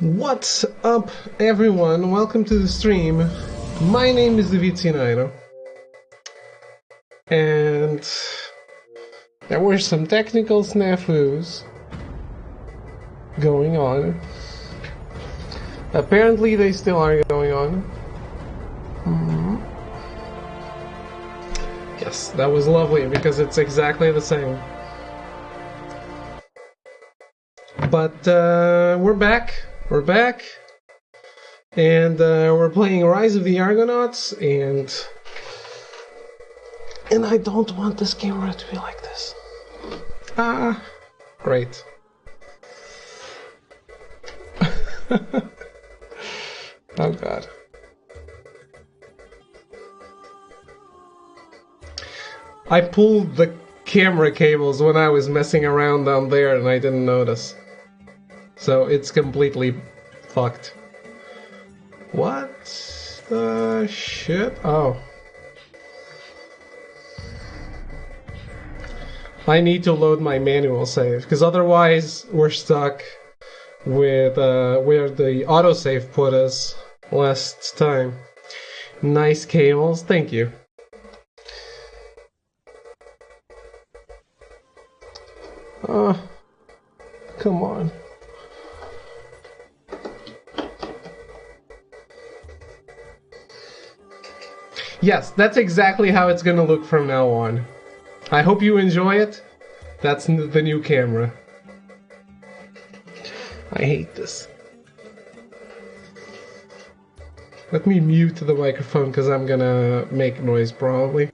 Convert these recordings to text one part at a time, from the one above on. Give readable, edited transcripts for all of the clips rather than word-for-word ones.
What's up, everyone? Welcome to the stream. My name is David, and there were some technical snafus going on. Apparently they still are going on. Yes, that was lovely because it's exactly the same. But we're back, and we're playing Rise of the Argonauts, and I don't want this camera to be like this. Great. Oh god. I pulled the camera cables when I was messing around down there and I didn't notice. So it's completely fucked. What the shit? Oh. I need to load my manual save, because otherwise we're stuck with where the autosave put us last time. Nice cables, thank you. Come on. Yes, that's exactly how it's gonna look from now on. I hope you enjoy it. That's the new camera. I hate this. Let me mute the microphone because I'm gonna make noise probably.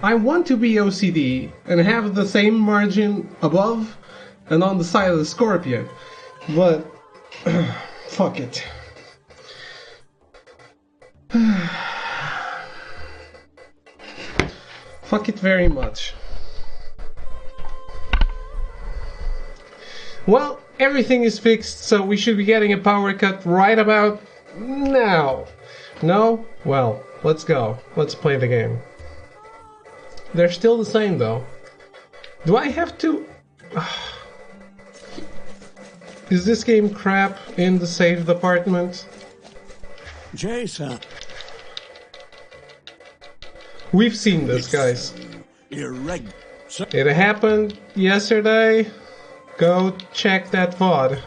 I want to be OCD and have the same margin above and on the side of the scorpion, but fuck it. Fuck it very much. Well, everything is fixed, so we should be getting a power cut right about now. No? Well, let's go. Let's play the game. They're still the same, though. Do I have to... Is this game crap in the save department? Jason. We've seen this, guys. It happened yesterday. Go check that VOD.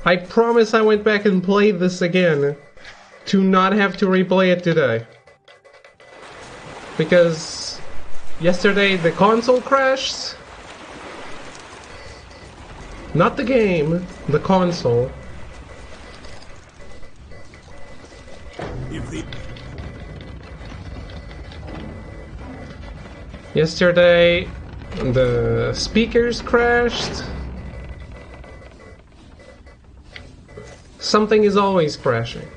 I promise I went back and played this again to not have to replay it today. Because yesterday the console crashed. Not the game, the console. Yesterday the speakers crashed. Something is always crashing.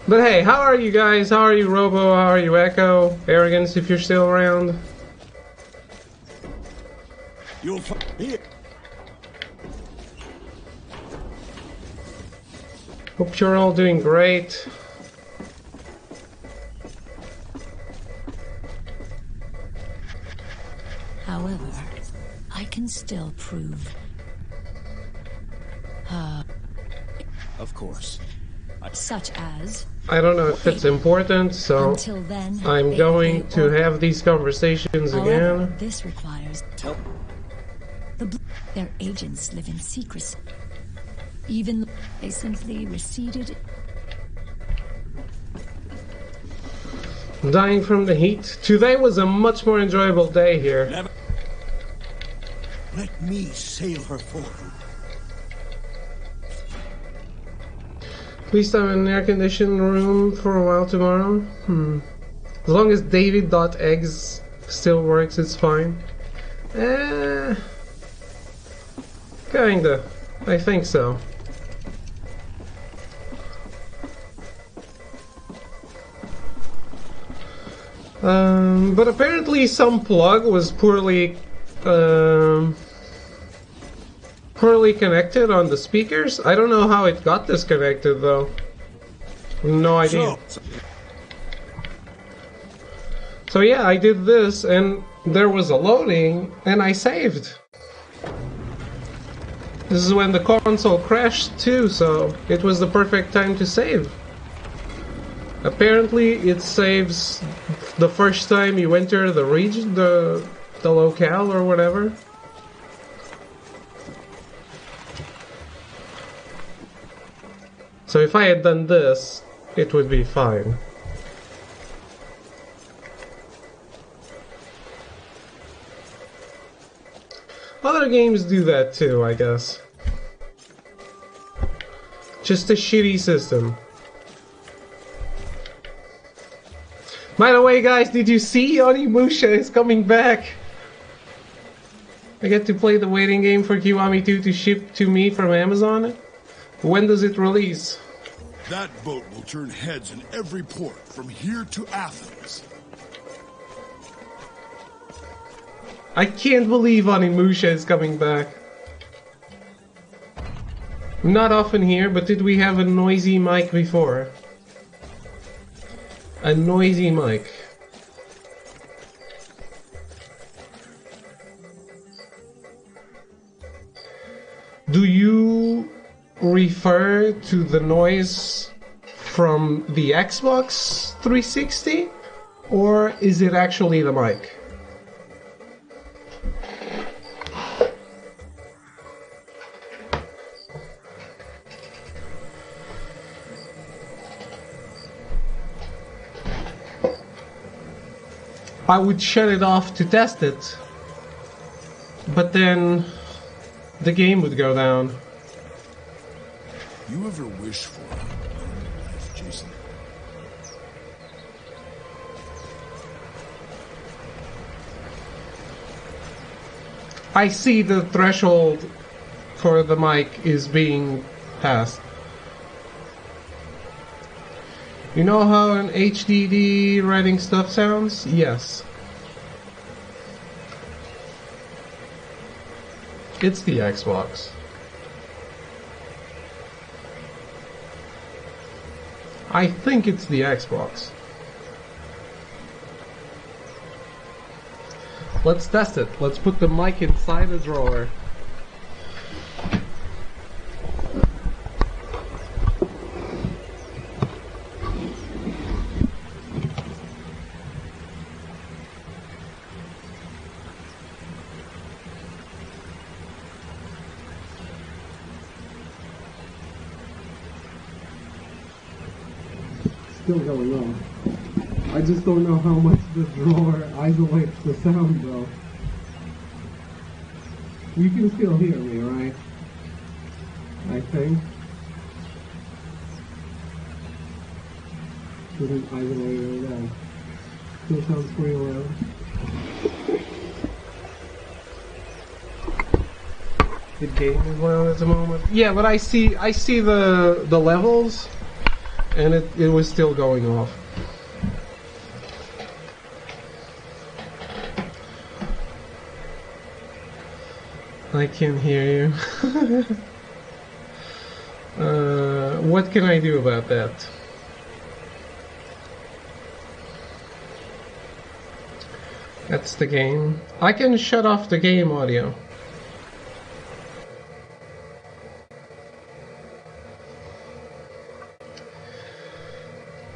But hey, how are you guys? How are you, Robo? How are you, Echo? Arrogance, if you're still around. You'll here. Hope you're all doing great. However, I can still prove. Of course. Such as... I don't know if it's important, so until then, I'm going to have these conversations However, again. this requires... Their agents live in secrecy. Even they simply receded... Dying from the heat. Today was a much more enjoyable day here. Never. Let me sail her forward. Please have an air-conditioned room for a while tomorrow. As long as David.eggs still works, it's fine. Kinda. I think so. But apparently some plug was poorly connected on the speakers. I don't know how it got disconnected though. No idea. So yeah, I did this and there was a loading and I saved. This is when the console crashed too, so it was the perfect time to save. Apparently it saves the first time you enter the region, the locale or whatever. So if I had done this, it would be fine. Other games do that too, I guess. Just a shitty system. By the way, guys, did you see Onimusha is coming back? I get to play the waiting game for Kiwami 2 to ship to me from Amazon. When does it release? That boat will turn heads in every port from here to Athens. I can't believe Onimusha is coming back. Not often here, but did we have a noisy mic before? A noisy mic. Do you refer to the noise from the Xbox 360? Or is it actually the mic? I would shut it off to test it, but then the game would go down. You ever wish for a lonely life, Jason? I see the threshold for the mic is being passed. You know how an HDD writing stuff sounds? Yes. It's the Xbox. I think it's the Xbox. Let's test it. Let's put the mic inside a drawer. Still going on. I just don't know how much the drawer isolates the sound though. You can still hear me, right? I think. Didn't isolate it at all. Still sounds pretty loud. The game is loud at the moment. Yeah, but I see the levels. And it was still going off. I can hear you. What can I do about that? That's the game. I can shut off the game audio.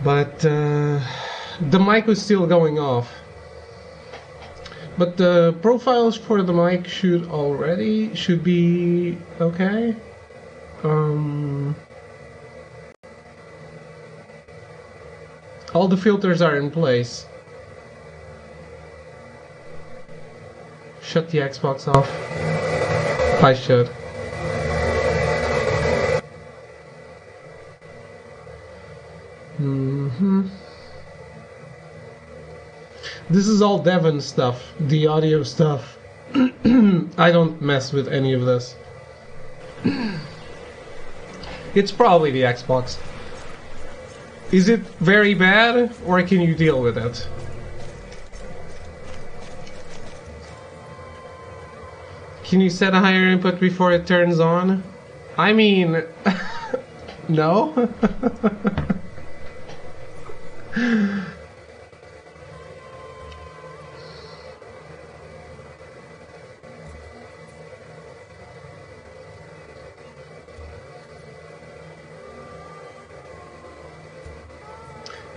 But the mic was still going off. But the profiles for the mic should be okay. All the filters are in place. Shut the Xbox off. I should. This is all Devon stuff, the audio stuff. I don't mess with any of this. It's probably the Xbox. Is it very bad, or can you deal with it? Can you set a higher input before it turns on? I mean, no?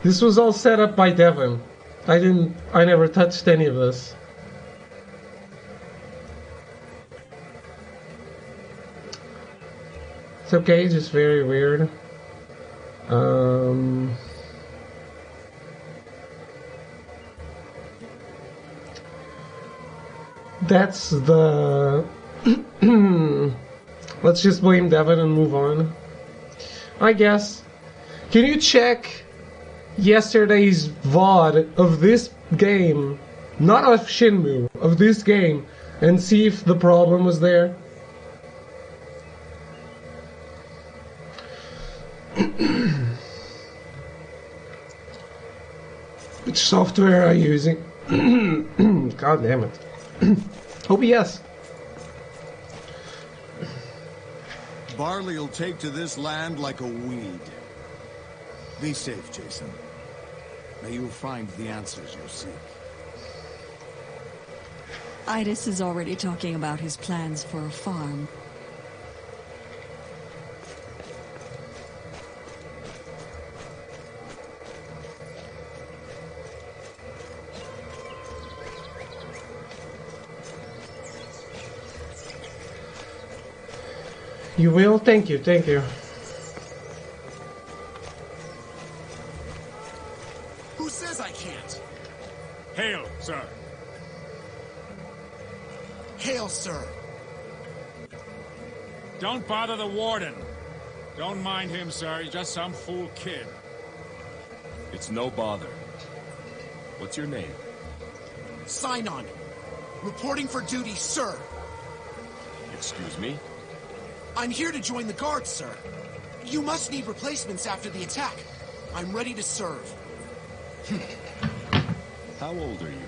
This was all set up by Devon. I never touched any of this. It's okay, just very weird. That's the... Let's just blame Devon and move on, I guess. Can you check yesterday's VOD of this game, not of Shenmue, of this game, and see if the problem was there? Which software are you using? God damn it. OBS. Barley'll take to this land like a weed. Be safe, Jason. May you find the answers you seek. Idis is already talking about his plans for a farm. You will? Thank you, thank you. Who says I can't? Hail, sir. Hail, sir. Don't bother the warden. Don't mind him, sir. He's just some fool kid. It's no bother. What's your name? Sign on. Reporting for duty, sir. Excuse me? I'm here to join the guard, sir. You must need replacements after the attack. I'm ready to serve. How old are you?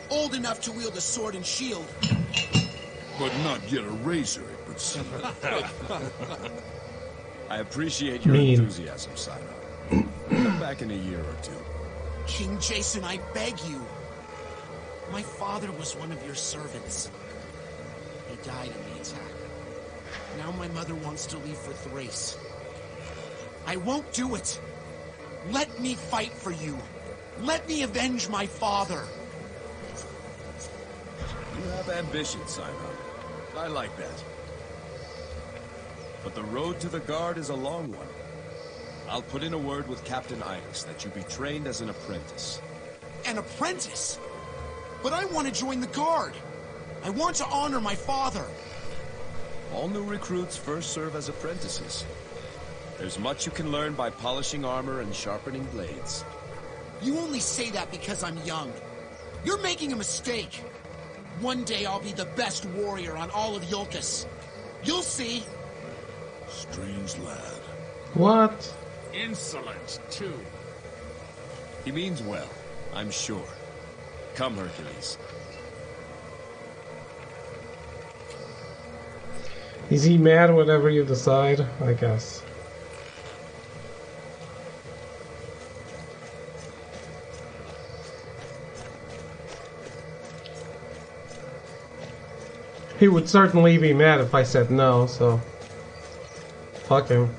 Old enough to wield a sword and shield. But not yet a razor, it would seem. I appreciate your Mean. enthusiasm, Sino. Come back in a year or two. King Jason, I beg you. My father was one of your servants. He died in the attack. Now my mother wants to leave for Thrace. I won't do it. Let me fight for you. Let me avenge my father. You have ambition, Sino. I like that. But the road to the guard is a long one. I'll put in a word with Captain Idis that you be trained as an apprentice. An apprentice? But I want to join the guard. I want to honor my father. All new recruits first serve as apprentices. There's much you can learn by polishing armor and sharpening blades. You only say that because I'm young. You're making a mistake. One day I'll be the best warrior on all of Yolkus. You'll see. Strange lad. What? Insolent, too. He means well, I'm sure. Come, Hercules. Is he mad whatever you decide? I guess. He would certainly be mad if I said no, so... Fuck him.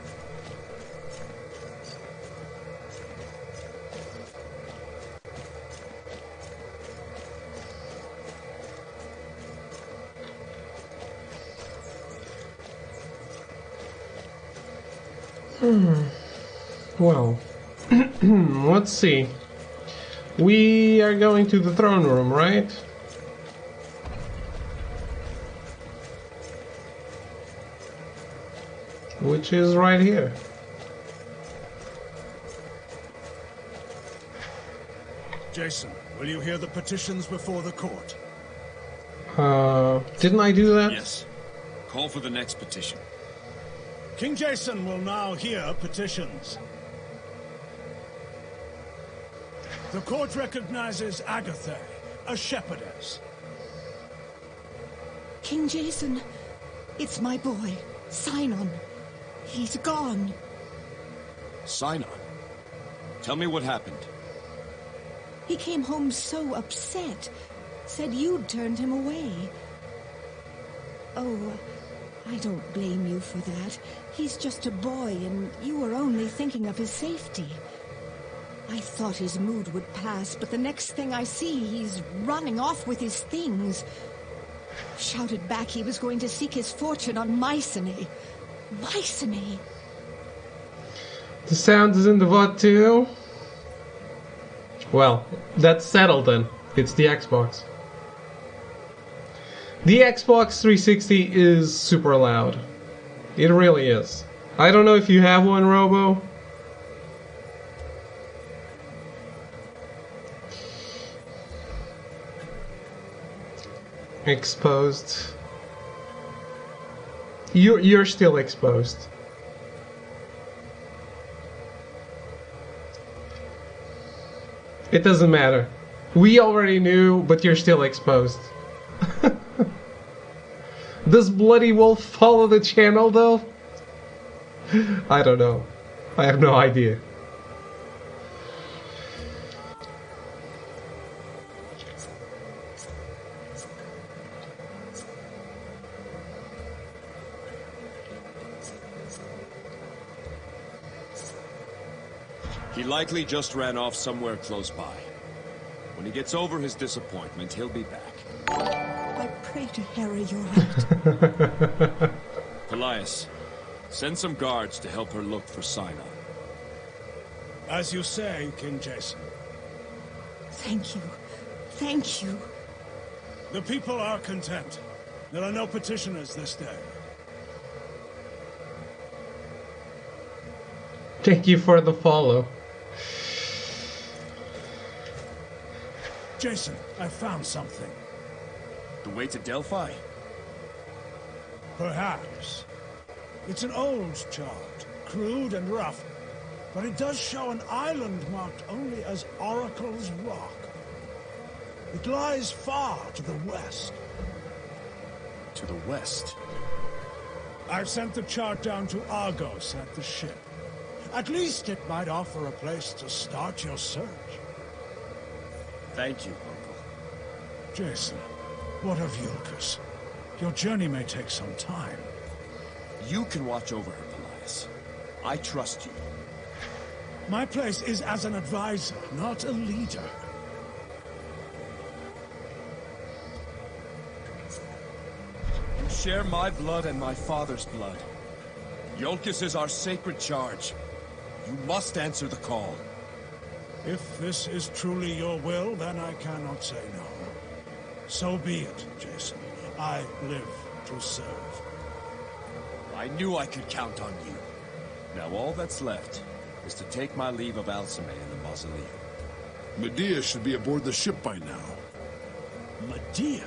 Well... Let's see. We are going to the throne room, right? Which is right here. Jason, will you hear the petitions before the court? Didn't I do that? Yes. Call for the next petition. King Jason will now hear petitions. The court recognizes Agatha, a shepherdess. King Jason, it's my boy, Sinon. He's gone. Sinon. Tell me what happened. He came home so upset. Said you'd turned him away. Oh, I don't blame you for that. He's just a boy, and you were only thinking of his safety. I thought his mood would pass, but the next thing I see, he's running off with his things. Shouted back he was going to seek his fortune on Mycenae. Mycenae! The sound is in the VOD too? Well, that's settled then. It's the Xbox. The Xbox 360 is super loud. It really is. I don't know if you have one, Robo. Exposed. You're still exposed. It doesn't matter. We already knew, but you're still exposed. Does Bloody Wolf follow the channel though? I don't know. I have no idea. He likely just ran off somewhere close by. When he gets over his disappointment, he'll be back. I pray to Hera you're right. Elias, send some guards to help her look for Sinon. As you say, King Jason. Thank you. Thank you. The people are content. There are no petitioners this day. Thank you for the follow. Jason, I found something. The way to Delphi? Perhaps. It's an old chart, crude and rough, but it does show an island marked only as Oracle's Rock. It lies far to the west. To the west? I've sent the chart down to Argos at the ship. At least it might offer a place to start your search. Thank you, Uncle. Jason, what of Yulkus? Your journey may take some time. You can watch over her, Elias. I trust you. My place is as an advisor, not a leader. You share my blood and my father's blood. Yolkus is our sacred charge. You must answer the call. If this is truly your will, then I cannot say no. So be it, Jason. I live to serve. I knew I could count on you. Now all that's left is to take my leave of Alcime in the mausoleum. Medea should be aboard the ship by now. Medea?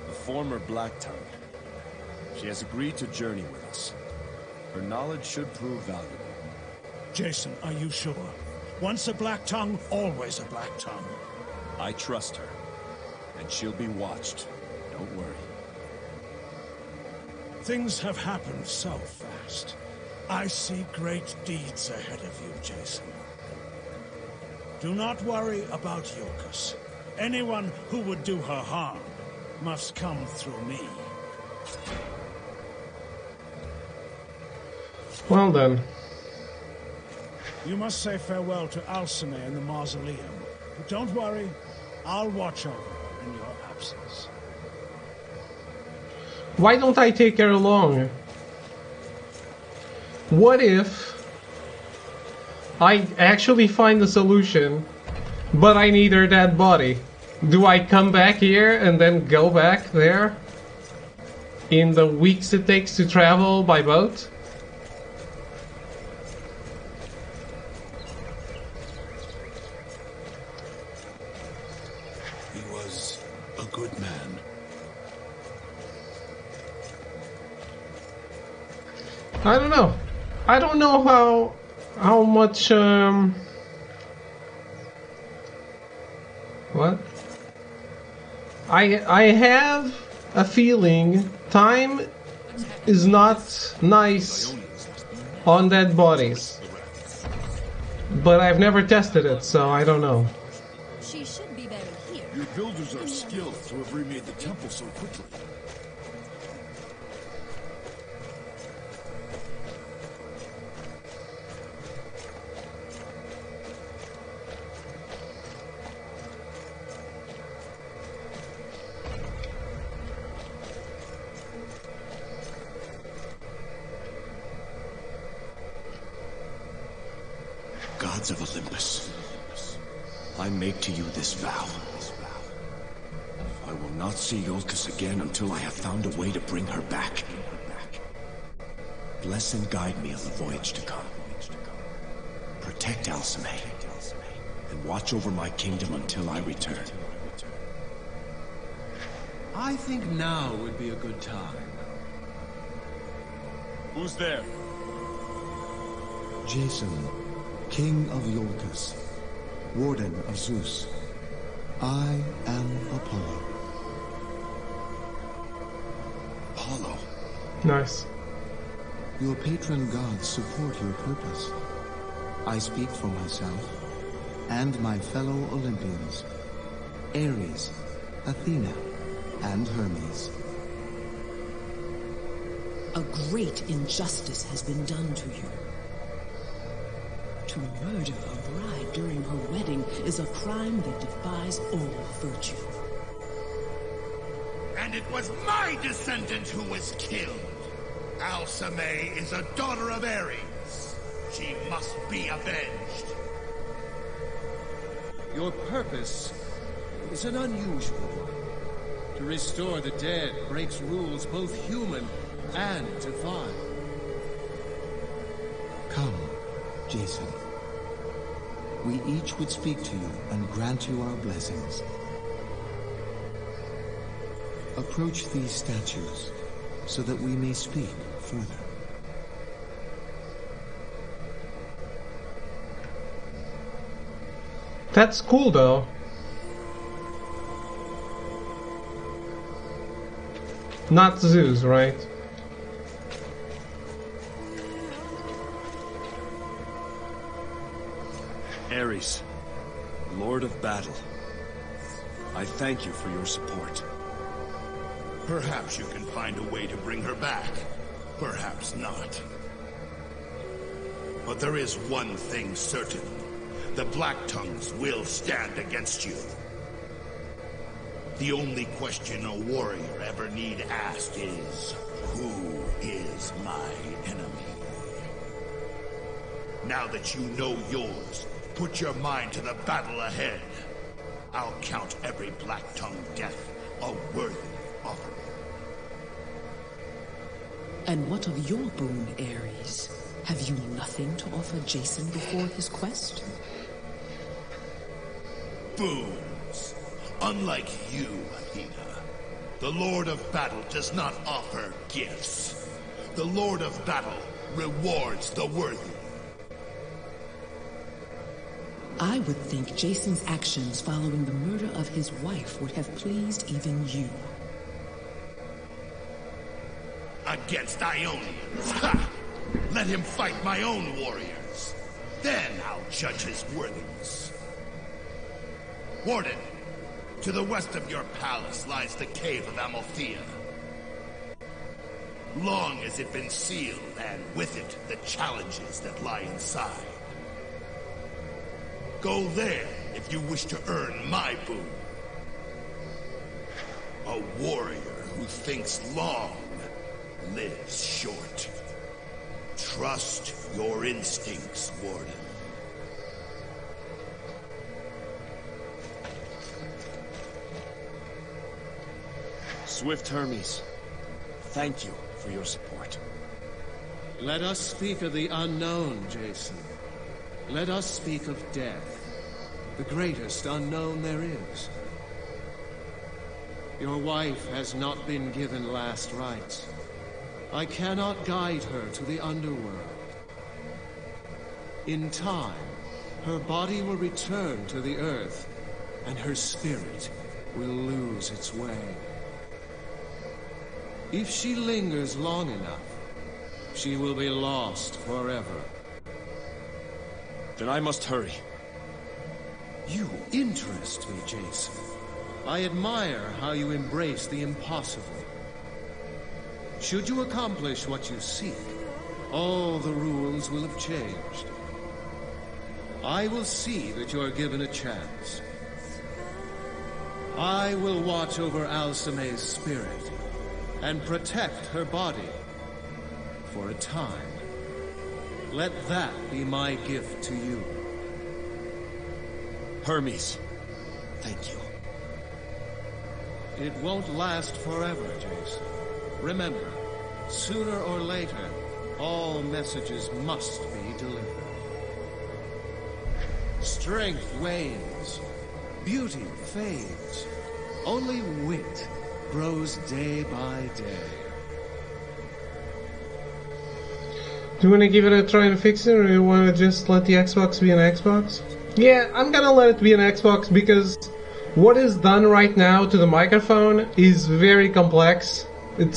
The former Black Tongue. She has agreed to journey with us. Her knowledge should prove valuable. Jason, are you sure? Once a Black Tongue, always a Black Tongue. I trust her. And she'll be watched. Don't worry. Things have happened so fast. I see great deeds ahead of you, Jason. Do not worry about Yulkus. Anyone who would do her harm must come through me. Well then. You must say farewell to Alcime in the mausoleum. But don't worry, I'll watch over her in your absence. Why don't I take her along? What if I actually find the solution, but I need her dead body. Do I come back here and then go back there? In the weeks it takes to travel by boat? He was a good man. I don't know. I don't know how much what? I have a feeling time is not nice on dead bodies. But I've never tested it, so I don't know. She should be better here. Your builders are skilled to have remade the temple so quickly. Gods of Olympus, I make to you this vow. I will not see Iolcus again until I have found a way to bring her back. Bless and guide me on the voyage to come. Protect Alcime, and watch over my kingdom until I return. I think now would be a good time. Who's there? Jason, King of Iolcus, Warden of Zeus. I am Apollo. Apollo. Nice. Your patron gods support your purpose. I speak for myself and my fellow Olympians, Ares, Athena, and Hermes. A great injustice has been done to you. To murder a bride during her wedding is a crime that defies all virtue. And it was my descendant who was killed. Alcime is a daughter of Ares. She must be avenged. Your purpose is an unusual one. To restore the dead breaks rules both human and divine. Come, Jason. We each would speak to you and grant you our blessings. Approach these statues so that we may speak further. That's cool though. Not Zeus, right? Ares, Lord of Battle, I thank you for your support. Perhaps you can find a way to bring her back. Perhaps not. But there is one thing certain. The Black Tongues will stand against you. The only question a warrior ever need ask is, who is my enemy? Now that you know yours, put your mind to the battle ahead. I'll count every Black Tongue death a worthy offering. And what of your boon, Ares? Have you nothing to offer Jason before his quest? Boons. Unlike you, Athena, the Lord of Battle does not offer gifts. The Lord of Battle rewards the worthy. I would think Jason's actions following the murder of his wife would have pleased even you. Against Ionians. Ha! Let him fight my own warriors. Then I'll judge his worthiness. Warden, to the west of your palace lies the cave of Amalthea. Long has it been sealed, and with it, the challenges that lie inside. Go there if you wish to earn my boon. A warrior who thinks long lives short. Trust your instincts, Warden. Swift Hermes, thank you for your support. Let us speak of the unknown, Jason. Let us speak of death, the greatest unknown there is. Your wife has not been given last rites. I cannot guide her to the underworld. In time, her body will return to the earth, and her spirit will lose its way. If she lingers long enough, she will be lost forever. Then I must hurry. You interest me, Jason. I admire how you embrace the impossible. Should you accomplish what you seek, all the rules will have changed. I will see that you are given a chance. I will watch over Alceme's spirit and protect her body for a time. Let that be my gift to you. Hermes, thank you. It won't last forever, Jason. Remember, sooner or later, all messages must be delivered. Strength wanes, beauty fades. Only wit grows day by day. Do you want to give it a try and fix it, or do you want to just let the Xbox be an Xbox? Yeah, I'm gonna let it be an Xbox because what is done right now to the microphone is very complex. It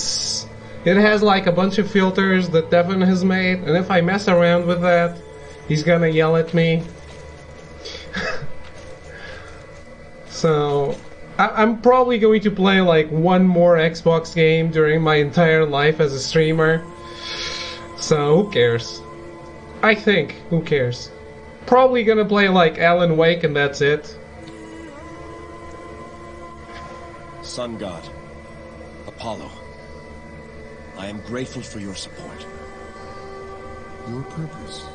has like a bunch of filters that Devin has made, and if I mess around with that, he's gonna yell at me. So, I'm probably going to play like one more Xbox game during my entire life as a streamer. So, who cares? I think, who cares? Probably gonna play like Alan Wake and that's it. Sun God, Apollo, I am grateful for your support. Your purpose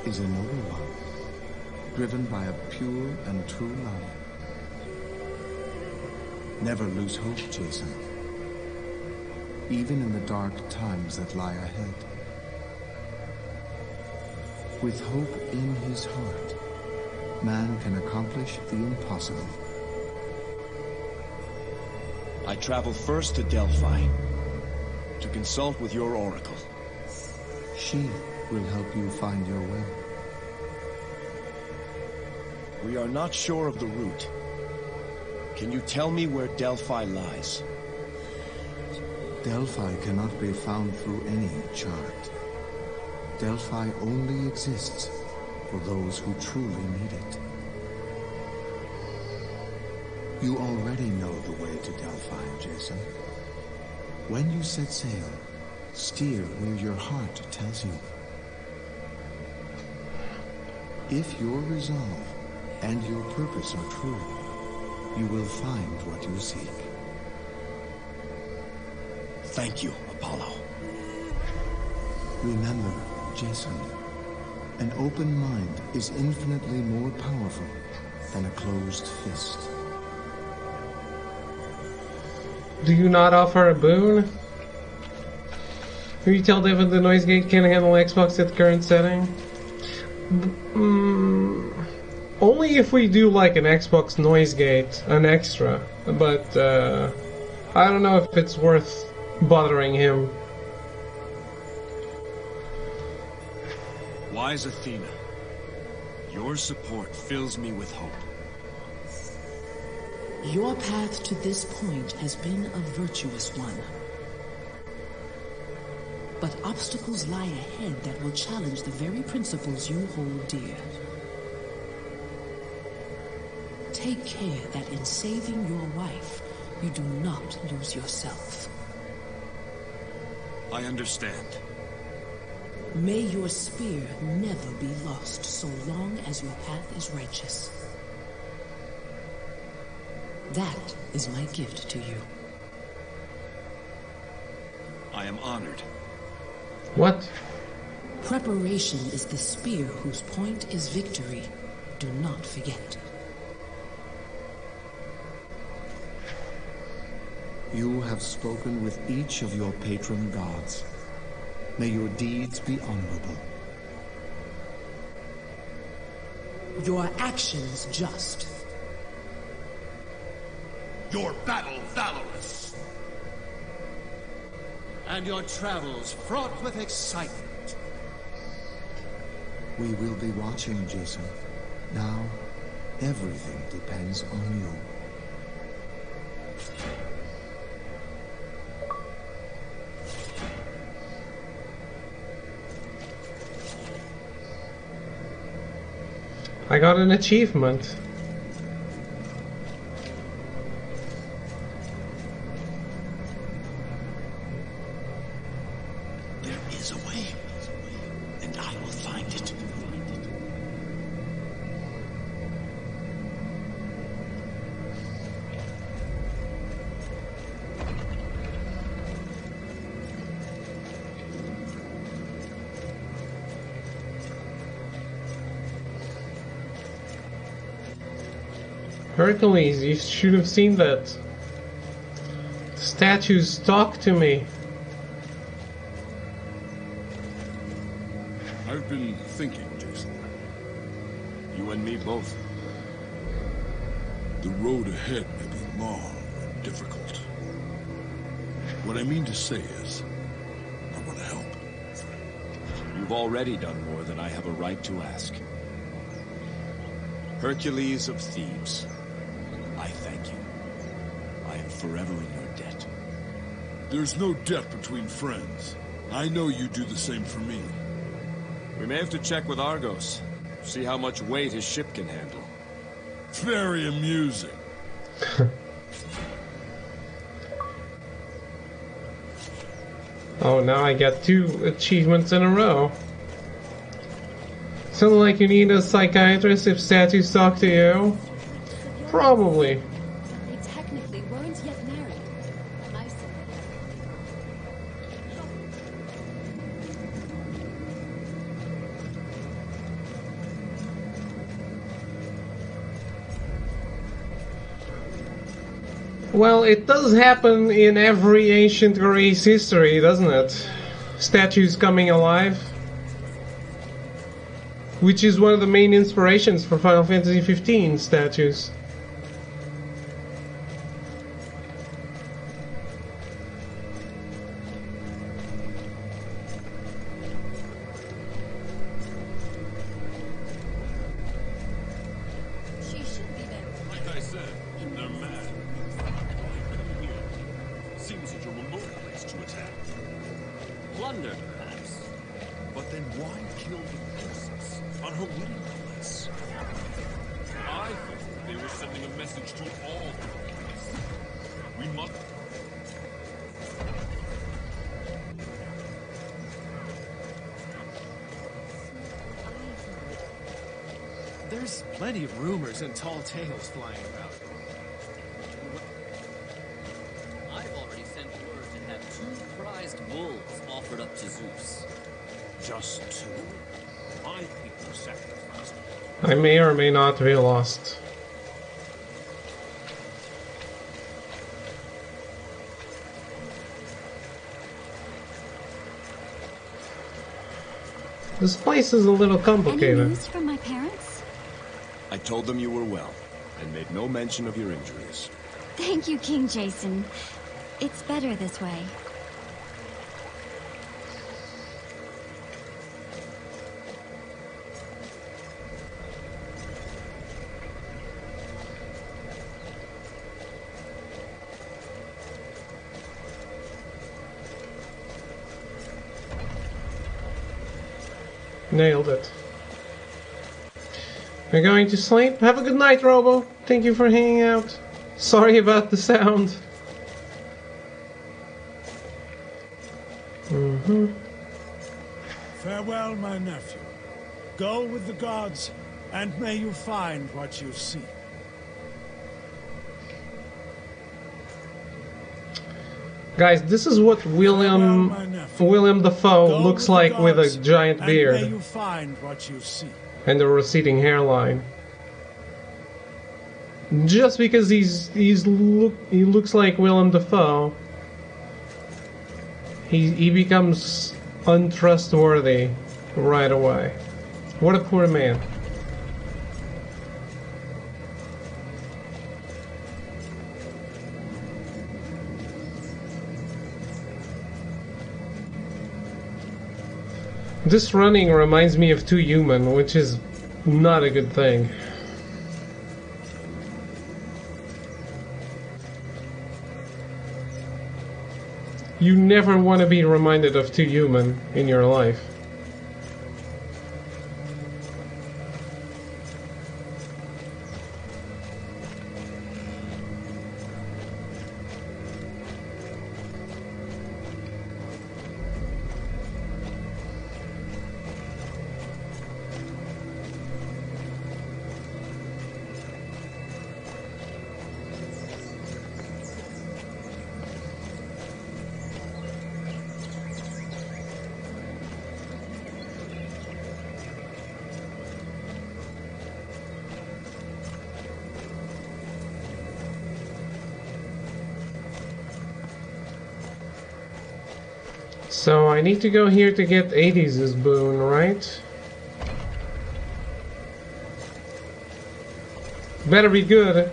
is a noble one, driven by a pure and true love. Never lose hope, Jason. Even in the dark times that lie ahead. With hope in his heart, man can accomplish the impossible. I travel first to Delphi, to consult with your oracle. She will help you find your way. We are not sure of the route. Can you tell me where Delphi lies? Delphi cannot be found through any chart. Delphi only exists for those who truly need it. You already know the way to Delphi, Jason. When you set sail, steer where your heart tells you. If your resolve and your purpose are true, you will find what you seek. Thank you, Apollo. Remember, Jason, an open mind is infinitely more powerful than a closed fist. Do you not offer a boon? Can you tell Devin the noise gate can't handle Xbox at the current setting? Only if we do like an Xbox noise gate, an extra. But I don't know if it's worth bothering him. Wise Athena, your support fills me with hope. Your path to this point has been a virtuous one. But obstacles lie ahead that will challenge the very principles you hold dear. Take care that in saving your wife, you do not lose yourself. I understand. May your spear never be lost so long as your path is righteous. That is my gift to you. I am honored. What? Preparation is the spear whose point is victory. Do not forget. You have spoken with each of your patron gods. May your deeds be honorable. Your actions just. Your battle valorous. And your travels fraught with excitement. We will be watching, Jason. Now, everything depends on you. I got an achievement. There is a way, and I will find it. Hercules, you should have seen that. The statues talk to me. I've been thinking, Jason. You and me both. The road ahead may be long and difficult. What I mean to say is, I want to help. You've already done more than I have a right to ask. Hercules of Thebes, I thank you. I am forever in your debt. There's no debt between friends. I know you do the same for me. We may have to check with Argos. See how much weight his ship can handle. Very amusing. Oh, now I got 2 achievements in a row. Sound like you need a psychiatrist if statues talk to you? Probably. They technically weren't yet married. I said Well, it does happen in every ancient Greece history, doesn't it? Statues coming alive. Which is one of the main inspirations for Final Fantasy XV statues. she should be there. Like I said, they're mad. Seems such a remote place to attack. Plunder, perhaps. But then why kill the princess on her wedding palace? I thought they were sending a message to all the palace. We must... There's plenty of rumors and tall tales flying about. I've already sent word to have 2 prized bulls offered up to Zeus. Just 2? My people sacrificed. I may or may not be lost. This place is a little Any complicated. news from my parents? I told them you were well, and made no mention of your injuries. Thank you, King Jason. It's better this way. Nailed it. We're going to sleep. Have a good night, Robo. Thank you for hanging out. Sorry about the sound. Farewell, my nephew. Go with the gods, and may you find what you seek. Guys, this is what William Dafoe looks like with a giant And may beard you find what you seek. and a receding hairline. just because he looks like Willem Dafoe, he becomes untrustworthy right away. What a poor man. This running reminds me of Too Human, which is not a good thing. You never want to be reminded of Too Human in your life. So I need to go here to get 80's boon, right? Better be good.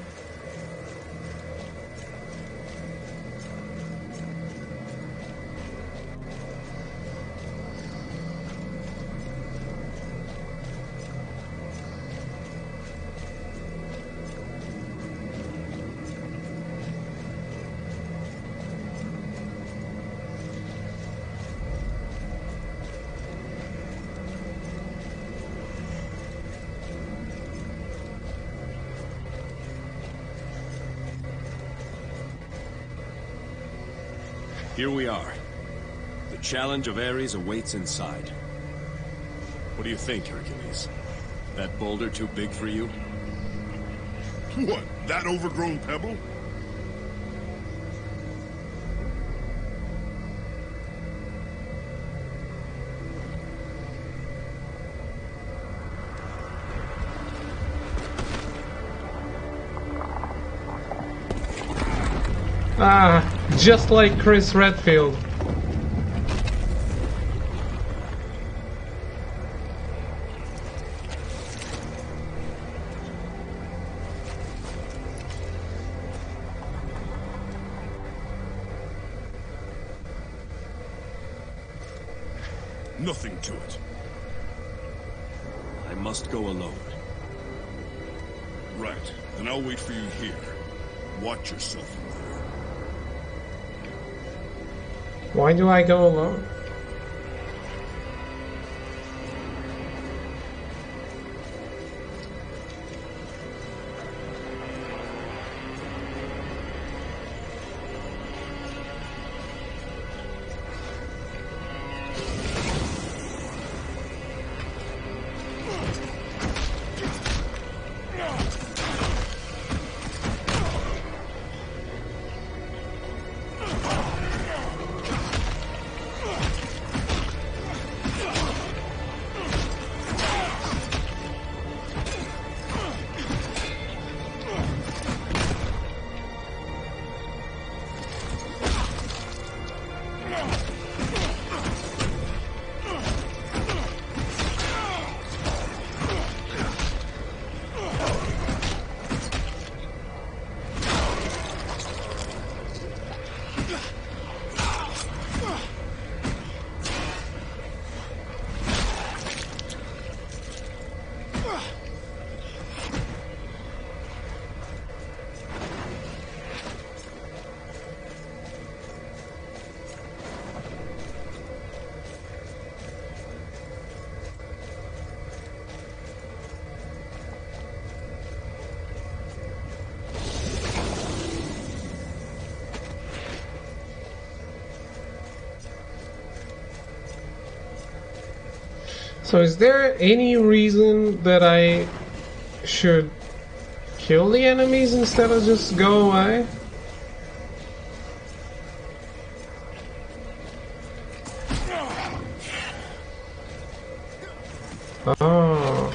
Here we are. The challenge of Ares awaits inside. What do you think, Hercules? That boulder too big for you? What, that overgrown pebble? Ah, just like Chris Redfield. Nothing to it. I must go alone. Right, then I'll wait for you here. Watch yourself from there. Why do I go alone? So is there any reason that I should kill the enemies instead of just go away? Oh.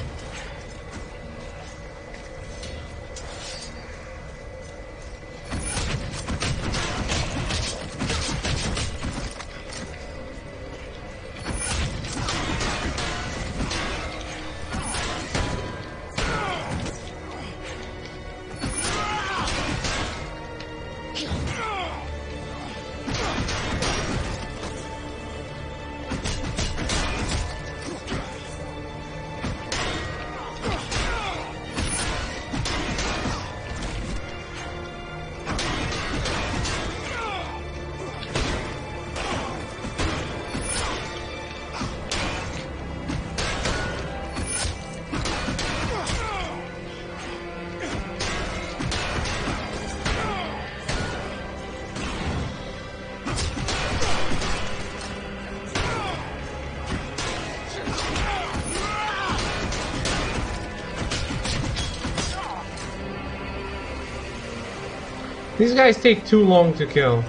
These guys take too long to kill.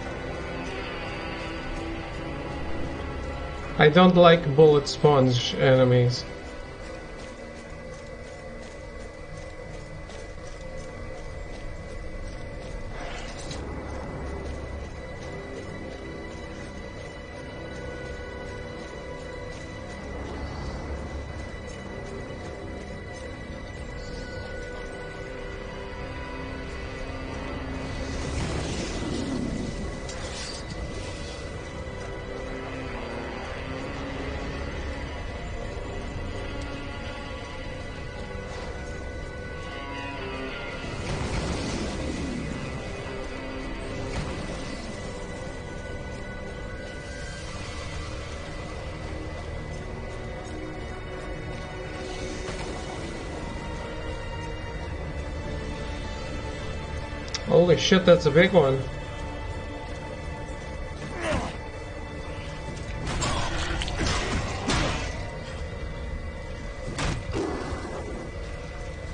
I don't like bullet sponge enemies. Holy shit, that's a big one.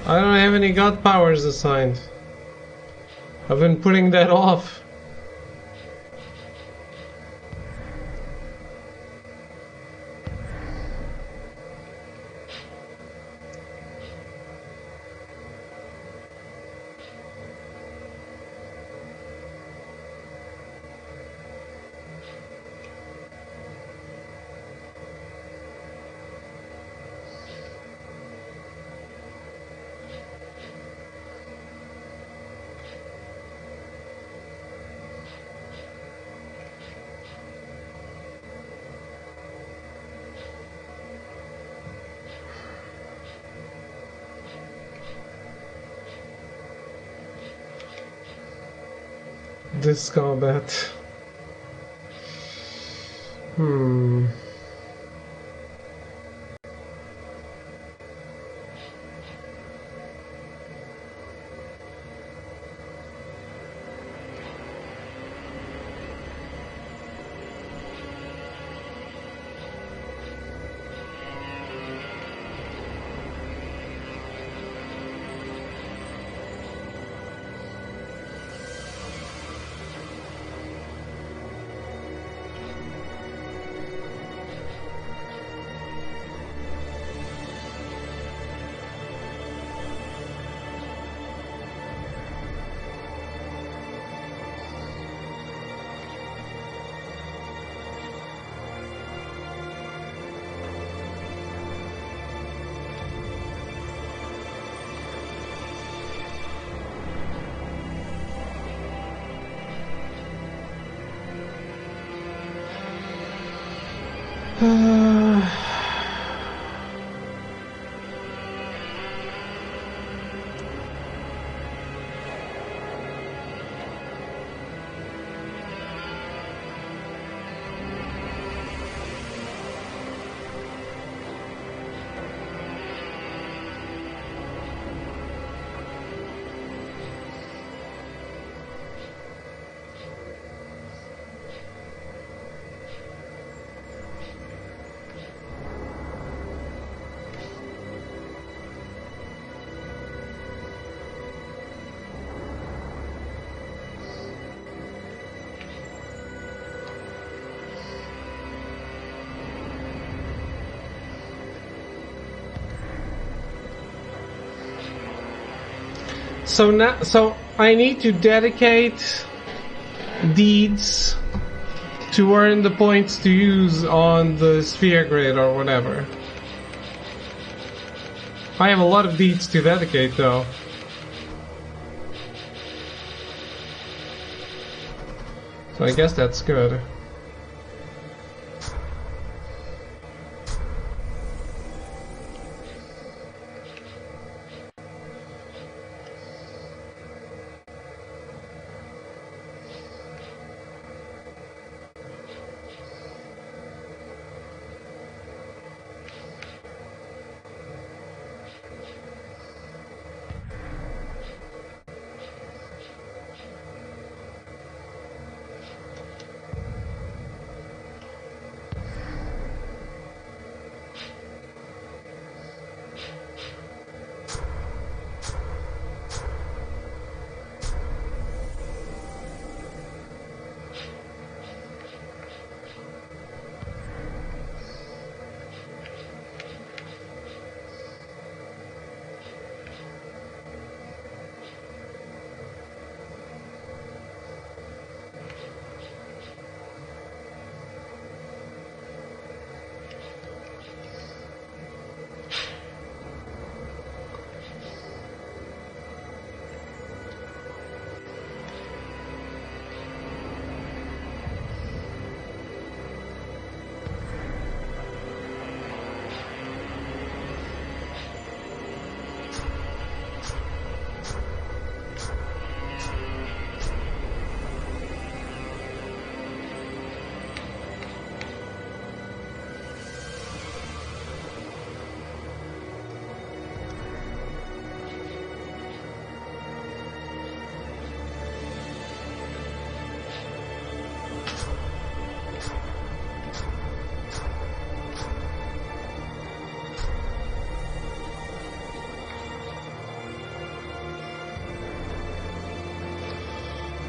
I don't have any god powers assigned. I've been putting that off. This combat. So I need to dedicate deeds to earn the points to use on the sphere grid or whatever. I have a lot of deeds to dedicate though. So I guess that's good.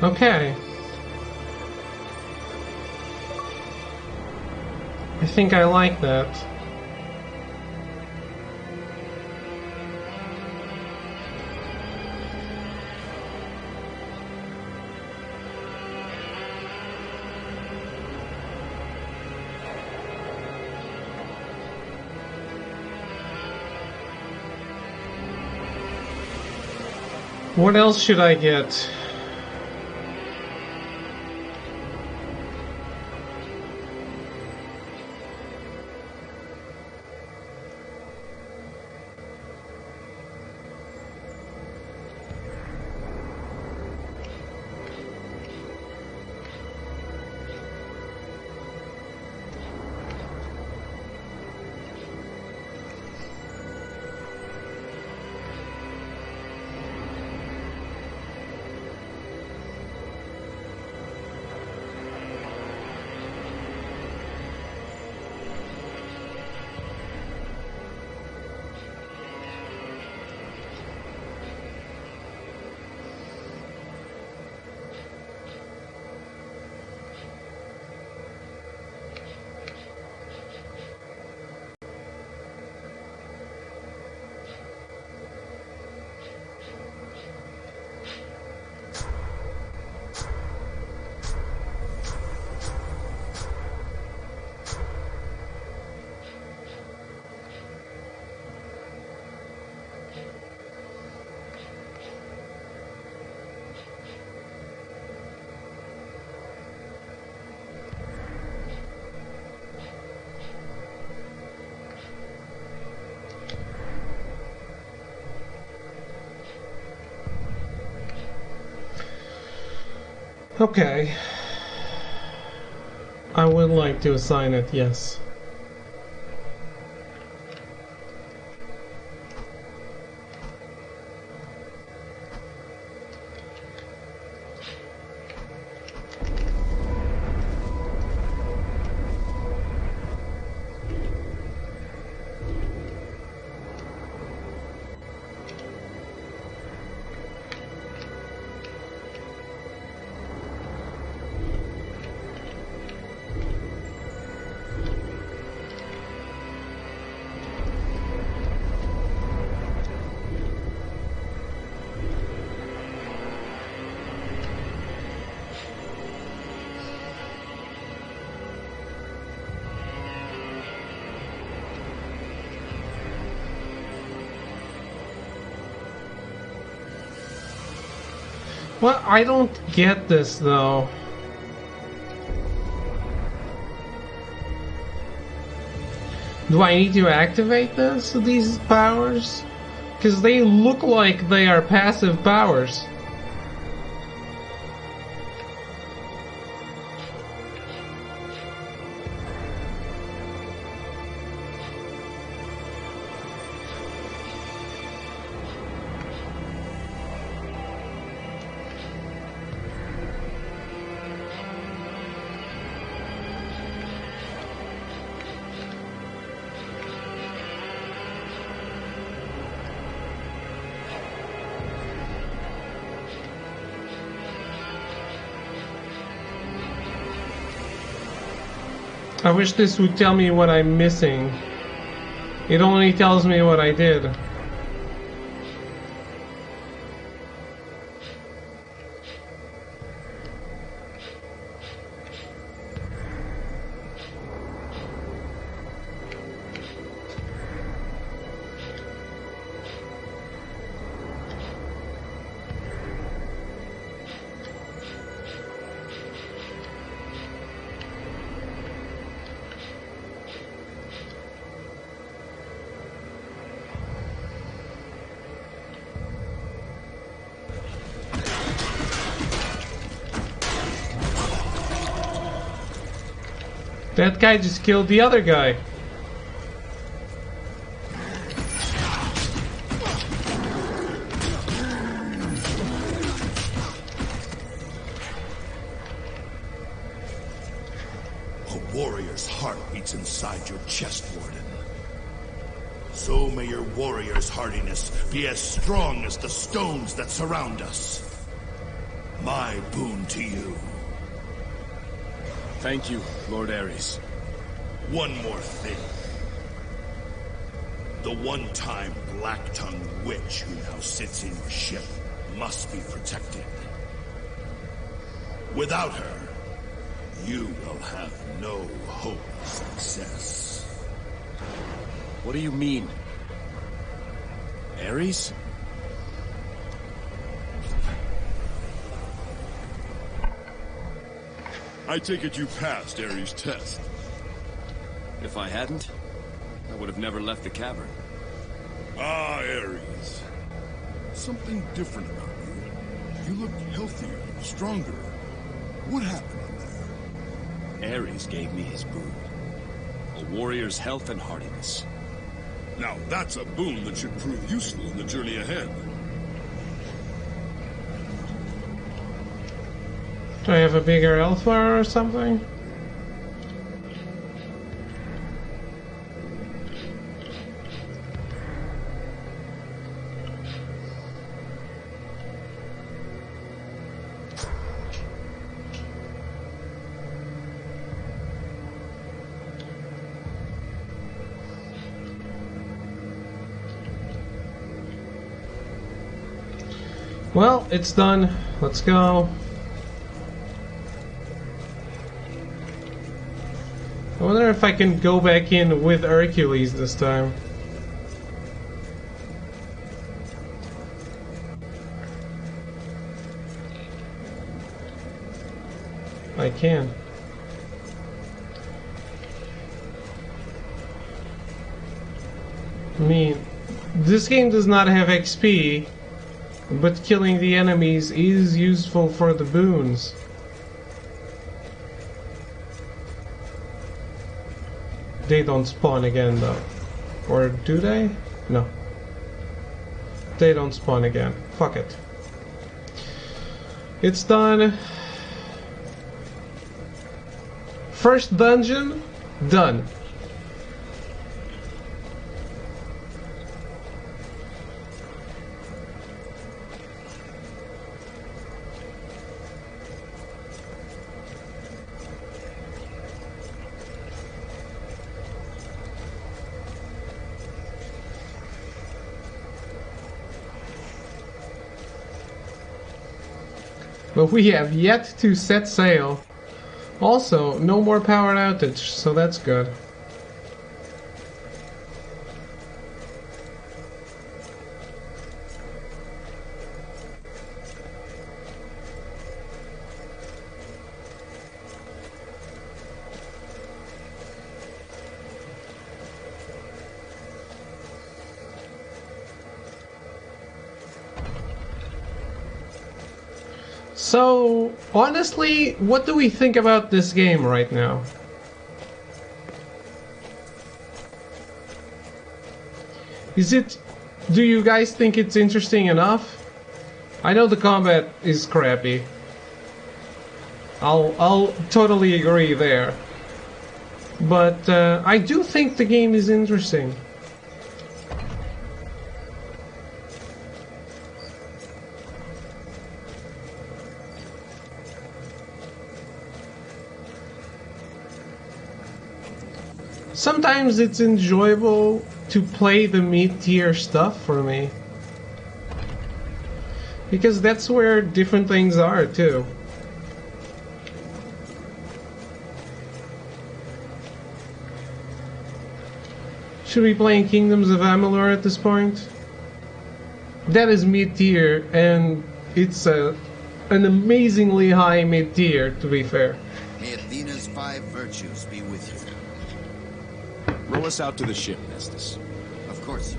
Okay. I think I like that. What else should I get? Okay. I would like to assign it, yes. Well, I don't get this though. Do I need to activate these powers? Because they look like they are passive powers. I wish this would tell me what I'm missing. It only tells me what I did. That guy just killed the other guy. A warrior's heart beats inside your chest, Warden. So may your warrior's hardiness be as strong as the stones that surround us. My boon to you. Thank you, Lord Ares. One more thing. The one-time black-tongued witch who now sits in your ship must be protected. Without her, you will have no hope of success. What do you mean? Ares? I take it you passed Ares' test. If I hadn't, I would have never left the cavern. Ah, Ares. Something different about you. You look healthier, stronger. What happened in there? Ares gave me his boon. A warrior's health and hardiness. Now that's a boon that should prove useful in the journey ahead. Do I have a bigger alpha or something? Well, it's done. Let's go. I wonder if I can go back in with Hercules this time. I can. I mean, this game does not have XP, but killing the enemies is useful for the boons. They don't spawn again though. Or do they? No. They don't spawn again. Fuck it. It's done. First dungeon, done. But we have yet to set sail. Also, no more power outage, so that's good. So, honestly, what do we think about this game right now? Do you guys think it's interesting enough? I know the combat is crappy. I'll totally agree there. But I do think the game is interesting. Sometimes it's enjoyable to play the mid-tier stuff for me. Because that's where different things are, too. Should we be playing Kingdoms of Amalur at this point? That is mid-tier, and it's an amazingly high mid-tier, to be fair. May Athena's 5 virtues be with you. Row us out to the ship, Nestus. Of course.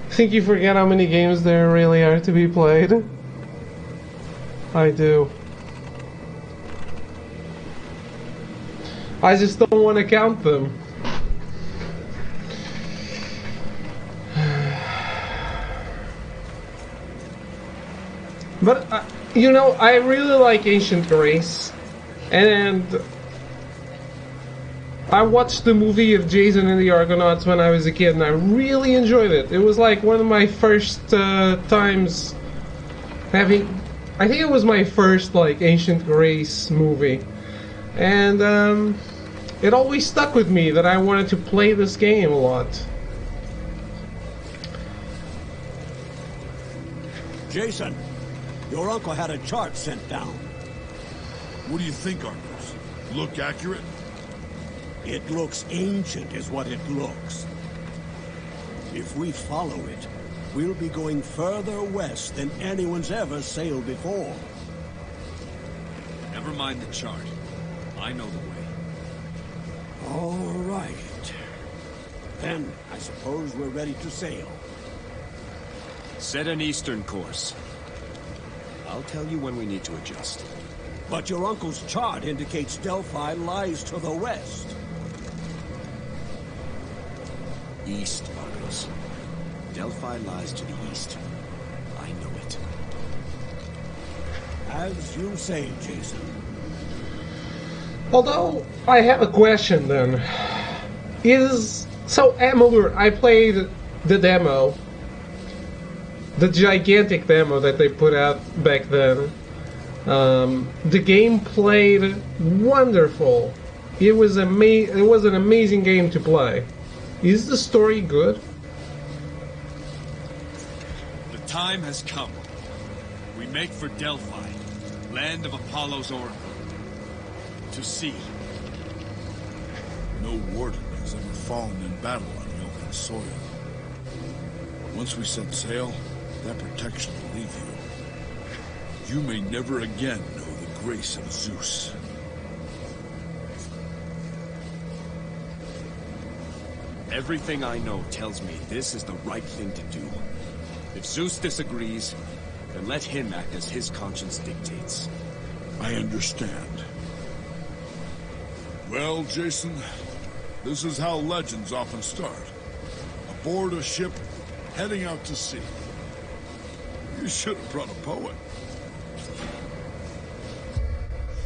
I think you forget how many games there really are to be played. I do. I just don't want to count them. But, you know, I really like Ancient Grace. And I watched the movie of Jason and the Argonauts when I was a kid, and I really enjoyed it. It was like one of my first times having... I think it was my first, like, Ancient Grace movie. And it always stuck with me that I wanted to play this game a lot. Jason, your uncle had a chart sent down. What do you think, Argonauts? Look accurate? It looks ancient is what it looks. If we follow it, we'll be going further west than anyone's ever sailed before. Never mind the chart. I know the way. All right. Then, I suppose we're ready to sail. Set an eastern course. I'll tell you when we need to adjust. But your uncle's chart indicates Delphi lies to the west. East, Argos. Delphi lies to the east. I know it. As you say, Jason. Although, I have a question then. So, Amalur, I played the demo. The gigantic demo that they put out back then. The game played wonderful. It was an amazing game to play. Is the story good? The time has come. We make for Delphi, land of Apollo's oracle. To sea. No warden has ever fallen in battle on Milken soil. Once we set sail, that protection will leave you. You may never again know the grace of Zeus. Everything I know tells me this is the right thing to do. If Zeus disagrees, then let him act as his conscience dictates. I understand. Well, Jason, this is how legends often start. Aboard a ship, heading out to sea. You should have brought a poet.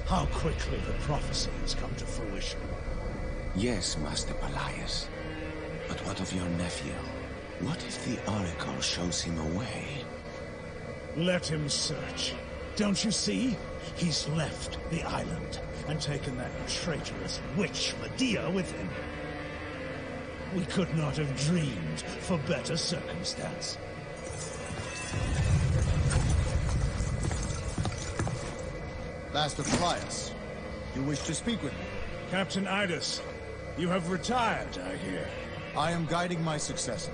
How quickly the prophecy has come to fruition. Yes, Master Pelias. But what of your nephew? What if the Oracle shows him a way? Let him search. Don't you see? He's left the island and taken that traitorous witch Medea with him. We could not have dreamed for better circumstance. Master Pelias, you wish to speak with me? Captain Idus, you have retired, I hear. I am guiding my successor.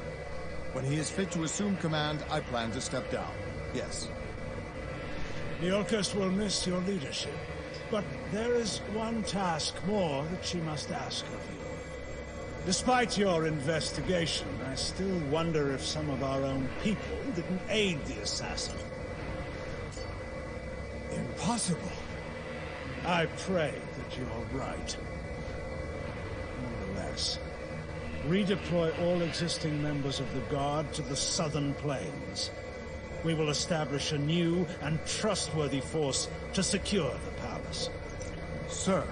When he is fit to assume command, I plan to step down. Yes. Iolcus will miss your leadership, but there is one task more that she must ask of you. Despite your investigation, I still wonder if some of our own people didn't aid the assassin. Impossible. I pray that you're right. Nevertheless, redeploy all existing members of the Guard to the southern plains. We will establish a new and trustworthy force to secure the palace. Sir,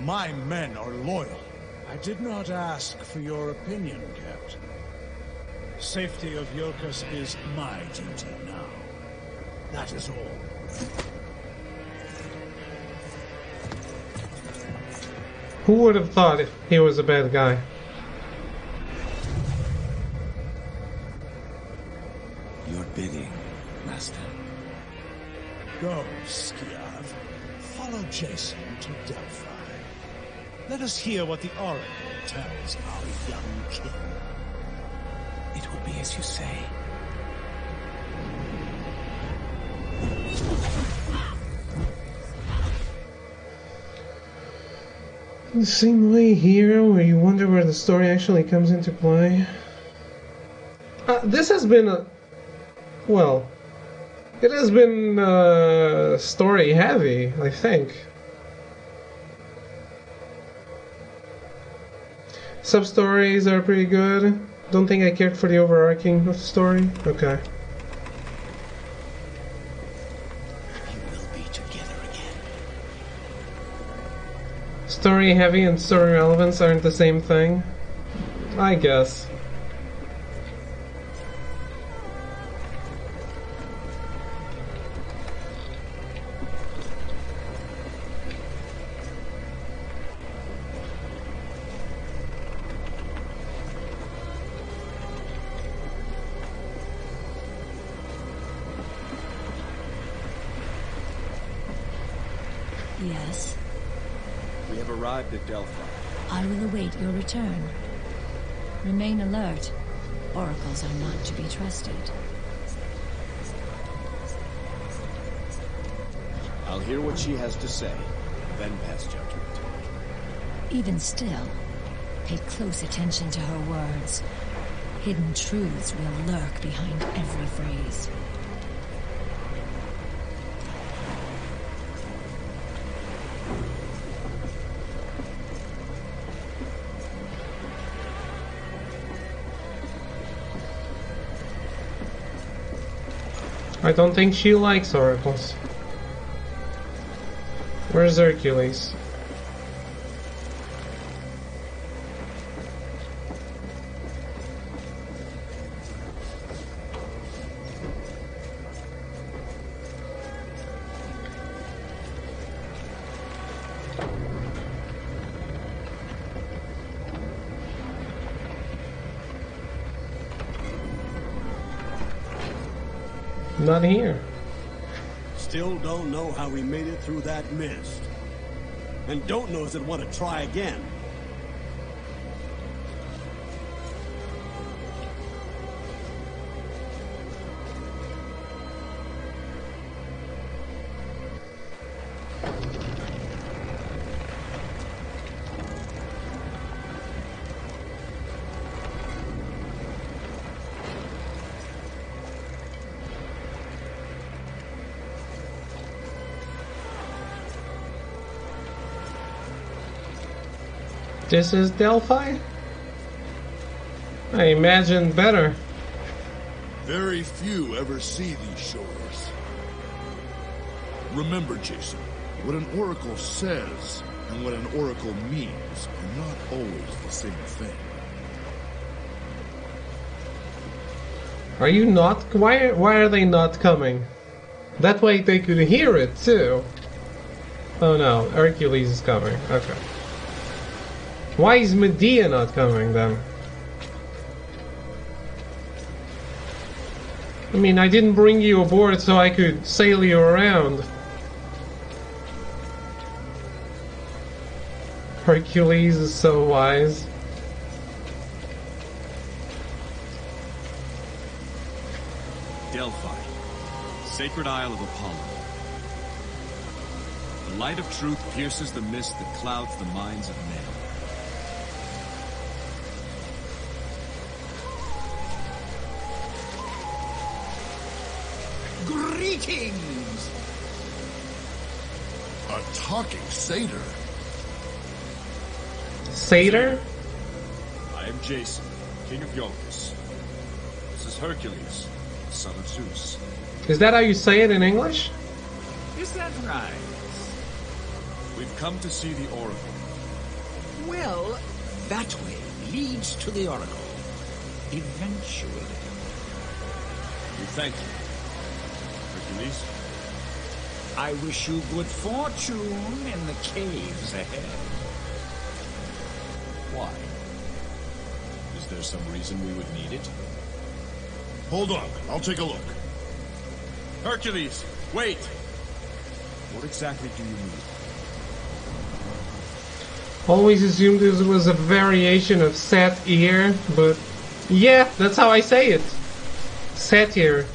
my men are loyal. I did not ask for your opinion, Captain. Safety of Iolcus is my duty now. That is all. Who would have thought he was a bad guy? Your bidding, Master. Go, Skiav. Follow Jason to Delphi. Let us hear what the Oracle tells our young king. It will be as you say. The same way here, where you wonder where the story actually comes into play. This has been a... Well, it has been story heavy, I think. Sub-stories are pretty good. Don't think I cared for the overarching of the story. Okay. Story heavy and story relevance aren't the same thing, I guess. Yes. We have arrived at Delphi. I will await your return. Remain alert. Oracles are not to be trusted. I'll hear what she has to say, then pass judgment. Even still, pay close attention to her words. Hidden truths will lurk behind every phrase. I don't think she likes oracles. Where's Hercules? Not here. Still don't know how we made it through that mist. And don't know if I'd want to try again. This is Delphi? I imagined better. Very few ever see these shores. Remember, Jason, what an oracle says and what an oracle means are not always the same thing. Are you not? Why are they not coming? That way they could hear it too. Oh no, Hercules is coming. Okay. Why is Medea not coming then? I mean, I didn't bring you aboard so I could sail you around. Hercules is so wise. Delphi, sacred isle of Apollo. The light of truth pierces the mist that clouds the minds of men. Greetings! A talking satyr? Satyr? I am Jason, king of Iolcus. This is Hercules, son of Zeus. Is that how you say it in English? Is that right? We've come to see the Oracle. Well, that way leads to the Oracle. Eventually. We thank you. Hercules? I wish you good fortune in the caves ahead. Why? Is there some reason we would need it? Hold on, I'll take a look. Hercules, wait! What exactly do you need? Always assumed this was a variation of satyr, but yeah, that's how I say it. Satyr.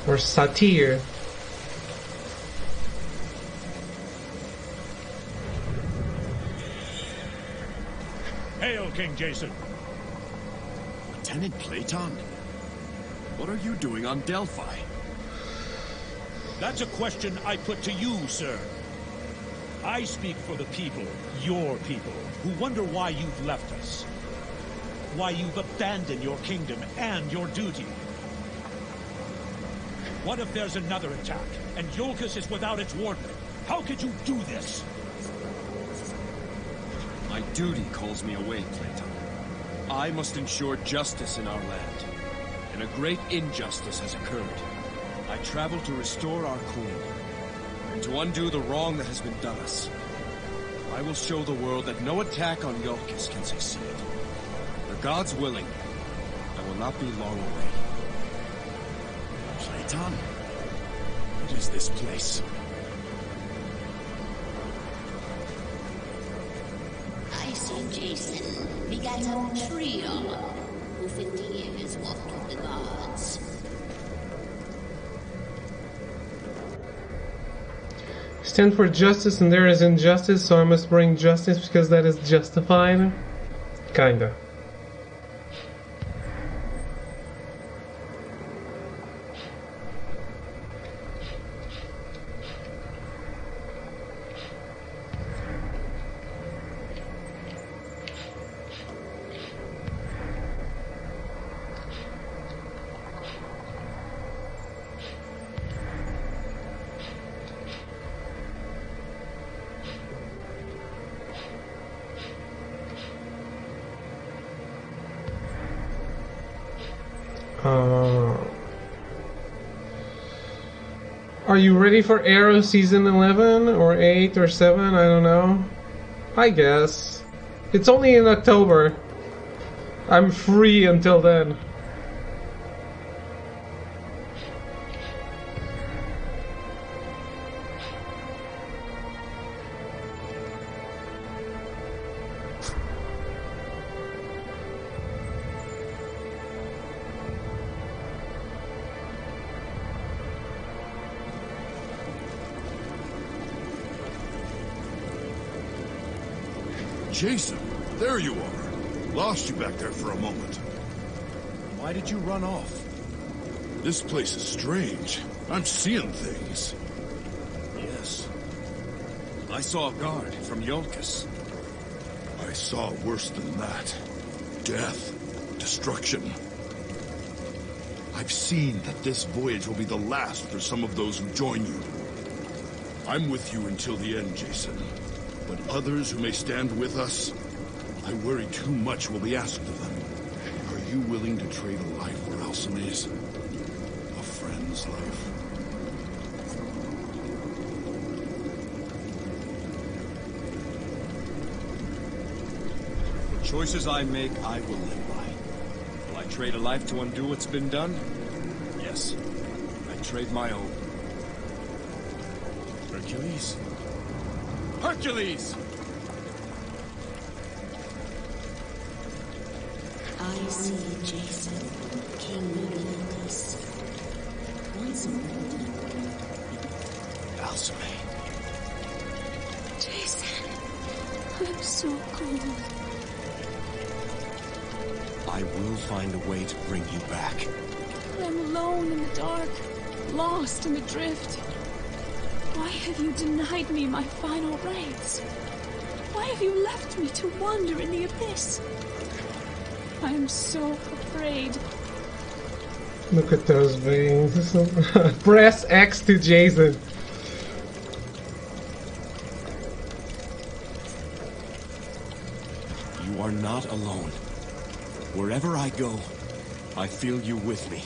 Or satyr. Hail, King Jason. Lieutenant Platon? What are you doing on Delphi? That's a question I put to you, sir. I speak for the people, your people, who wonder why you've left us. Why you've abandoned your kingdom and your duty. What if there's another attack, and Iolcus is without its warden? How could you do this? My duty calls me away, Clayton. I must ensure justice in our land. And a great injustice has occurred. I travel to restore our queen, and to undo the wrong that has been done us. I will show the world that no attack on Iolcus can succeed. The gods willing, I will not be long away. Clayton? What is this place? I see Jason begat a trio who 50 years walked with the gods. Stand for justice and there is injustice, so I must bring justice because that is justified? Kinda. Are you ready for Arrow Season 11 or 8 or 7? I don't know. I guess. It's only in October. I'm free until then. Jason, there you are. Lost you back there for a moment. Why did you run off? This place is strange. I'm seeing things. Yes. I saw a guard from Iolcus. I saw worse than that. Death. Destruction. I've seen that this voyage will be the last for some of those who join you. I'm with you until the end, Jason. But others who may stand with us, I worry too much will be asked of them. Are you willing to trade a life for Alcime's? A friend's life? The choices I make, I will live by. Will I trade a life to undo what's been done? Yes. I trade my own. Hercules? Hercules! I see Jason, King Atlantis. Once old. Alcime. Jason, I'm so cold. I will find a way to bring you back. I'm alone in the dark, lost in the drift. Why have you denied me my final rights? Why have you left me to wander in the abyss? I am so afraid. Look at those veins. Press X to Jason. You are not alone. Wherever I go, I feel you with me.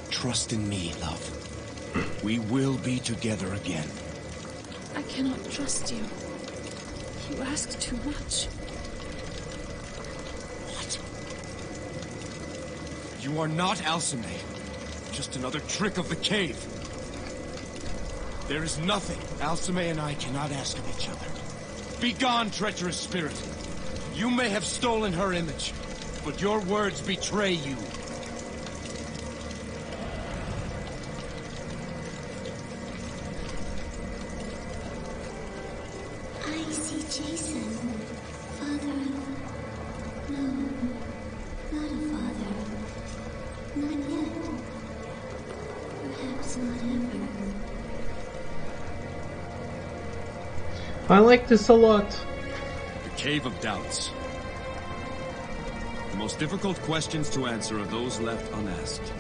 Trust in me, love. We will be together again. I cannot trust you. You ask too much. What? You are not Alcime. Just another trick of the cave. There is nothing Alcime and I cannot ask of each other. Be gone, treacherous spirit. You may have stolen her image, but your words betray you. I see Jason. Father. No. Not a father. Not yet. Perhaps not ever. I like this a lot. The Cave of Doubts. The most difficult questions to answer are those left unasked.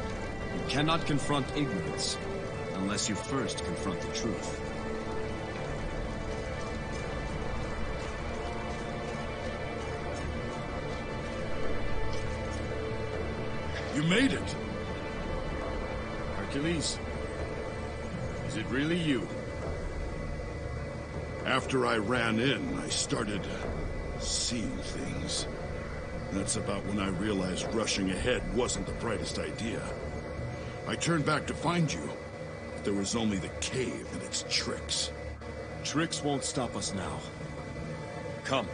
You cannot confront ignorance unless you first confront the truth. You made it! Hercules, is it really you? After I ran in, I started seeing things. That's about when I realized rushing ahead wasn't the brightest idea. I turned back to find you, but there was only the cave and its tricks. Tricks won't stop us now. Come.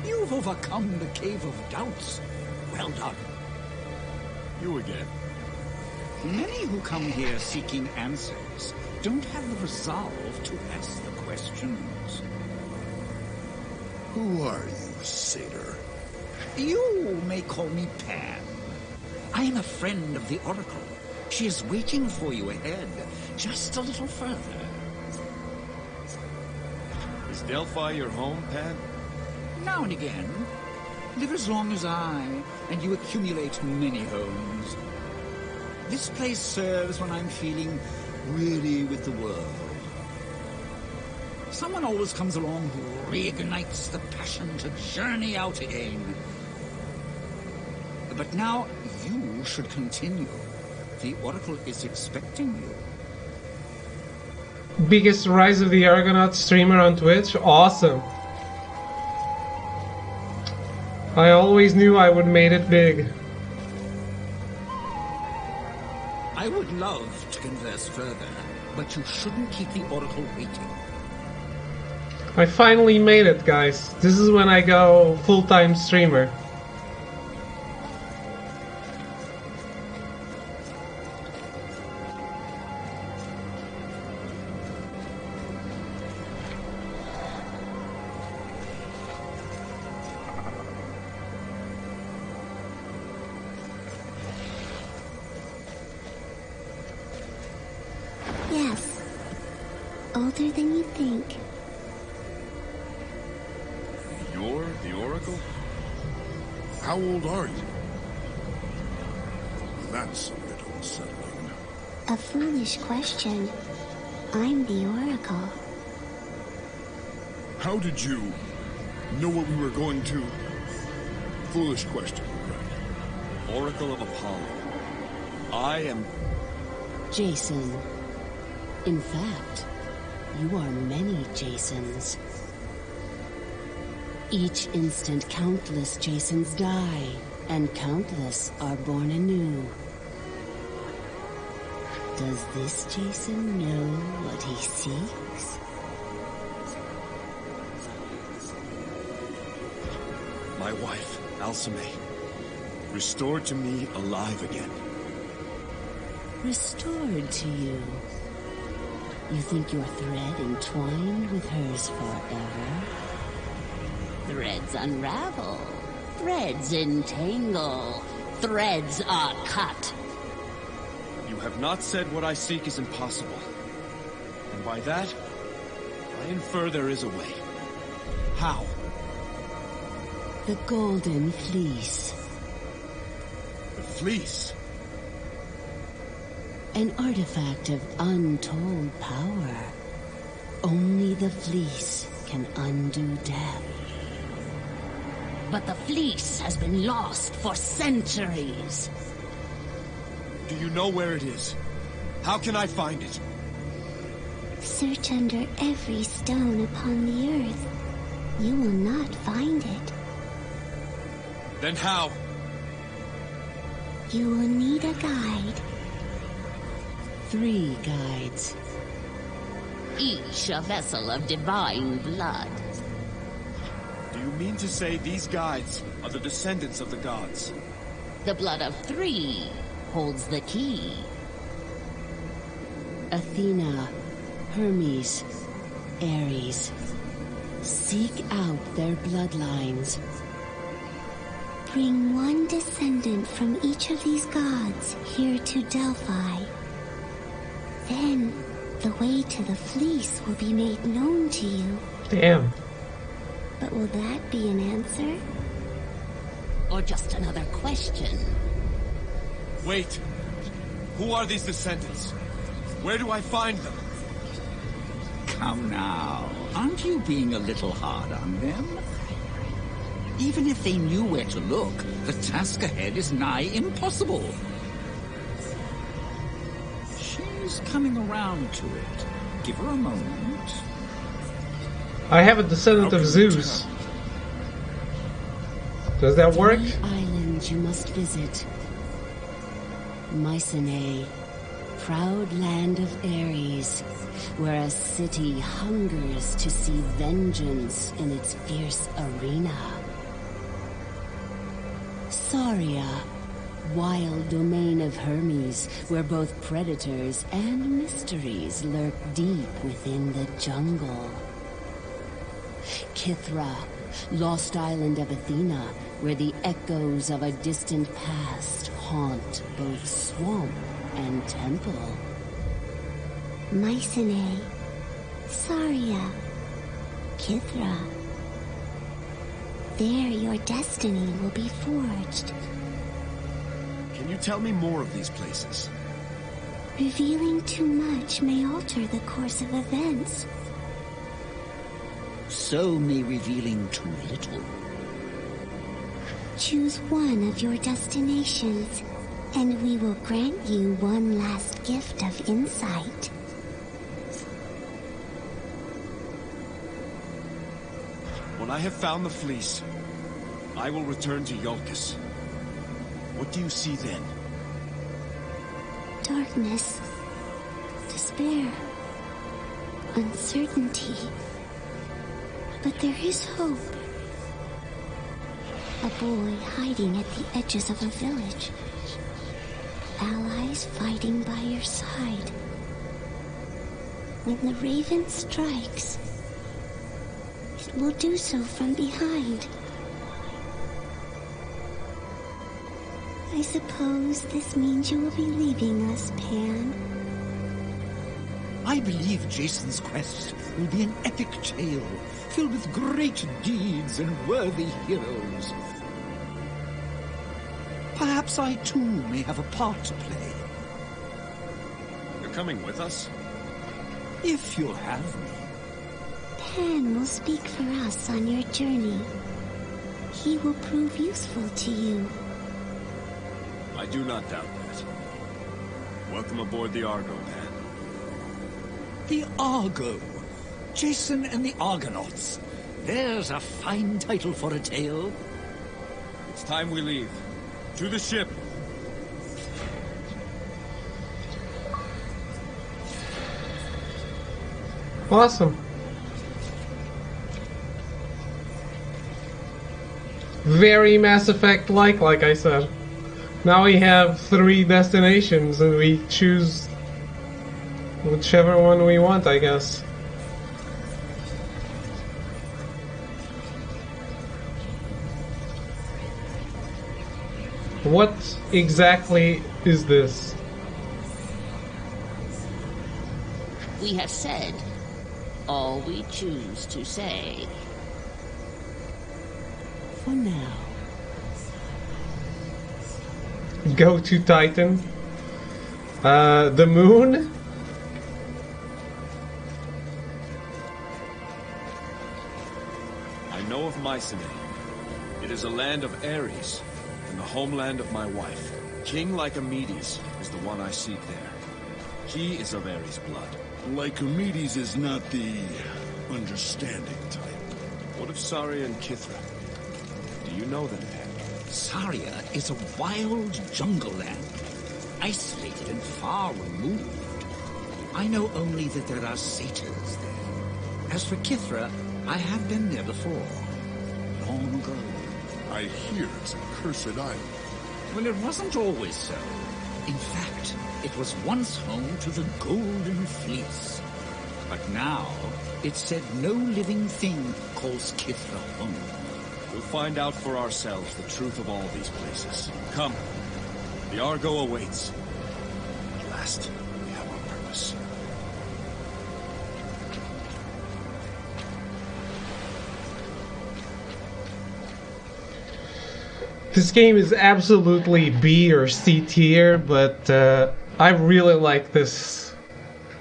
You've overcome the Cave of Doubts. Well done. You again. Many who come here seeking answers don't have the resolve to ask the questions. Who are you, satyr? You may call me Pan. I am a friend of the Oracle. She is waiting for you ahead, just a little further. Is Delphi your home, Pan? Now and again. Live as long as I, and you accumulate many homes. This place serves when I'm feeling weary with the world. Someone always comes along who reignites the passion to journey out again. But now, you should continue. The Oracle is expecting you. Biggest Rise of the Argonauts streamer on Twitch? Awesome. I always knew I would made it big. I would love to converse further, but you shouldn't keep the Oracle waiting. I finally made it, guys. This is when I go full-time streamer. Yes. Older than you think. You're the Oracle? How old are you? That's a bit unsettling. A foolish question. I'm the Oracle. How did you know what we were going to? Foolish question, right? Oracle of Apollo. I am... Jason. In fact, you are many Jasons. Each instant, countless Jasons die, and countless are born anew. Does this Jason know what he seeks? My wife, Alcime, restored to me alive again. Restored to you. You think your thread entwined with hers forever? Threads unravel. Threads entangle. Threads are cut. You have not said what I seek is impossible. And by that, I infer there is a way. How? The Golden Fleece. The Fleece? An artifact of untold power. Only the Fleece can undo death. But the fleece has been lost for centuries. Do you know where it is? How can I find it? Search under every stone upon the earth. You will not find it. Then how? You will need a guide. 3 guides. Each a vessel of divine blood. Do you mean to say these guides are the descendants of the gods? The blood of 3 holds the key. Athena, Hermes, Ares. Seek out their bloodlines. Bring one descendant from each of these gods here to Delphi. Then, the way to the fleece will be made known to you. Damn. But will that be an answer? Or just another question? Wait. Who are these descendants? Where do I find them? Come now. Aren't you being a little hard on them? Even if they knew where to look, the task ahead is nigh impossible. She's coming around to it. Give her a moment. I have a descendant of Zeus. Does that work? 3 islands you must visit. Mycenae, proud land of Ares, where a city hungers to see vengeance in its fierce arena. Saria, wild domain of Hermes, where both predators and mysteries lurk deep within the jungle. Kythra, lost island of Athena, where the echoes of a distant past haunt both swamp and temple. Mycenae, Saria, Kythra. There your destiny will be forged. Can you tell me more of these places? Revealing too much may alter the course of events. So may revealing too little. Choose one of your destinations, and we will grant you one last gift of insight. When I have found the fleece, I will return to Iolcus. What do you see then? Darkness, despair, uncertainty. But there is hope. A boy hiding at the edges of a village. Allies fighting by your side. When the raven strikes, it will do so from behind. I suppose this means you will be leaving us, Pan. I believe Jason's quest will be an epic tale, filled with great deeds and worthy heroes. Perhaps I too may have a part to play. You're coming with us? If you'll have me. Pan will speak for us on your journey. He will prove useful to you. I do not doubt that. Welcome aboard the Argo, Pan. The Argo. Jason and the Argonauts. There's a fine title for a tale. It's time we leave. To the ship. Awesome. Very Mass Effect like I said. Now we have 3 destinations and we choose whichever one we want, I guess. What exactly is this? We have said all we choose to say. For now. Go to Titan. The moon? I know of Mycenae. It is a land of Ares, and the homeland of my wife. King Lycomedes is the one I seek there. He is of Ares' blood. Lycomedes is not the understanding type. What of Saria and Kythra? Do you know them, Pan? Saria is a wild jungle land, isolated and far removed. I know only that there are satyrs there. As for Kythra, I have been there before, long ago. I hear it's a cursed island. Well, it wasn't always so. In fact, it was once home to the Golden Fleece. But now, it's said no living thing calls Kithra home. We'll find out for ourselves the truth of all these places. Come. The Argo awaits. At last, we have our purpose. This game is absolutely B or C tier, but I really like this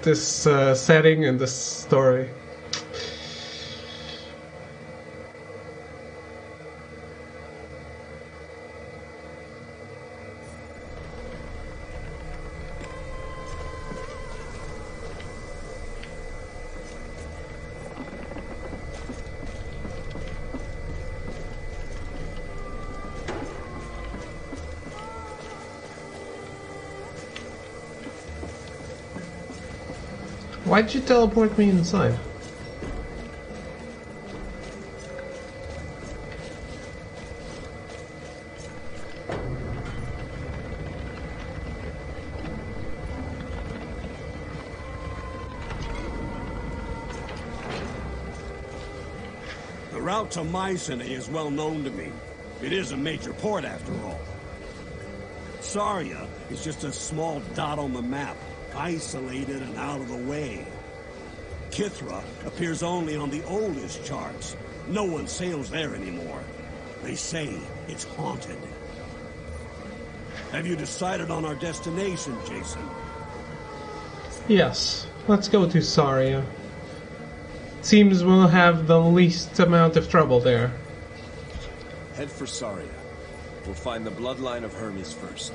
setting and this story. Why'd you teleport me inside? The route to Mycenae is well known to me. It is a major port after all. Saria is just a small dot on the map, isolated and out of the way. Kithra appears only on the oldest charts. No one sails there anymore. They say it's haunted. Have you decided on our destination, Jason? Yes, let's go to Saria. Seems we'll have the least amount of trouble there. Head for Saria. We'll find the bloodline of Hermes first.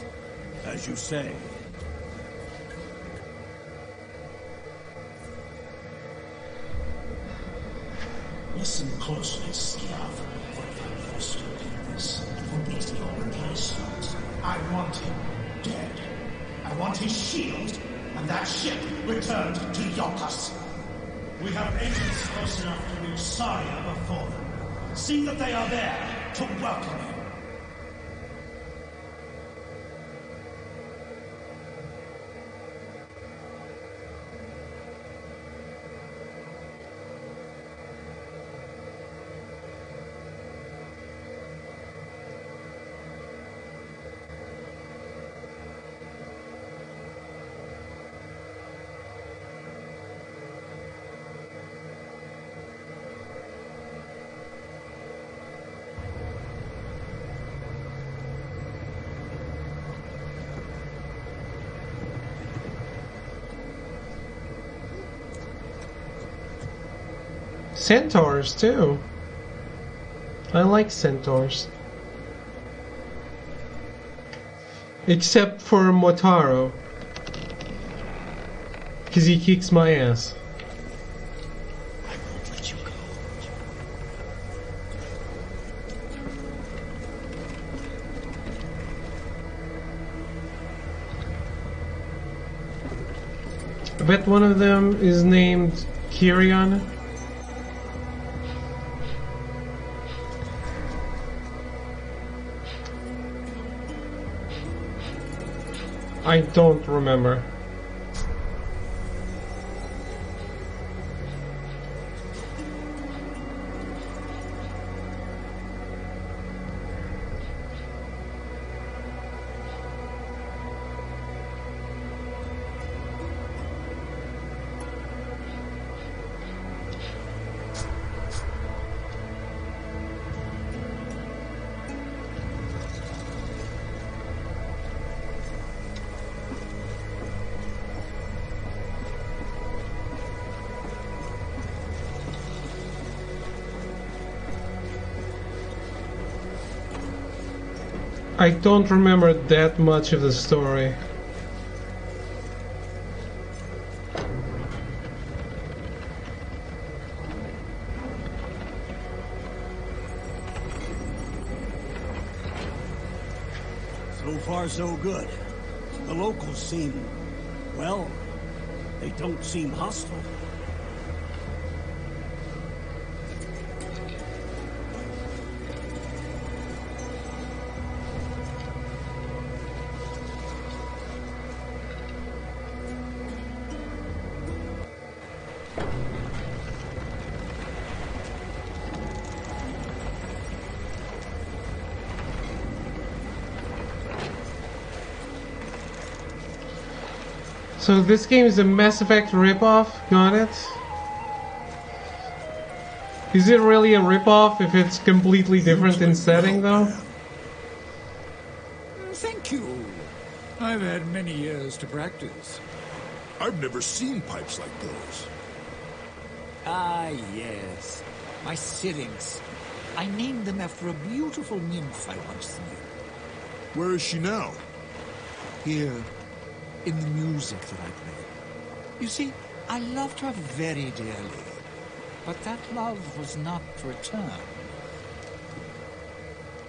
As you say. Listen closely, Skiav, for I'm frustrated in this and will beat your replacement. I want him dead. I want his shield and that ship returned to Yokas. We have agents close enough to reach Saria before them. See that they are there to welcome him. Centaurs, too. I like centaurs. Except for Motaro. Because he kicks my ass. I won't let you go. I bet one of them is named Kyrian. I don't remember. I don't remember that much of the story. So far, so good. The locals seem, well, they don't seem hostile. So this game is a Mass Effect ripoff? Got it? Is it really a ripoff if it's completely different in setting, though? Thank you. I've had many years to practice. I've never seen pipes like those. Ah, yes. My syrinx. I named them after a beautiful nymph I once knew. Where is she now? Here, in the music that I play. You see, I loved her very dearly, but that love was not returned.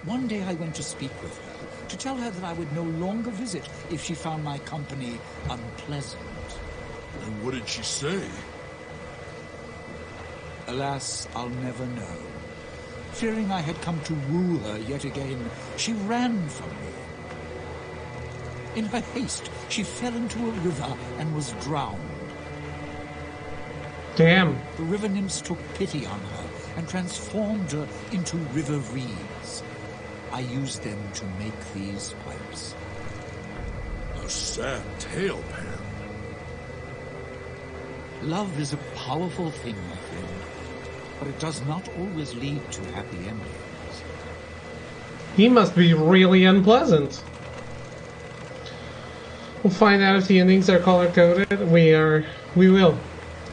One day I went to speak with her, to tell her that I would no longer visit if she found my company unpleasant. And what did she say? Alas, I'll never know. Fearing I had come to woo her yet again, she ran from me. In her haste, she fell into a river and was drowned. Damn. The river nymphs took pity on her and transformed her into river reeds. I used them to make these pipes. A sad tale, Pan. Love is a powerful thing, my friend, but it does not always lead to happy endings. He must be really unpleasant. We'll find out if the endings are color-coded. We will.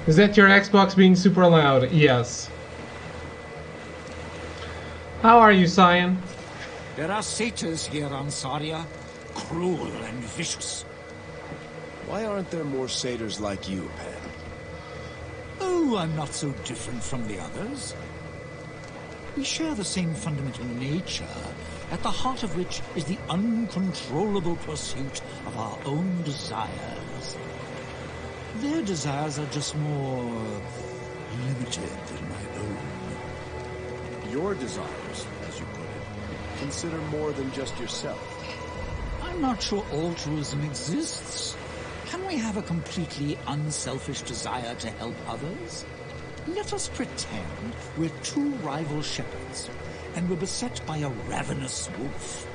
Is that your Xbox being super loud? Yes. How are you, Cyan? There are satyrs here on Saria, cruel and vicious. Why aren't there more satyrs like you, Pan? Oh, I'm not so different from the others. We share the same fundamental nature, at the heart of which is the uncontrollable pursuit of our own desires. Their desires are just more limited than my own. Your desires, as you put it, consider more than just yourself. I'm not sure altruism exists. Can we have a completely unselfish desire to help others? Let us pretend we're two rival shepherds, and we're beset by a ravenous wolf.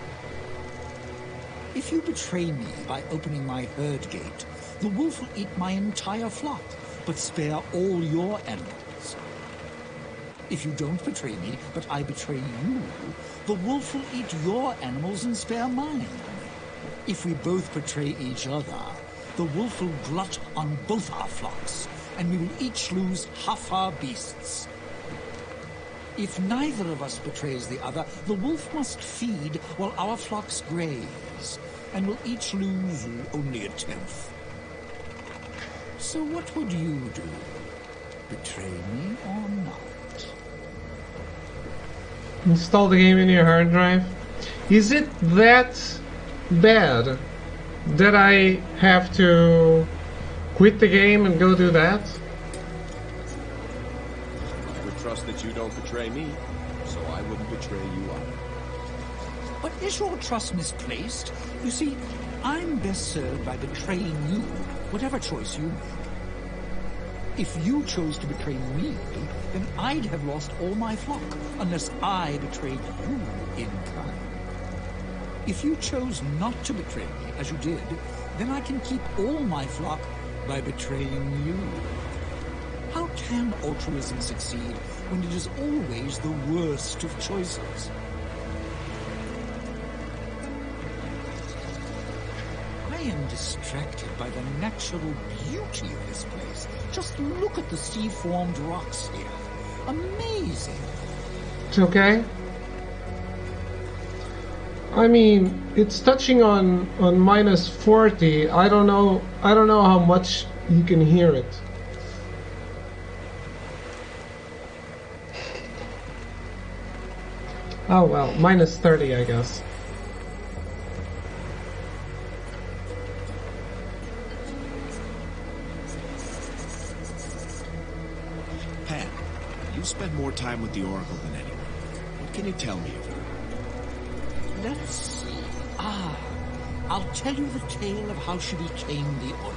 If you betray me by opening my herd gate, the wolf will eat my entire flock, but spare all your animals. If you don't betray me, but I betray you, the wolf will eat your animals and spare mine. If we both betray each other, the wolf will glut on both our flocks, and we will each lose half our beasts. If neither of us betrays the other, the wolf must feed while our flocks graze, and we'll each lose only a tenth. So what would you do? Betray me or not? Install the game in your hard drive. Is it that bad that I have to quit the game and go do that? I would trust that you don't betray me, so I wouldn't betray you either. But is your trust misplaced? You see, I'm best served by betraying you, whatever choice you make. If you chose to betray me, then I'd have lost all my flock, unless I betrayed you in kind. If you chose not to betray me, as you did, then I can keep all my flock by betraying you. How can altruism succeed when it is always the worst of choices? I am distracted by the natural beauty of this place. Just look at the sea-formed rocks here. Amazing. It's okay. I mean, it's touching on minus 40. I don't know how much you can hear it. Oh well, minus 30, I guess. Pan, you spend more time with the Oracle than anyone. What can you tell me of her? Let's see. I'll tell you the tale of how she became the Oracle.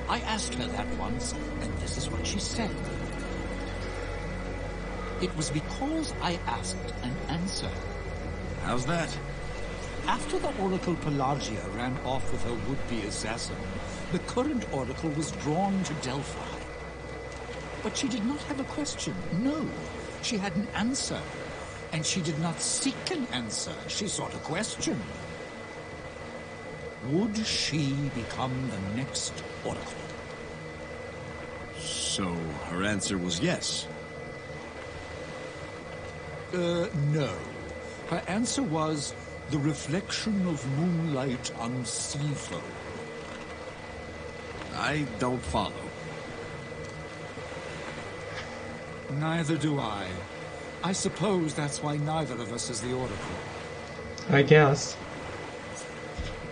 I asked her that once, and this is what she said. It was because I asked and answered. How's that? After the Oracle Pelagia ran off with her would-be assassin, the current Oracle was drawn to Delphi. But she did not have a question. No, she had an answer. And she did not seek an answer. She sought a question. Would she become the next Oracle? So her answer was yes. No. Her answer was the reflection of moonlight on sea foam. I don't follow. Neither do I. I suppose that's why neither of us is the Oracle. I guess.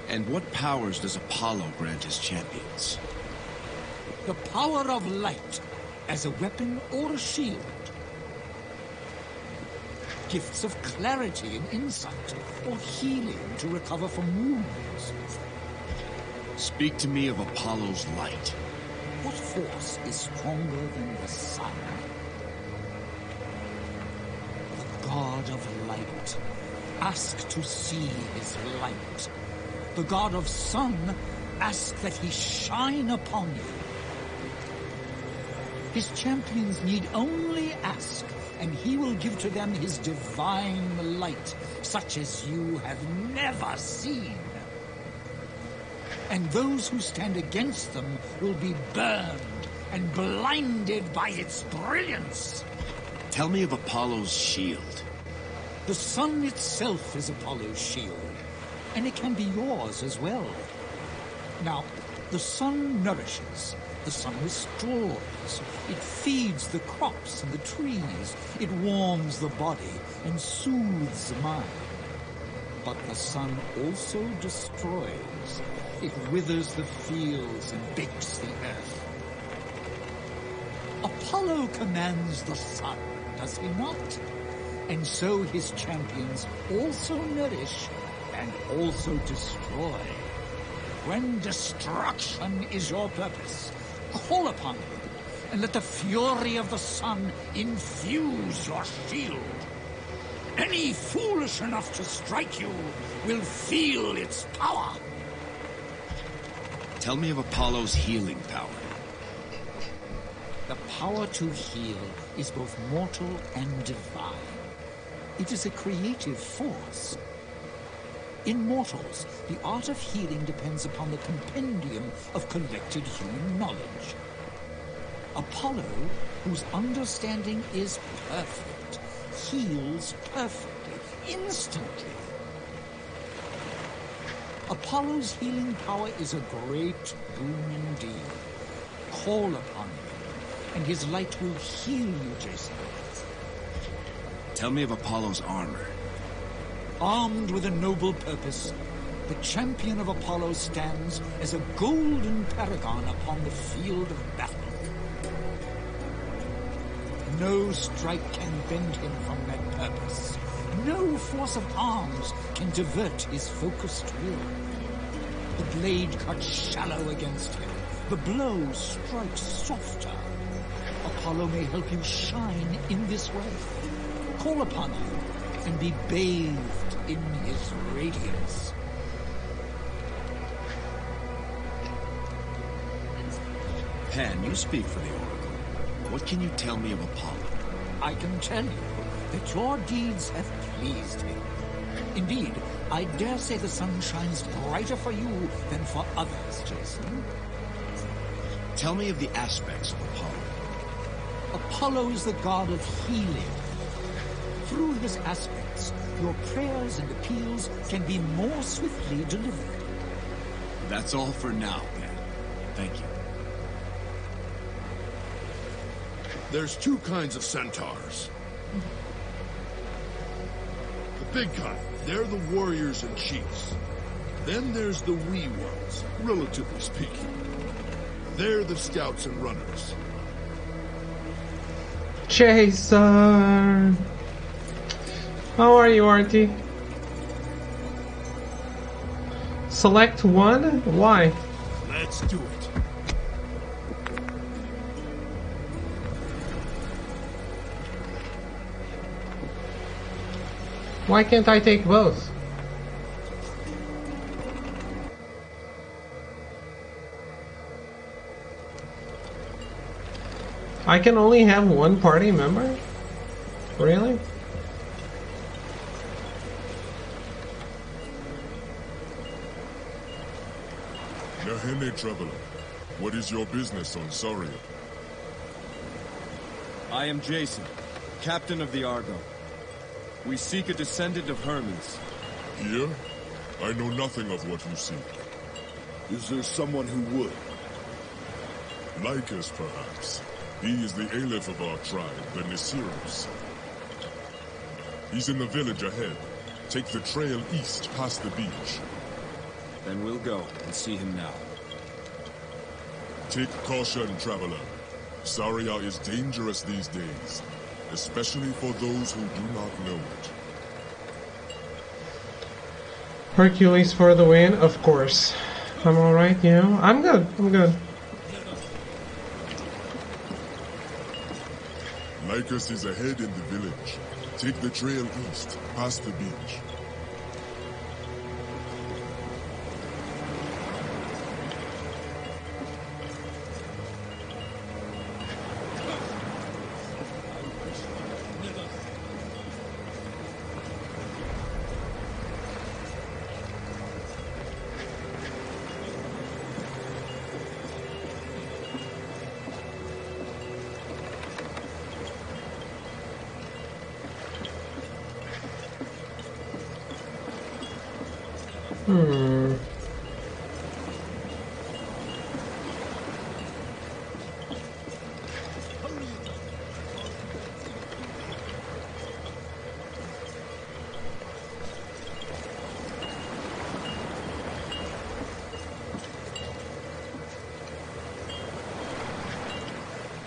And what powers does Apollo grant his champions? The power of light as a weapon or a shield. Gifts of clarity and insight, or healing to recover from wounds. Speak to me of Apollo's light. What force is stronger than the sun? The god of light. Ask to see his light. The god of sun, ask that he shine upon you. His champions need only ask, and he will give to them his divine light, such as you have never seen. And those who stand against them will be burned and blinded by its brilliance. Tell me of Apollo's shield. The sun itself is Apollo's shield, and it can be yours as well. Now, the sun nourishes. The sun restores. It feeds the crops and the trees. It warms the body and soothes the mind. But the sun also destroys. It withers the fields and bakes the earth. Apollo commands the sun, does he not? And so his champions also nourish and also destroy. When destruction is your purpose, call upon him, and let the fury of the sun infuse your shield. Any foolish enough to strike you will feel its power. Tell me of Apollo's healing power. The power to heal is both mortal and divine. It is a creative force. In mortals, the art of healing depends upon the compendium of collected human knowledge. Apollo, whose understanding is perfect, heals perfectly, instantly. Apollo's healing power is a great boon indeed. Call upon him, and his light will heal you, Jason. Tell me of Apollo's armor. Armed with a noble purpose, the champion of Apollo stands as a golden paragon upon the field of battle. No strike can bend him from that purpose. No force of arms can divert his focused will. The blade cuts shallow against him. The blow strikes softer. Apollo may help you shine in this way. Call upon him and be bathed in his radiance. Pan, you speak for the Oracle. What can you tell me of Apollo? I can tell you that your deeds have pleased him. Indeed, I dare say the sun shines brighter for you than for others, Jason. Tell me of the aspects of Apollo. Apollo is the god of healing. Through his aspects, your prayers and appeals can be more swiftly delivered. That's all for now, Pan. Thank you. There's two kinds of centaurs. The big kind, they're the warriors and chiefs. Then there's the wee ones, relatively speaking. They're the scouts and runners. Jason! How are you, Artie? Select one? Why? Let's do it. Why can't I take both? I can only have one party member? Really? Nahene Traveler, what is your business on Saria? I am Jason, captain of the Argo. We seek a descendant of Hermes. Here? I know nothing of what you seek. Is there someone who would? Lycus, perhaps. He is the Aleph of our tribe, the Nisiros. He's in the village ahead. Take the trail east past the beach. Then we'll go and see him now. Take caution, traveler. Saria is dangerous these days, especially for those who do not know it. Hercules for the win, of course. I'm alright, you know? I'm good, I'm good. Lycus is ahead in the village. Take the trail east, past the beach.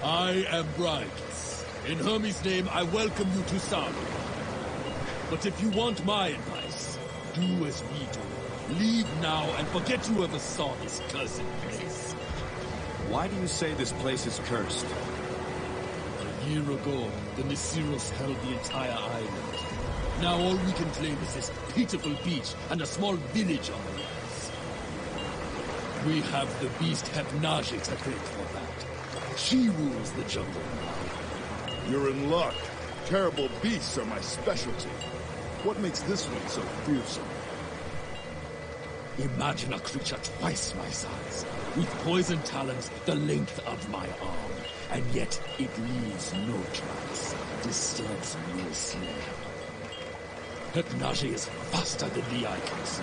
I am Bryce. In Hermes' name, I welcome you to Saria. But if you want my advice, do as we do. Leave now and forget you ever saw this cursed place. Why do you say this place is cursed? A year ago, the Nisiros held the entire island. Now all we can claim is this pitiful beach and a small village on the rise. We have the beast Hypnagia to thank for that. She rules the jungle. You're in luck. Terrible beasts are my specialty. What makes this one so fearsome? Imagine a creature twice my size, with poison talons the length of my arm, and yet it leaves no tracks, disturbs no snail. Hypnagia is faster than the eye can see.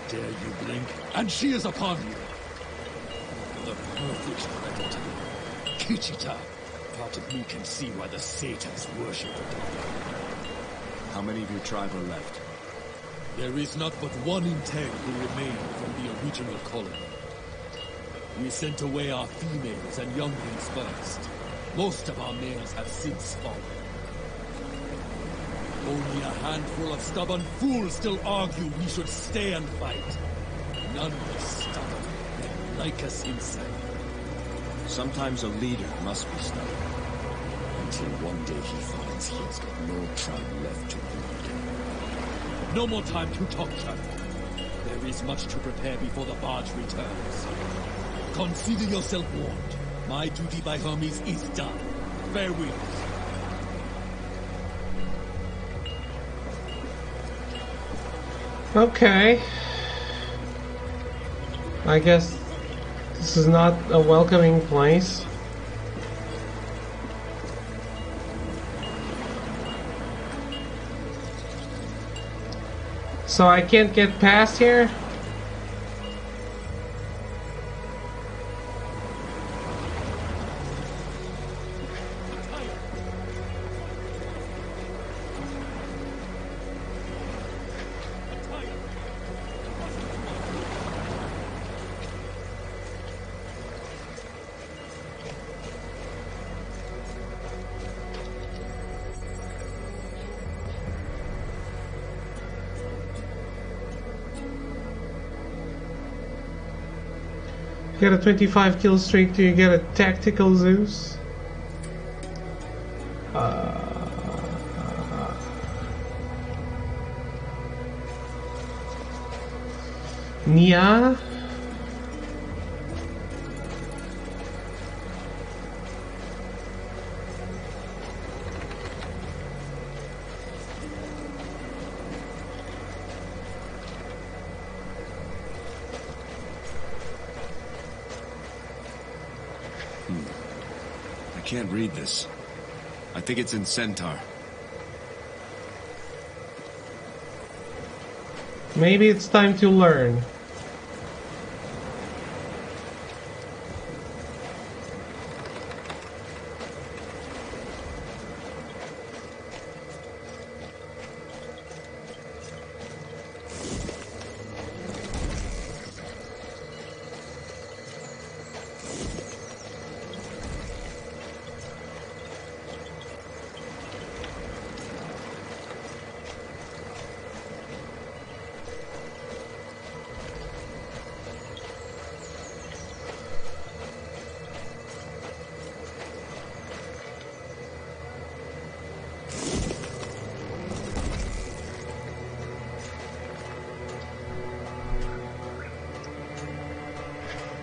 Dare you blink, and she is upon you. The perfect predator. Kichita. Part of me can see why the satyrs worship it. How many of your tribe are left? There is not but 1 in 10 who remain from the original colony. We sent away our females and younglings first. Most of our males have since fallen. Only a handful of stubborn fools still argue we should stay and fight. None more stubborn than Lycus himself. Sometimes a leader must be stubborn. Until one day he finds he has got no tribe left to lead. No more time to talk, traveler. There is much to prepare before the barge returns. Consider yourself warned. My duty by Hermes is done. Farewell. Okay. I guess this is not a welcoming place. So I can't get past here? You get a 25 kill streak, do you get a tactical Zeus? Nia? can't read this. I think it's in Centaur. Maybe it's time to learn.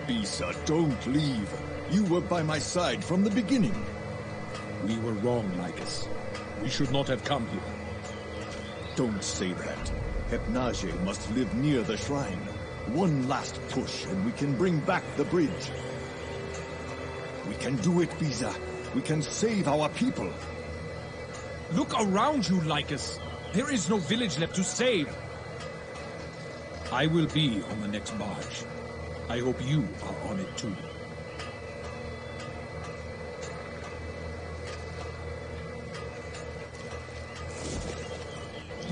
Bisa, don't leave. You were by my side from the beginning. We were wrong, Lycus. We should not have come here. Don't say that. Hypnage must live near the shrine. One last push and we can bring back the bridge. We can do it, Bisa. We can save our people. Look around you, Lycus. There is no village left to save. I will be on the next barge. I hope you are on it too.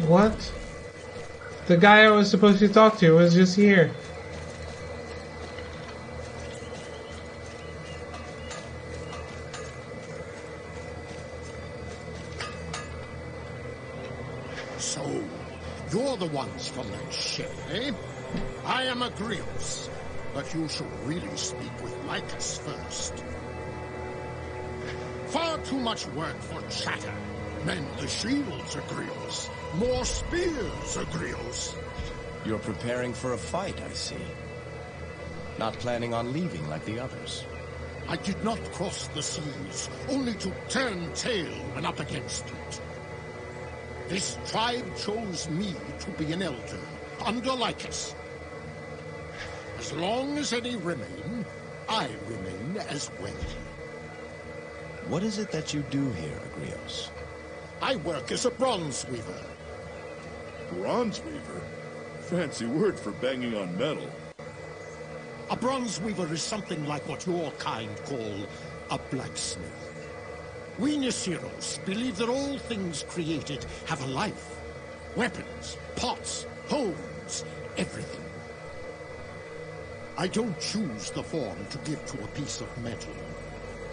What? The guy I was supposed to talk to was just here. So, you're the ones from that ship, eh? I am Argonauts. But you should really speak with Lycus first. Far too much work for chatter. Mend the shields, Argonauts. More spears, Argonauts. You're preparing for a fight, I see. Not planning on leaving like the others. I did not cross the seas, only to turn tail when up against it. This tribe chose me to be an elder, under Lycus. As long as any remain, I remain as well. What is it that you do here, Argonauts? I work as a bronze weaver. Bronze weaver? Fancy word for banging on metal. A bronze weaver is something like what your kind call a blacksmith. We Nisiros believe that all things created have a life. Weapons, pots, homes, everything. I don't choose the form to give to a piece of metal.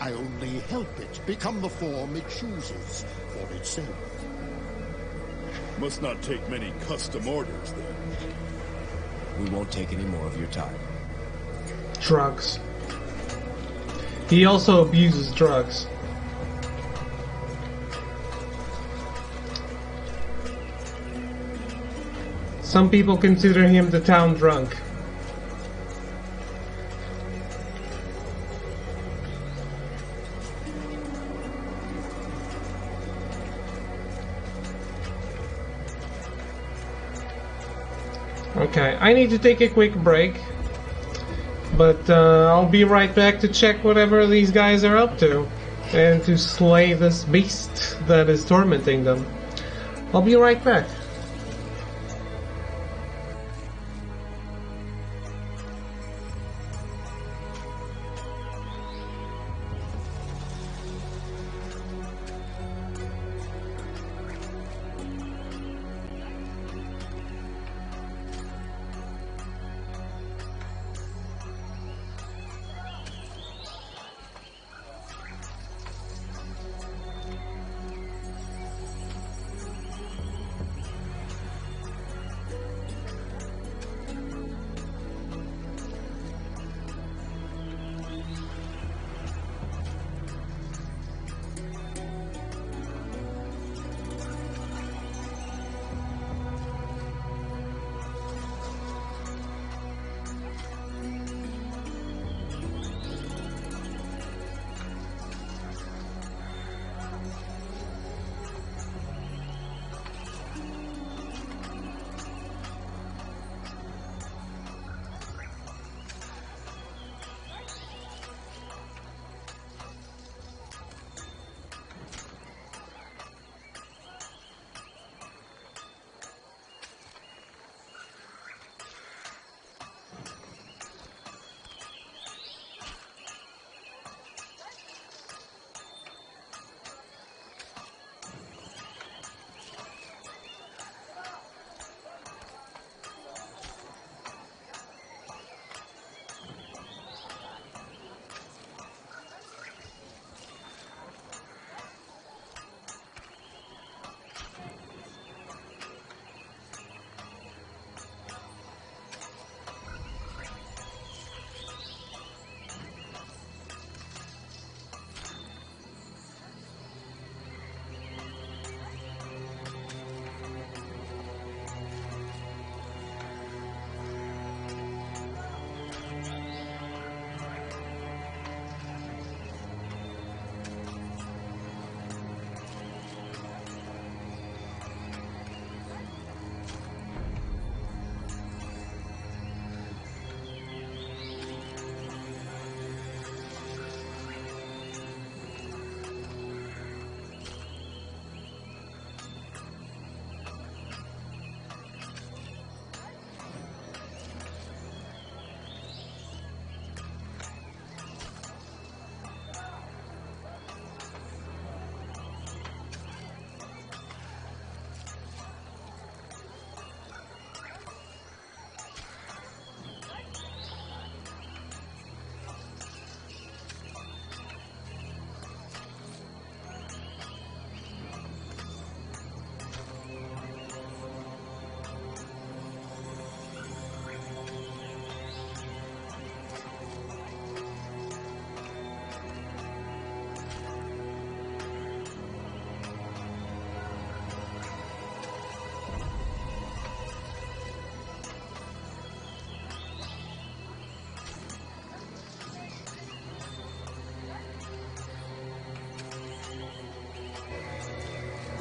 I only help it become the form it chooses for itself. Must not take many custom orders, then. We won't take any more of your time. Drugs. He also abuses drugs. Some people consider him the town drunk. Okay, I need to take a quick break, but I'll be right back to check whatever these guys are up to and to slay this beast that is tormenting them. I'll be right back.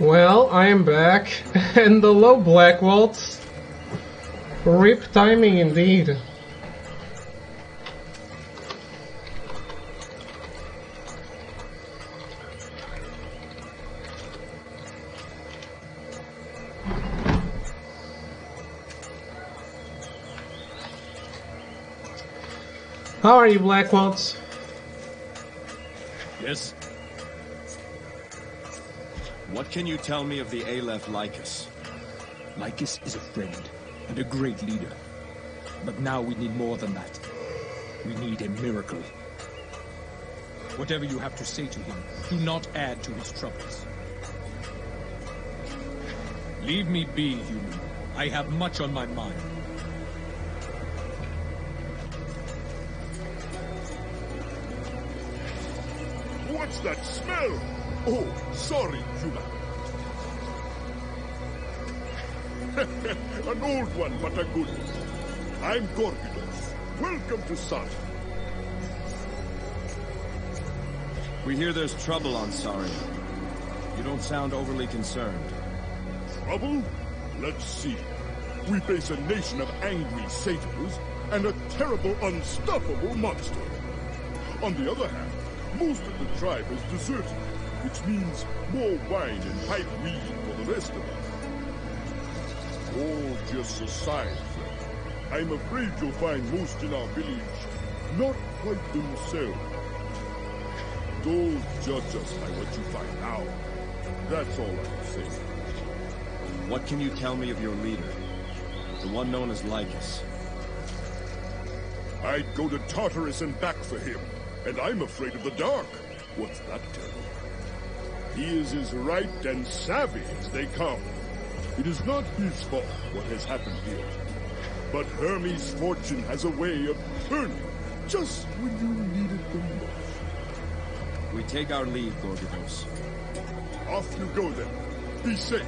Well, I am back, and the low black waltz. Rip timing indeed. How are you, Black Waltz? Yes? What can you tell me of the Aleph Lycus? Lycus is a friend and a great leader. But now we need more than that. We need a miracle. Whatever you have to say to him, do not add to his troubles. Leave me be, human. I have much on my mind. What's that smell? Oh, sorry, human. An old one, but a good one. I'm Argonauts. Welcome to Sarn. We hear there's trouble on Saria. You don't sound overly concerned. Trouble? Let's see. We face a nation of angry satyrs and a terrible, unstoppable monster. On the other hand, most of the tribe is deserted, which means more wine and pipe weed for the rest of us. All just aside, friend. I'm afraid you'll find most in our village not quite themselves. Don't judge us by what you find now. That's all I can say. What can you tell me of your leader? The one known as Lycus. I'd go to Tartarus and back for him. And I'm afraid of the dark. What's that tell you? He is as right and savvy as they come. It is not his fault what has happened here. But Hermes' fortune has a way of turning just when you need it the most. We take our leave, Argonauts. Off you go then. Be safe.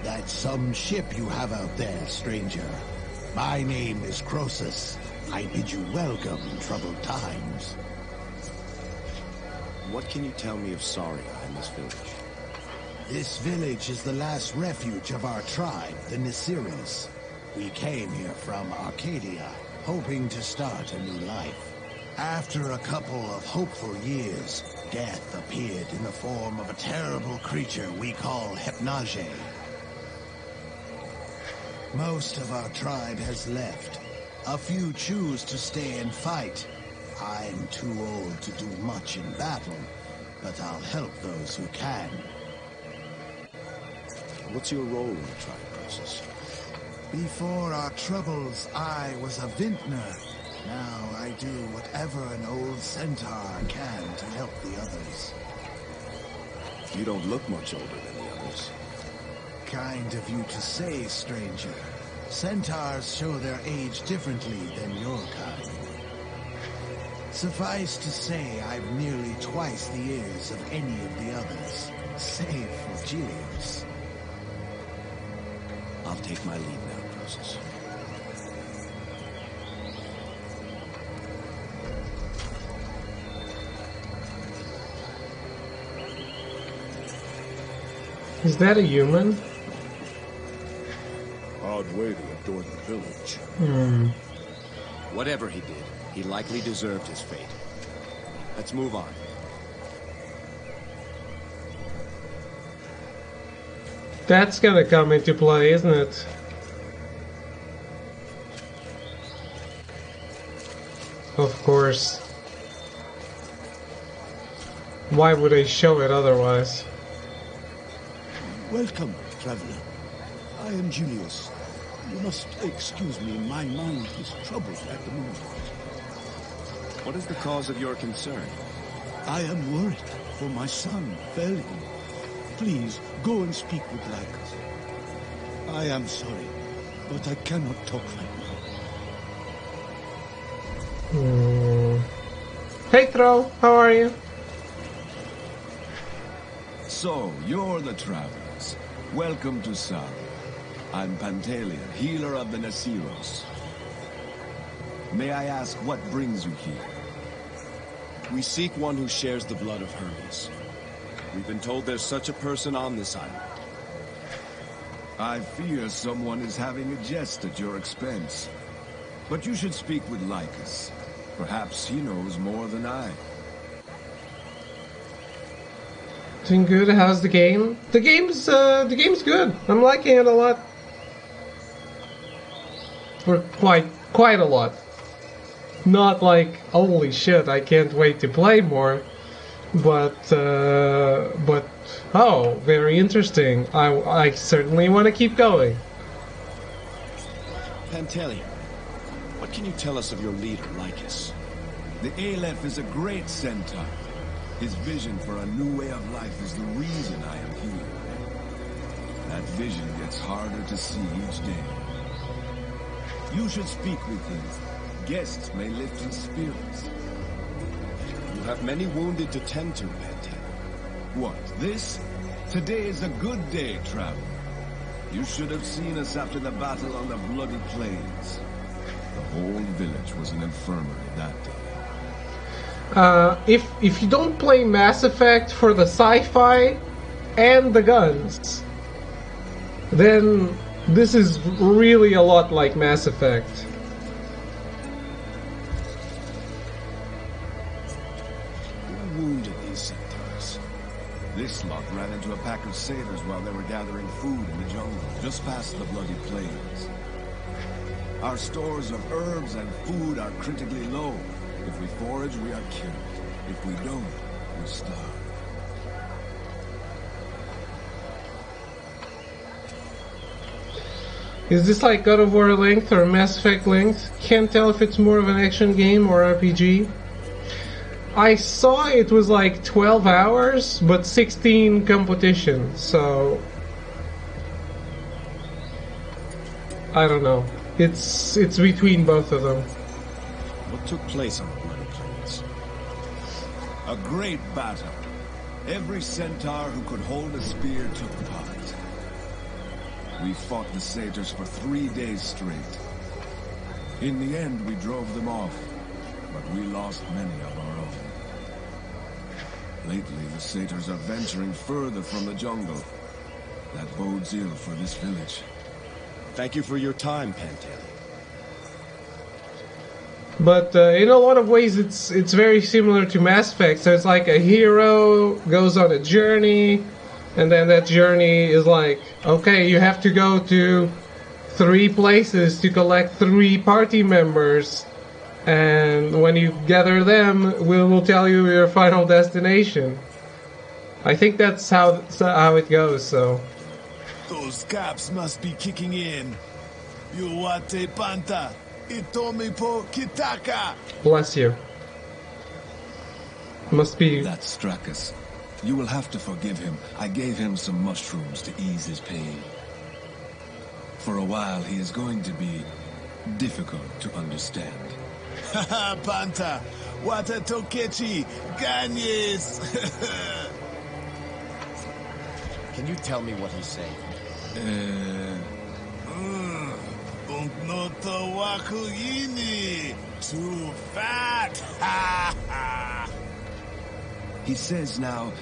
That's some ship you have out there, stranger. My name is Croesus. I bid you welcome in troubled times. What can you tell me of Saria and this village? This village is the last refuge of our tribe, the Nisiris. We came here from Arcadia, hoping to start a new life. After a couple of hopeful years, death appeared in the form of a terrible creature we call Hypnage. Most of our tribe has left. A few choose to stay and fight. I'm too old to do much in battle, but I'll help those who can. What's your role in the tribe process? Before our troubles, I was a vintner. Now I do whatever an old centaur can to help the others. You don't look much older than the others. Kind of you to say, stranger. Centaurs show their age differently than your kind. Suffice to say, I've nearly twice the years of any of the others, save for Julius. I'll take my leave now, Croesus. Is that a human? Odd way to adorn the village. Whatever he did, he likely deserved his fate. Let's move on. That's gonna come into play, isn't it? Of course. Why would they show it otherwise? Welcome, traveler. I am Julius. You must excuse me, my mind is troubled at the moment. What is the cause of your concern? I am worried for my son, Felin. Please, go and speak with Lycus. I am sorry, but I cannot talk right now. Hey, Thrall, how are you? So, you're the travelers. Welcome to Saria. I'm Pantaleon, healer of the Nasiros. May I ask what brings you here? We seek one who shares the blood of Hermes. We've been told there's such a person on this island. I fear someone is having a jest at your expense. But you should speak with Lycus. Perhaps he knows more than I. Doing good. How's the game? The game's good. I'm liking it a lot. Or quite a lot. Not like holy shit, I can't wait to play more. But oh, very interesting. I certainly want to keep going. Pantaleon, what can you tell us of your leader, Lycus? The Aleph is a great centaur. His vision for a new way of life is the reason I am here. That vision gets harder to see each day. You should speak with him. Guests may lift his spirits. You have many wounded to tend to, Pantaleon. What, this? Today is a good day, traveler. You should have seen us after the battle on the bloody plains. The whole village was an infirmary that day. If you don't play Mass Effect for the sci-fi and the guns, then this is really a lot like Mass Effect. Who wounded these centaurs? This lot ran into a pack of sailors while they were gathering food in the jungle, just past the bloody plains. Our stores of herbs and food are critically low. If we forage, we are killed. If we don't, we starve. Is this like God of War length or Mass Effect length? Can't tell if it's more of an action game or RPG. I saw it was like 12 hours, but 16 competition, so... I don't know. It's between both of them. What took place on the bloody plains? A great battle. Every centaur who could hold a spear took part. We fought the satyrs for 3 days straight. In the end, we drove them off, but we lost many of our own. Lately, the satyrs are venturing further from the jungle. That bodes ill for this village. Thank you for your time, Pantaleon. But in a lot of ways, it's very similar to Mass Effect. So it's like a hero goes on a journey, and then that journey is like, okay, you have to go to 3 places to collect 3 party members, and when you gather them, we'll tell you your final destination. I think that's how it goes. So those caps must be kicking in. You wate panta. Itomipo Kitaka! Bless you. Must be... That struck us. You will have to forgive him. I gave him some mushrooms to ease his pain. For a while, he is going to be difficult to understand. Haha, Panta! Wata Tokechi! Ganyes! Can you tell me what he's saying? Noto Wakuyini! Too fat! Ha ha! He says now,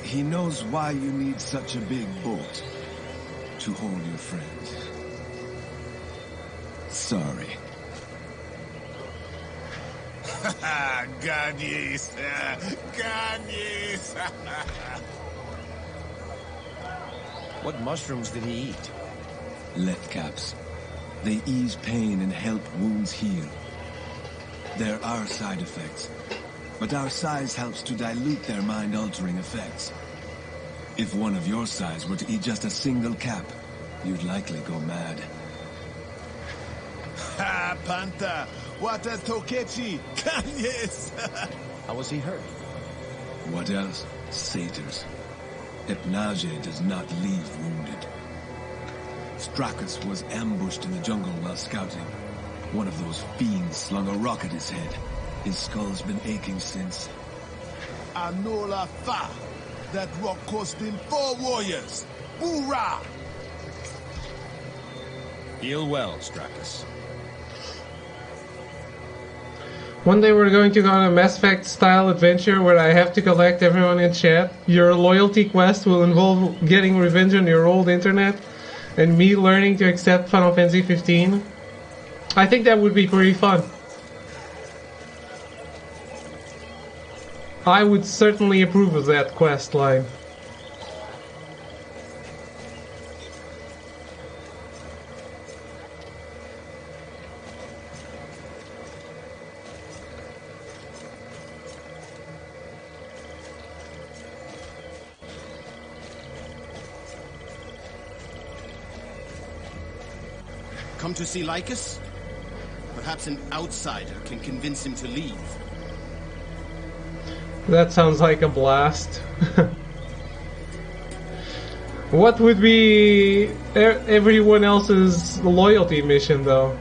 he knows why you need such a big boat to hold your friends. Sorry. Ganyes! Ganyes! What mushrooms did he eat? Letcaps. They ease pain and help wounds heal. There are side effects, but our size helps to dilute their mind-altering effects. If one of your size were to eat just a single cap, you'd likely go mad. Ha, Panta! Wata Tokechi! Kanyes! How was he hurt? What else? Satyrs. Hypnage does not leave wounded. Strakus was ambushed in the jungle while scouting. One of those fiends slung a rock at his head. His skull's been aching since. Anola Fa! That rock cost him 4 warriors! Hoorah! Heal well, Strakus. One day we're going to go on a Mass Effect style adventure where I have to collect everyone in chat. Your loyalty quest will involve getting revenge on your old internet and me learning to accept Final Fantasy 15. I think that would be pretty fun. I would certainly approve of that quest line. Come to see Lycus? Perhaps an outsider can convince him to leave. That sounds like a blast. What would be everyone else's loyalty mission, though?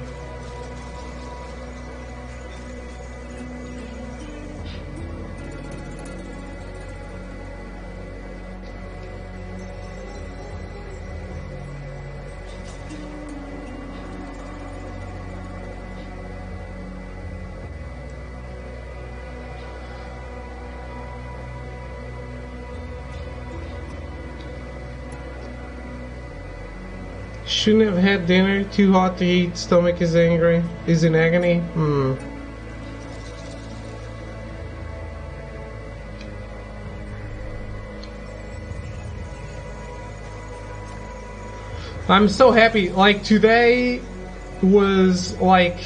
Shouldn't have had dinner, too hot to eat, stomach is angry, is in agony. I'm so happy, like today was like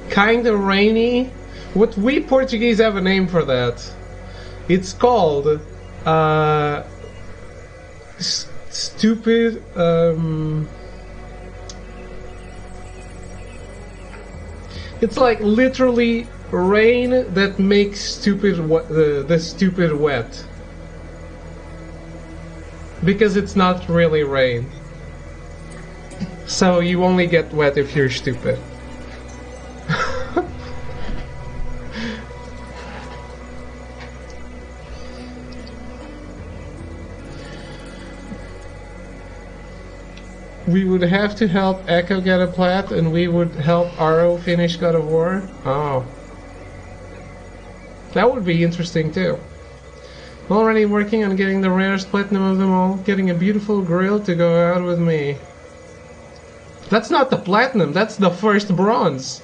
kinda rainy. What we Portuguese have a name for that. It's called stupid it's like literally rain that makes stupid the stupid wet, because it's not really rain, so you only get wet if you're stupid. We would have to help Echo get a plat, and we would help Aro finish God of War? Oh. That would be interesting too. Already working on getting the rarest platinum of them all, getting a beautiful grill to go out with me. That's not the platinum, that's the first bronze.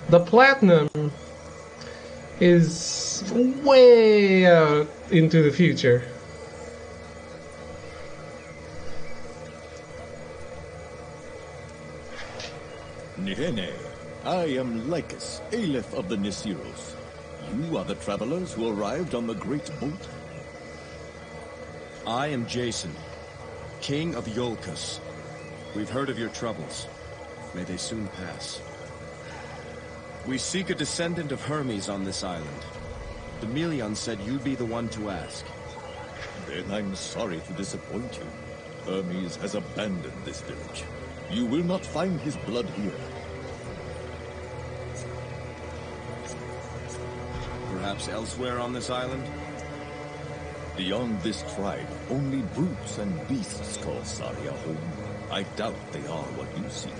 The platinum is way out into the future. Nihene, I am Lycus, Aleph of the Nisiros. You are the travelers who arrived on the great boat? I am Jason, King of Iolcus. We've heard of your troubles. May they soon pass. We seek a descendant of Hermes on this island. Demelion said you'd be the one to ask. Then I'm sorry to disappoint you. Hermes has abandoned this village. You will not find his blood here. Perhaps elsewhere on this island? Beyond this tribe, only brutes and beasts call Saria home. I doubt they are what you see.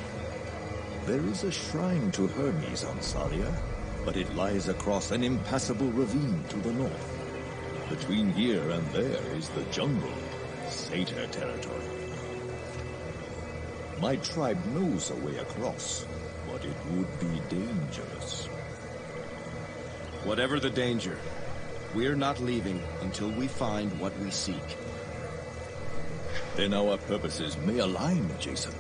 There is a shrine to Hermes on Saria, but it lies across an impassable ravine to the north. Between here and there is the jungle, Satyr territory. My tribe knows a way across, but it would be dangerous. Whatever the danger, we're not leaving until we find what we seek. Then our purposes may align, Jason.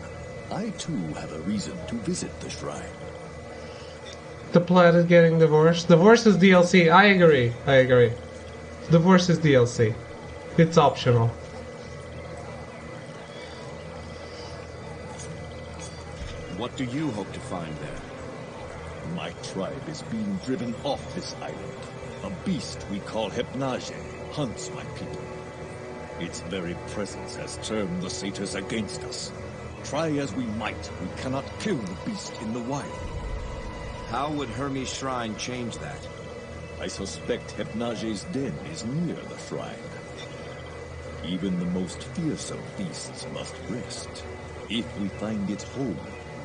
I too have a reason to visit the shrine. The plot is getting divorced. Divorce is DLC. I agree. Divorce is DLC. It's optional. What do you hope to find there? My tribe is being driven off this island. A beast we call Hypnage hunts my people. Its very presence has turned the satyrs against us. Try as we might, we cannot kill the beast in the wild. How would Hermes' shrine change that? I suspect Hypnage's den is near the shrine. Even the most fearsome beasts must rest. If we find its home,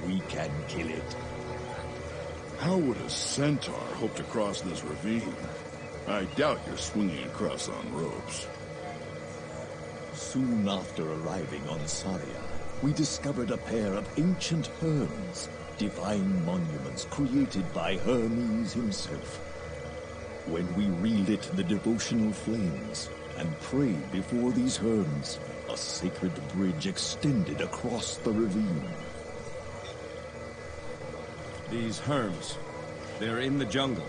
we can kill it. How would a centaur hope to cross this ravine? I doubt you're swinging across on ropes. Soon after arriving on Saria, we discovered a pair of ancient herms, divine monuments created by Hermes himself. When we relit the devotional flames and prayed before these herms, a sacred bridge extended across the ravine. These herms, they're in the jungle.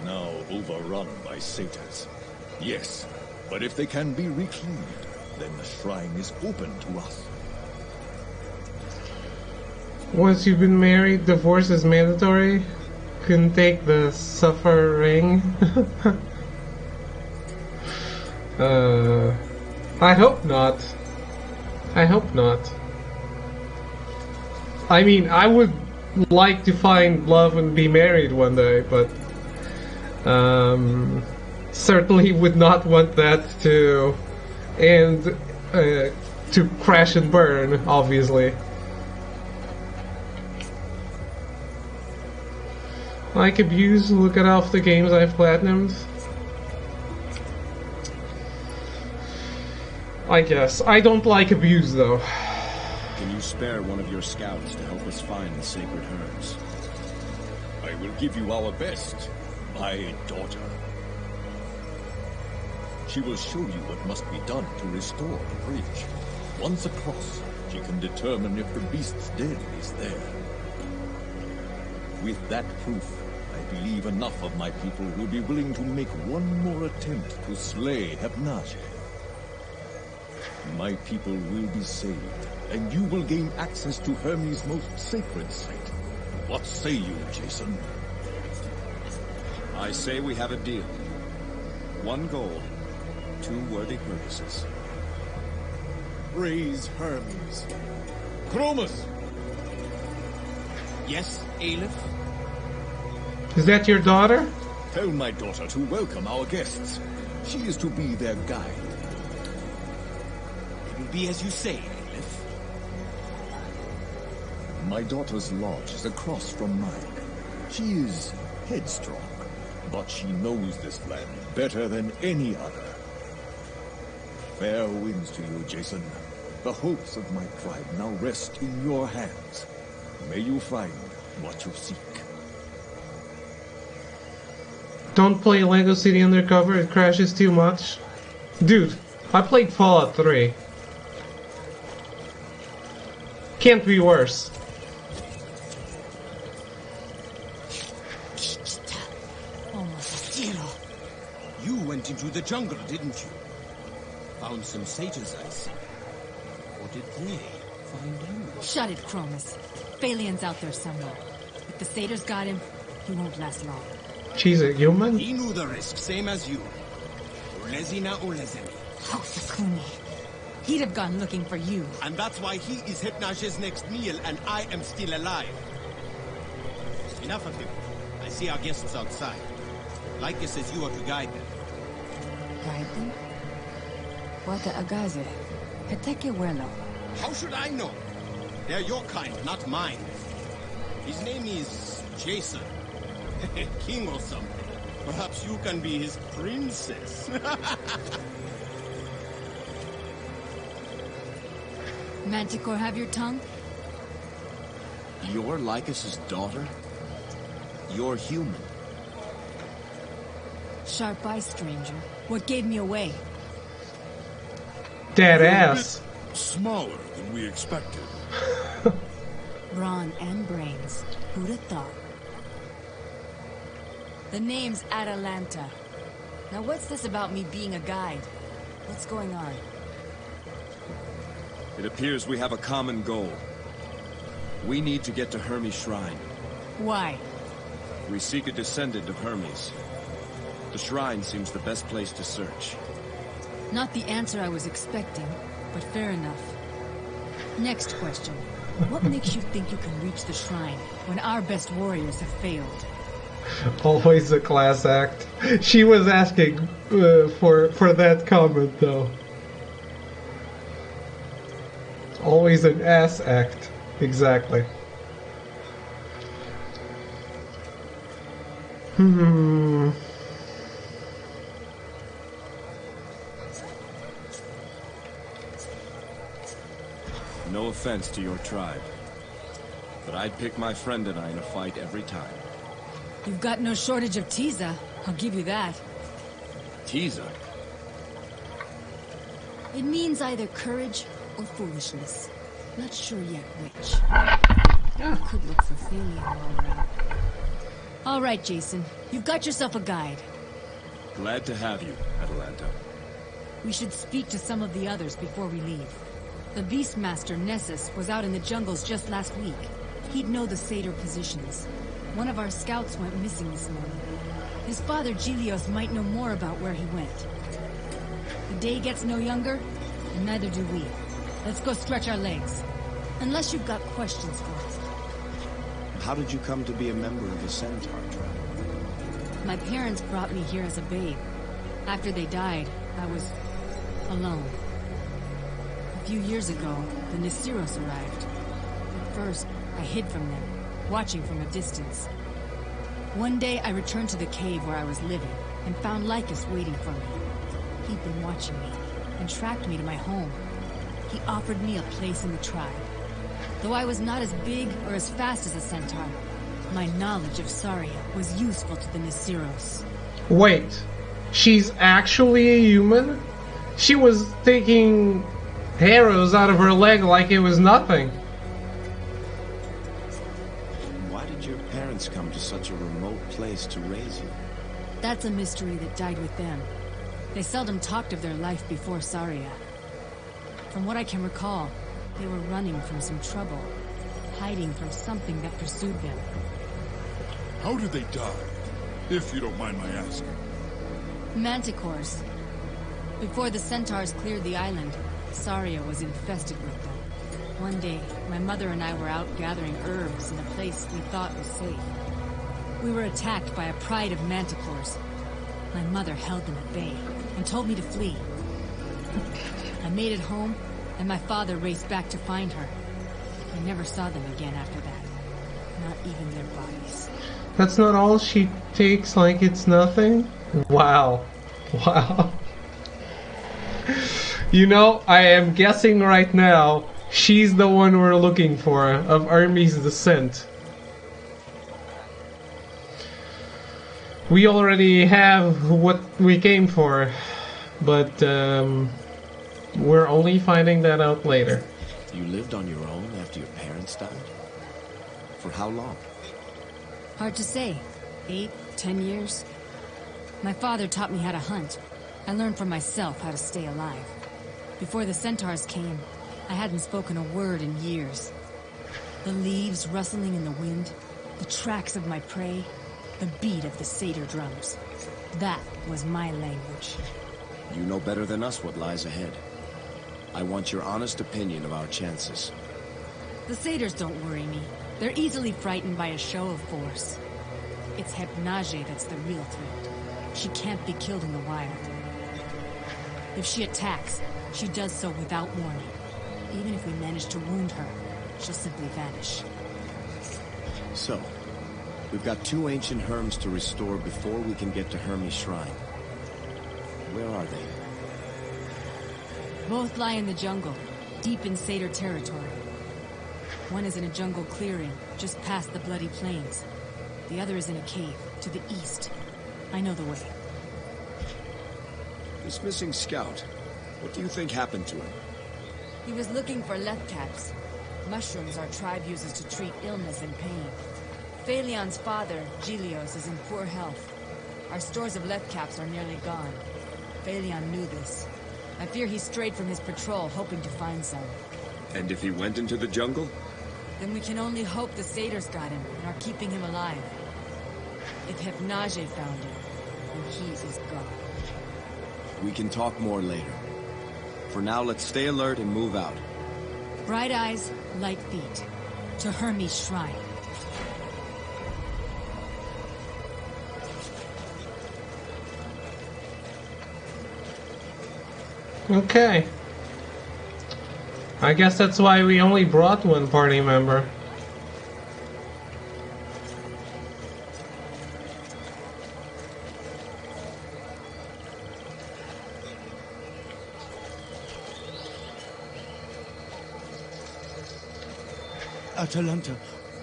Now overrun by satyrs. Yes, but if they can be reclaimed, then the shrine is open to us. Once you've been married, divorce is mandatory. Couldn't take the suffering. I hope not. I hope not. I mean, I would like to find love and be married one day, but certainly would not want that to end to crash and burn, obviously. Like Abuse, look at half the games I've platinumed. I guess. I don't like Abuse, though. Can you spare one of your scouts to help us find the sacred herms? I will give you our best, my daughter. She will show you what must be done to restore the bridge. Once across, she can determine if the beast's den is there. With that proof, I believe enough of my people will be willing to make one more attempt to slay Hypnage. My people will be saved, and you will gain access to Hermes' most sacred site. What say you, Jason? I say we have a deal. 1 gold, 2 worthy purposes. Praise Hermes. Chromus! Yes, Aleph? Is that your daughter? Tell my daughter to welcome our guests. She is to be their guide. It will be as you say, Aleph. My daughter's lodge is across from mine. She is headstrong, but she knows this land better than any other. Fair winds to you, Jason. The hopes of my tribe now rest in your hands. May you find what you seek. Don't play Lego City Undercover, it crashes too much. Dude, I played Fallout 3. Can't be worse. You went into the jungle, didn't you? Found some satyrs, I see. Or did they find you? Shut it, Chromus. Phalian's out there somewhere. If the satyrs got him, he won't last long. She's a human? He knew the risk, same as you. Ulezina Ulezemi. Oh, Sakuni. He'd have gone looking for you. And that's why he is Hypnage's next meal and I am still alive. Enough of him. I see our guests outside. Lycus says you are to guide them. Guide them? Wata agaze. Heteke welo. How should I know? They're your kind, not mine. His name is Jason. King or something. Perhaps you can be his princess. Manticore have your tongue? You're Lycus's daughter? You're human. Sharp eye, stranger. What gave me away? Dead ass. Smaller than we expected. Brawn and brains. Who'd have thought? The name's Atalanta. Now what's this about me being a guide? What's going on? It appears we have a common goal. We need to get to Hermes' shrine. Why? We seek a descendant of Hermes. The shrine seems the best place to search. Not the answer I was expecting, but fair enough. Next question. What makes you think you can reach the shrine when our best warriors have failed? Always a class act. She was asking for that comment, though. Always an ass act. Exactly. Hmm. No offense to your tribe, but I'd pick my friend and I in a fight every time. You've got no shortage of Tiza, I'll give you that. Tiza? It means either courage or foolishness. Not sure yet which. Could look for Phalion while we're out. All right, Jason. You've got yourself a guide. Glad to have you, Atalanta. We should speak to some of the others before we leave. The Beastmaster, Nessus, was out in the jungles just last week. He'd know the satyr positions. One of our scouts went missing this morning. His father, Gilios, might know more about where he went. The day gets no younger, and neither do we. Let's go stretch our legs. Unless you've got questions for us. How did you come to be a member of the Centaur tribe? My parents brought me here as a babe. After they died, I was alone. A few years ago, the Nisiros arrived. At first, I hid from them, watching from a distance. One day, I returned to the cave where I was living, and found Lycus waiting for me. He'd been watching me, and tracked me to my home. He offered me a place in the tribe. Though I was not as big or as fast as a centaur, my knowledge of Saria was useful to the Nisiros. Wait, she's actually a human? She was taking arrows out of her leg like it was nothing. Why did your parents come to such a remote place to raise you? That's a mystery that died with them. They seldom talked of their life before Saria. From what I can recall, they were running from some trouble, hiding from something that pursued them. How did they die? If you don't mind my asking. Manticores. Before the centaurs cleared the island, Saria was infested with them. One day, my mother and I were out gathering herbs in a place we thought was safe. We were attacked by a pride of manticores. My mother held them at bay and told me to flee. I made it home, and my father raced back to find her. I never saw them again after that. Not even their bodies. That's not all she takes like it's nothing? Wow. Wow. You know, I am guessing right now, she's the one we're looking for, of Hermes' descent. We already have what we came for, but we're only finding that out later. You lived on your own after your parents died? For how long? Hard to say. 8, 10 years? My father taught me how to hunt. I learned for myself how to stay alive. Before the centaurs came, I hadn't spoken a word in years. The leaves rustling in the wind, the tracks of my prey, the beat of the satyr drums. That was my language. You know better than us what lies ahead. I want your honest opinion of our chances. The satyrs don't worry me. They're easily frightened by a show of force. It's Hypnage that's the real threat. She can't be killed in the wild. If she attacks, she does so without warning. Even if we manage to wound her, she'll simply vanish. So, we've got 2 ancient Herms to restore before we can get to Hermes' shrine. Where are they? Both lie in the jungle, deep in satyr territory. One is in a jungle clearing, just past the Bloody Plains. The other is in a cave, to the east. I know the way. This missing scout, what do you think happened to him? He was looking for lethcaps. Mushrooms our tribe uses to treat illness and pain. Phalion's father, Gilios, is in poor health. Our stores of lethcaps are nearly gone. Phalion knew this. I fear he strayed from his patrol, hoping to find some. And if he went into the jungle? Then we can only hope the satyrs got him and are keeping him alive. If Hypnage found him, then he is gone. We can talk more later. For now, let's stay alert and move out. Bright eyes, light feet. To Hermes' shrine. Okay. I guess that's why we only brought one party member. Atalanta,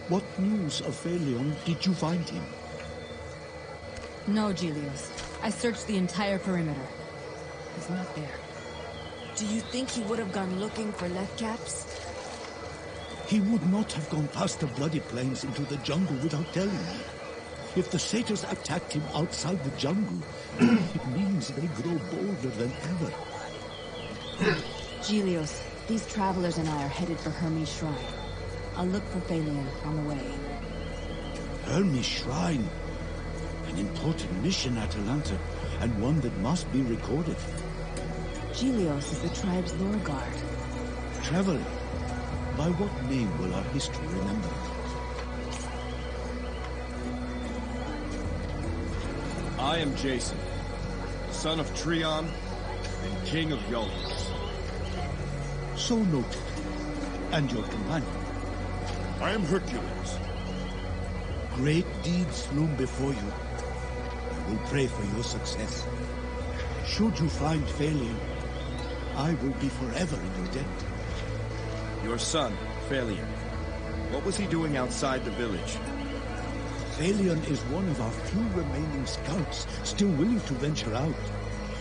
what news of Phaleon? Did you find him? No, Gilios. I searched the entire perimeter. He's not there. Do you think he would have gone looking for Leatcaps? He would not have gone past the Bloody Plains into the jungle without telling me. If the satyrs attacked him outside the jungle, it means they grow bolder than ever. Gilios, these travelers and I are headed for Hermes' Shrine. I'll look for Phaleon on the way. Hermes' Shrine? An important mission, Atalanta, and one that must be recorded. Gilios is the tribe's lore guard. Traveler, by what name will our history remember? I am Jason, son of Trion and king of Iolcus. So noted. And your companion? I am Hercules. Great deeds loom before you. I will pray for your success. Should you find Phaleon, I will be forever in your debt. Your son, Phaleon. What was he doing outside the village? Phaleon is one of our few remaining scouts still willing to venture out.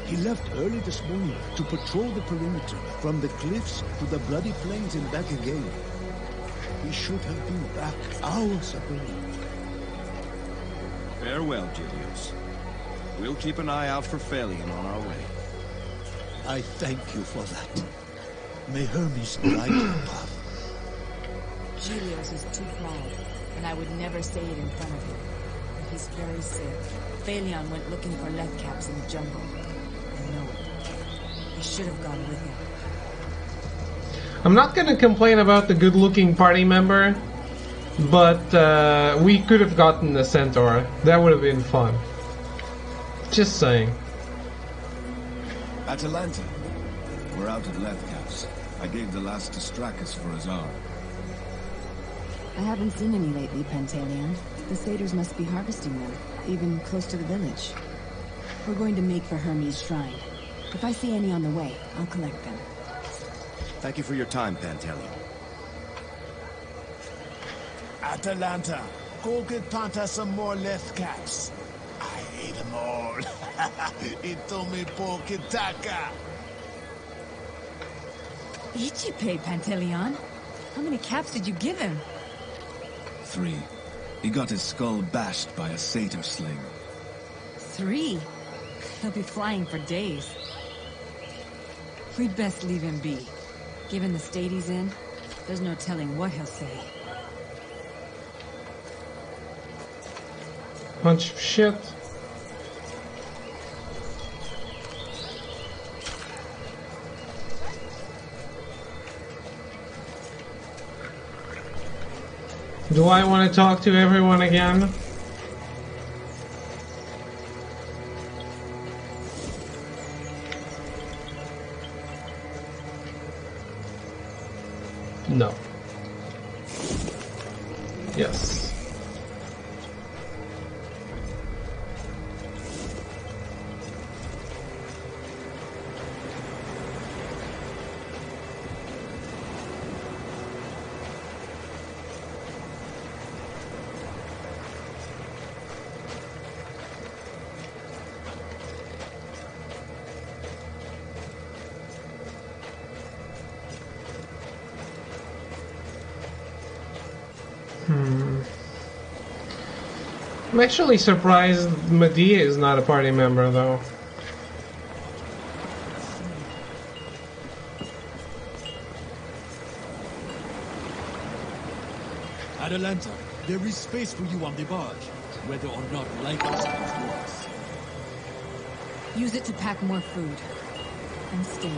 He left early this morning to patrol the perimeter from the cliffs to the Bloody Plains and back again. He should have been back hours ago. Farewell, Gilios. We'll keep an eye out for Phaleon on our way. I thank you for that. May Hermes guide your path. Gilios is too proud, and I would never say it in front of him. But he's very sick. Phaleon went looking for Leatcaps in the jungle. I know it. I should have gone with him. I'm not gonna complain about the good-looking party member, but we could have gotten a centaur. That would have been fun. Just saying. Atalanta, we're out at Leatcaps. I gave the last to Strachus for his arm. I haven't seen any lately, Pantaleon. The satyrs must be harvesting them, even close to the village. We're going to make for Hermes' Shrine. If I see any on the way, I'll collect them. Thank you for your time, Pantaleon. Atalanta, go get Panta some more Leatcaps. I ate them all. Ito me po kitaka. Ichipe, Pantaleon. How many caps did you give him? 3. He got his skull bashed by a satyr sling. 3? He'll be flying for days. We'd best leave him be. Given the state he's in, there's no telling what he'll say. Bunch of shit. Do I want to talk to everyone again? No. Yes. I'm actually surprised Medea is not a party member, though. Atalanta, there is space for you on the barge, whether or not Lycus comes to us. Use it to pack more food. And stay.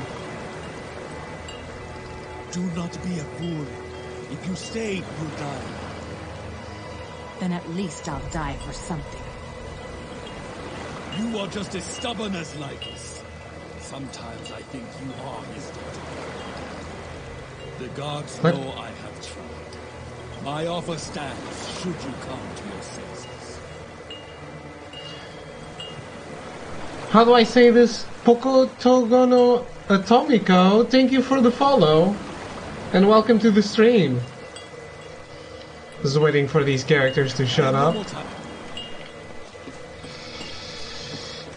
Do not be a fool. If you stay, you'll die. Then at least I'll die for something. You are just as stubborn as Lycus. Sometimes I think you are his daughter. The gods What? know I have tried. My offer stands should you come to your senses. How do I say this? Poco Togono Atomico, thank you for the follow. And welcome to the stream. Just waiting for these characters to shut up.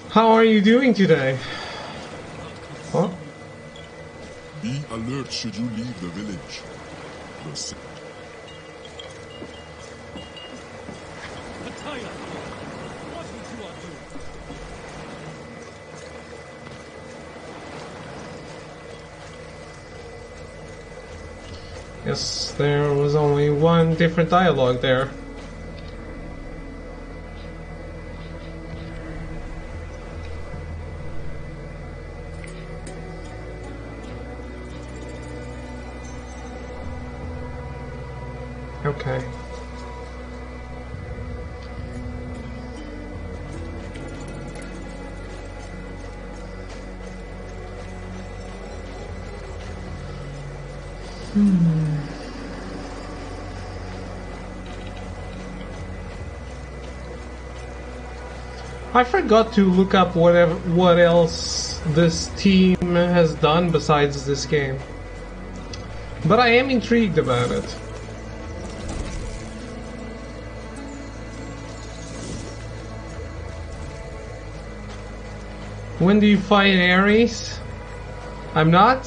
How are you doing today? Huh? Be alert should you leave the village. Yes, there was only one different dialogue there. Okay. I forgot to look up what else this team has done besides this game. But I am intrigued about it. When do you fight Ares? I'm not?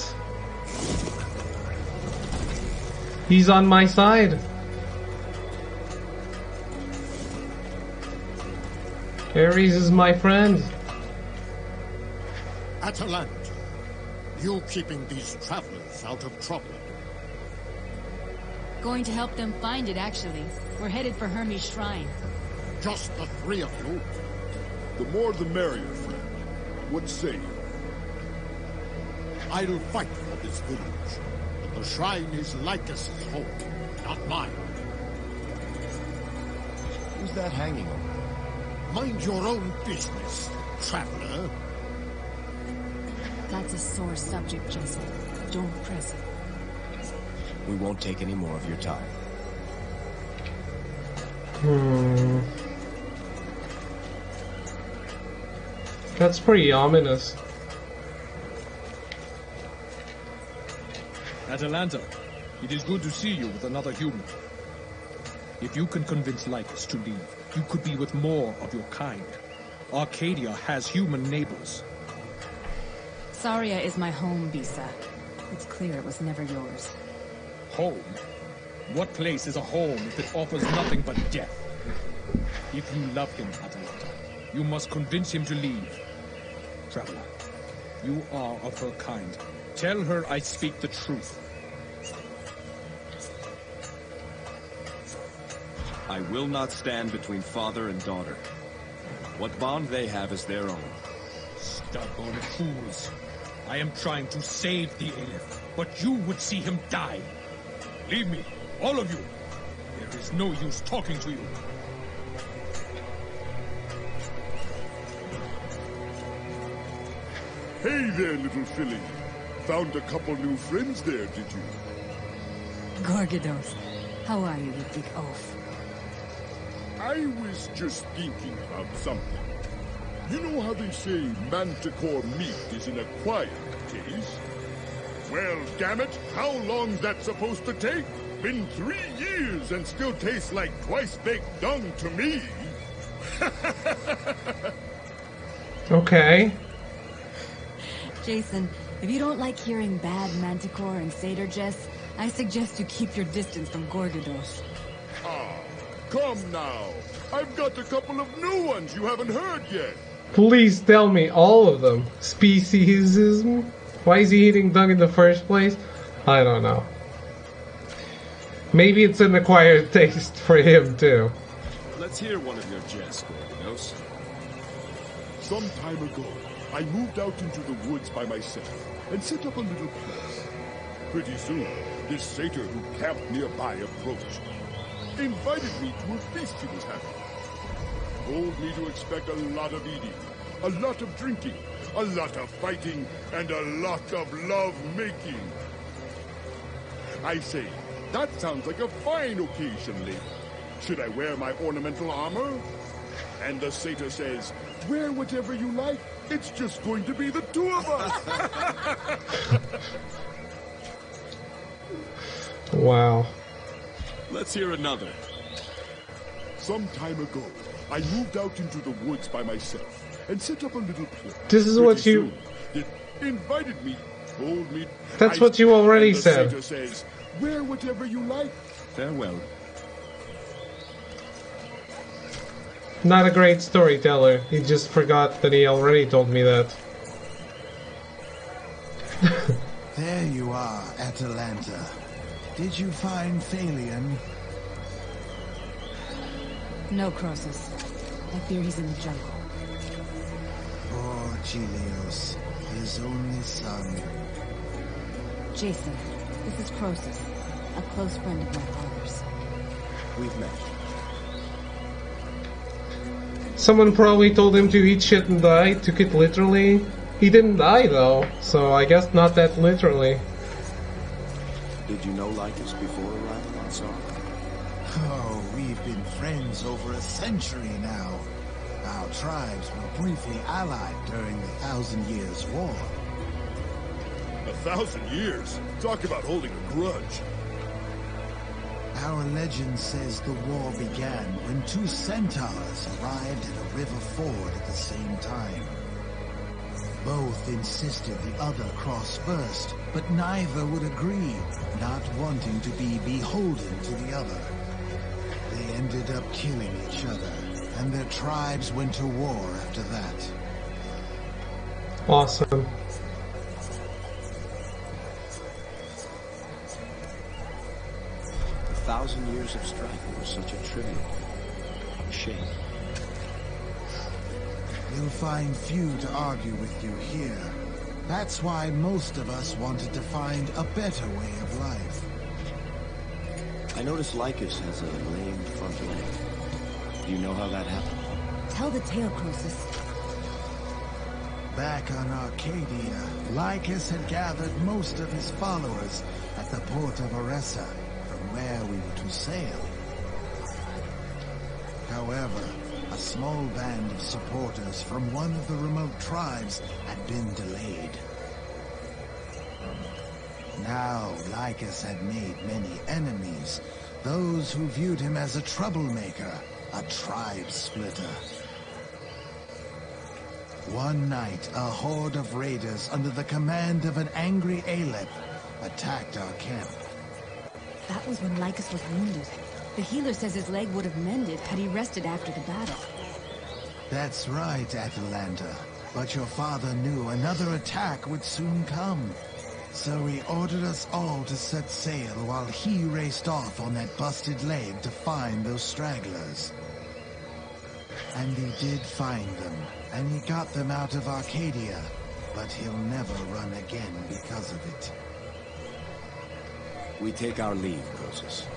He's on my side. Ares is my friend. Atalanta, you keeping these travelers out of trouble. Going to help them find it, actually. We're headed for Hermes' shrine. Just the three of you? The more the merrier, friend. What say you? I'll fight for this village, but the shrine is Lycus' home, not mine. Who's that hanging over? Mind your own business, traveler. That's a sore subject, Jason. Don't press it. We won't take any more of your time. That's pretty ominous. Atalanta, it is good to see you with another human. If you can convince Lycus to leave, you could be with more of your kind. Arcadia has human neighbors. Saria is my home, Bisa. It's clear it was never yours. Home? What place is a home if it offers nothing but death? If you love him, Atalanta, you must convince him to leave. Traveler, you are of her kind. Tell her I speak the truth. I will not stand between father and daughter. What bond they have is their own. Stubborn fools. I am trying to save the Aleph, but you would see him die. Leave me, all of you. There is no use talking to you. Hey there, little filly. Found a couple new friends there, did you? Gorgados, how are you, you big oaf? I was just thinking about something. You know how they say manticore meat is an acquired taste? Well, damn it, how long's that supposed to take? Been 3 years and still tastes like twice-baked dung to me. Okay. Jason, if you don't like hearing bad manticore and satyr jests, I suggest you keep your distance from Gorgados. Ah, come now. I've got a couple of new ones you haven't heard yet. Please tell me all of them. Speciesism? Why is he eating dung in the first place? I don't know. Maybe it's an acquired taste for him too. Let's hear one of your jests, Argonauts. Some time ago, I moved out into the woods by myself and set up a little place. Pretty soon, this satyr who camped nearby approached. Invited me to a feast he was having. Told me to expect a lot of eating, a lot of drinking, a lot of fighting, and a lot of love-making. I say, that sounds like a fine occasion, lady. Should I wear my ornamental armor? And the satyr says, wear whatever you like. It's just going to be the two of us. Wow. Let's hear another. Some time ago, I moved out into the woods by myself and set up a little place. This is what you... It invited me, told me... That's what you already said. The satyr says, wear whatever you like. Farewell. Not a great storyteller. He just forgot that he already told me that. There you are, Atalanta. Did you find Phalion? No, Croesus. I fear he's in the jungle. Poor Chelios, his only son. Jason, this is Croesus, a close friend of my father's. We've met. Someone probably told him to eat shit and die, took it literally. He didn't die though, so I guess not that literally. Did you know Lycus before arriving on Sar? Oh, we've been friends over a century now. Our tribes were briefly allied during the 1,000 Years' War. 1,000 years? Talk about holding a grudge. Our legend says the war began when two centaurs arrived at a river ford at the same time. Both insisted the other cross first, but neither would agree, not wanting to be beholden to the other. They ended up killing each other, and their tribes went to war after that. Awesome. A 1,000 years of strife over such a trivial shame. You'll find few to argue with you here. That's why most of us wanted to find a better way of life. I noticed Lycus has a lame front leg. Do you know how that happened? Tell the tale, Croesus. Back on Arcadia, Lycus had gathered most of his followers at the port of Oressa, from where we were to sail. However, a small band of supporters from one of the remote tribes had been delayed. Now, Lycus had made many enemies, those who viewed him as a troublemaker, a tribe splitter. One night, a horde of raiders under the command of an angry Aleph attacked our camp. That was when Lycus was wounded. The healer says his leg would have mended had he rested after the battle. That's right, Atalanta. But your father knew another attack would soon come. So he ordered us all to set sail while he raced off on that busted leg to find those stragglers. And he did find them, and he got them out of Arcadia. But he'll never run again because of it. We take our leave, Croesus.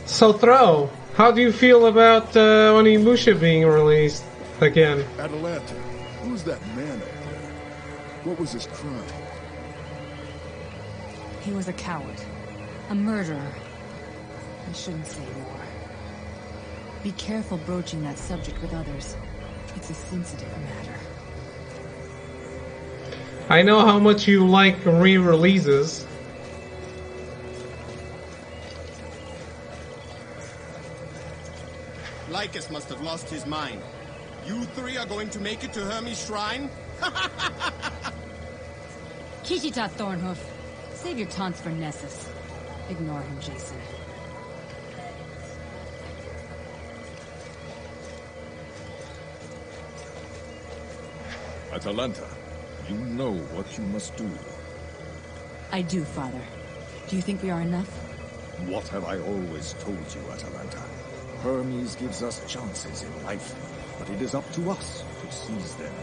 So Throw, how do you feel about Onimusha being released again? Atalanta, who's that man up there? What was his crime? He was a coward. A murderer. I shouldn't say more. Be careful broaching that subject with others. It's a sensitive matter. I know how much you like re-releases. Lycus must have lost his mind. You three are going to make it to Hermes' shrine? Kishita Thornhoof, save your taunts for Nessus. Ignore him, Jason. Atalanta, you know what you must do. I do, Father. Do you think we are enough? What have I always told you, Atalanta? Hermes gives us chances in life, but it is up to us to seize them.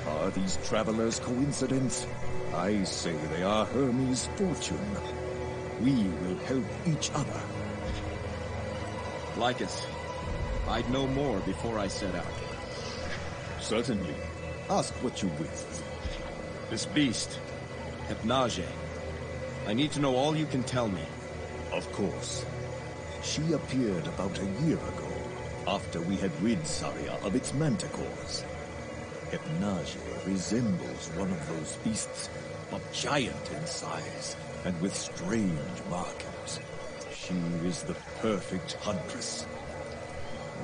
Are these travelers coincidence? I say they are Hermes' fortune. We will help each other. Lycus, I'd know more before I set out. Certainly. Ask what you will. This beast, Hypnage. I need to know all you can tell me. Of course. She appeared about a year ago, after we had rid Saria of its manticores. Hypnage resembles one of those beasts, but giant in size, and with strange markings. She is the perfect huntress.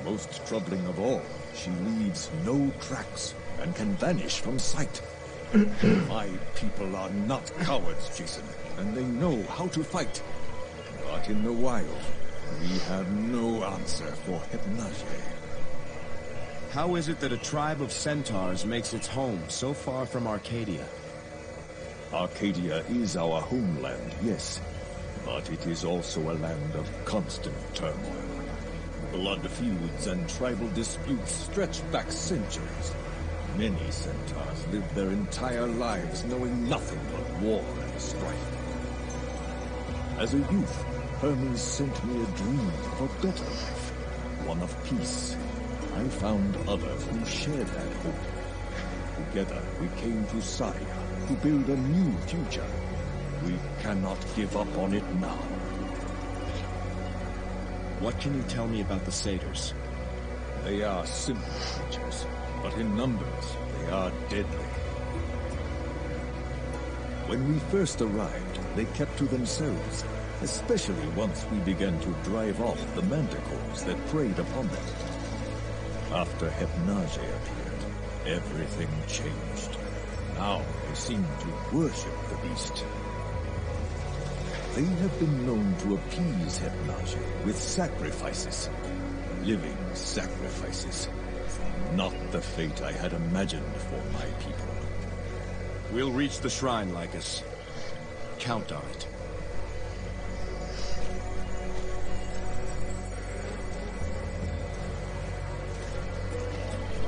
Most troubling of all, she leaves no tracks and can vanish from sight. My people are not cowards, Jason, and they know how to fight. But in the wild, we have no answer for Hypnage. How is it that a tribe of centaurs makes its home so far from Arcadia? Arcadia is our homeland, yes. But it is also a land of constant turmoil. Blood feuds and tribal disputes stretch back centuries. Many centaurs live their entire lives knowing nothing but war and strife. As a youth, Hermes sent me a dream of a better life, one of peace. I found others who shared that hope. Together, we came to Saria to build a new future. We cannot give up on it now. What can you tell me about the satyrs? They are simple creatures, but in numbers, they are deadly. When we first arrived, they kept to themselves, especially once we began to drive off the manticores that preyed upon them. After Hypnage appeared, everything changed. Now they seem to worship the beast. They have been known to appease Hypnage with sacrifices. Living sacrifices. Not the fate I had imagined for my people. We'll reach the shrine, Lycus. Count on it.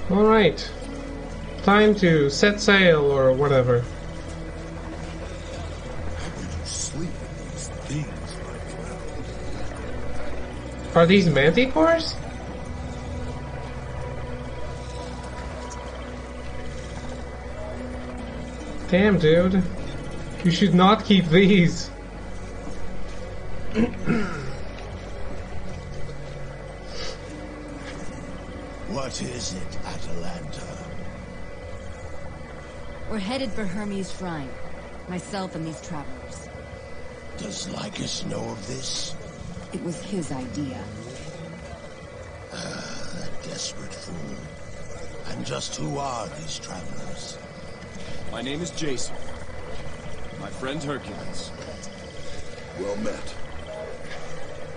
Alright. Time to set sail or whatever. Sleep in these things like Are these manticores? Damn, dude. You should not keep these. What is it, Atalanta? We're headed for Hermes' shrine. Myself and these travelers. Does Lycus know of this? It was his idea. That desperate fool. And just who are these travelers? My name is Jason. My friend Hercules. Well met.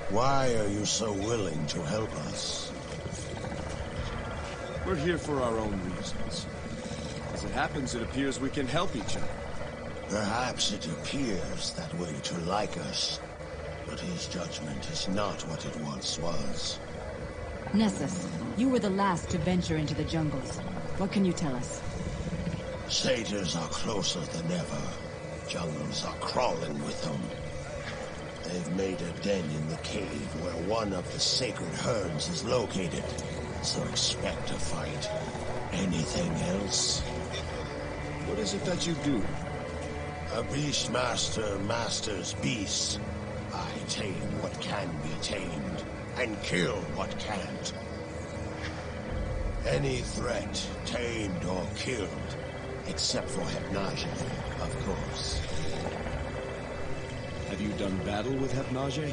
Why are you so willing to help us? We're here for our own reasons. As it happens, it appears we can help each other. Perhaps it appears that way to Lycus, but his judgment is not what it once was. Nessus, you were the last to venture into the jungles. What can you tell us? Satyrs are closer than ever. Jungles are crawling with them. They've made a den in the cave where one of the sacred herds is located. So expect a fight. Anything else? What is it that you do? A beastmaster masters beasts. I tame what can be tamed, and kill what can't. Any threat, tamed or killed, except for Hypnage, of course. Have you done battle with Hypnage?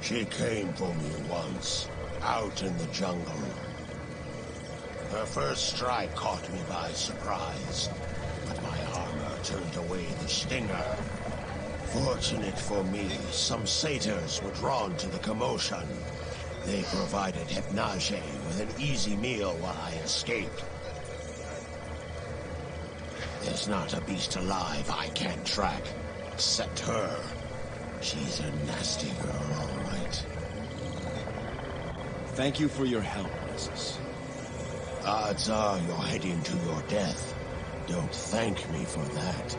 She came for me once, out in the jungle. Her first strike caught me by surprise, but my armor turned away the stinger. Fortunate for me, some satyrs were drawn to the commotion. They provided Hypnage with an easy meal while I escaped. There's not a beast alive I can't track, except her. She's a nasty girl, all right. Thank you for your help, Nessus. Odds are you're heading to your death. Don't thank me for that.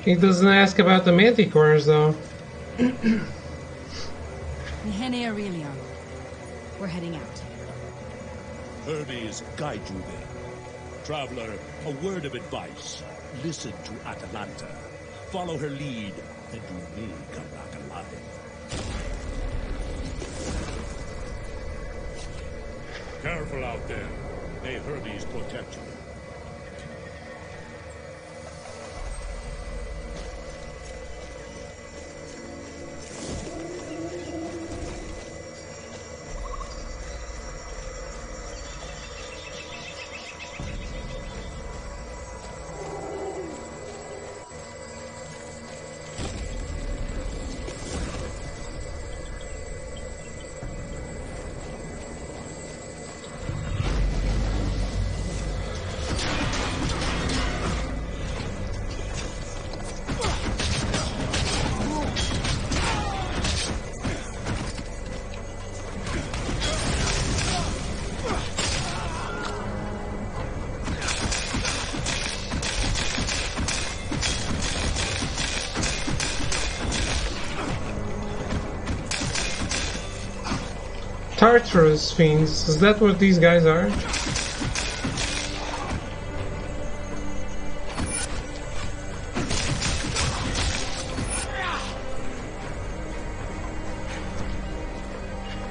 He doesn't ask about the manticores, though. Aurelion. We're heading out. Hermes, guide you there. Traveler, a word of advice. Listen to Atalanta. Follow her lead, and you may come back alive. Careful out there. May Hermes protect you. Tartarus fiends, is that what these guys are?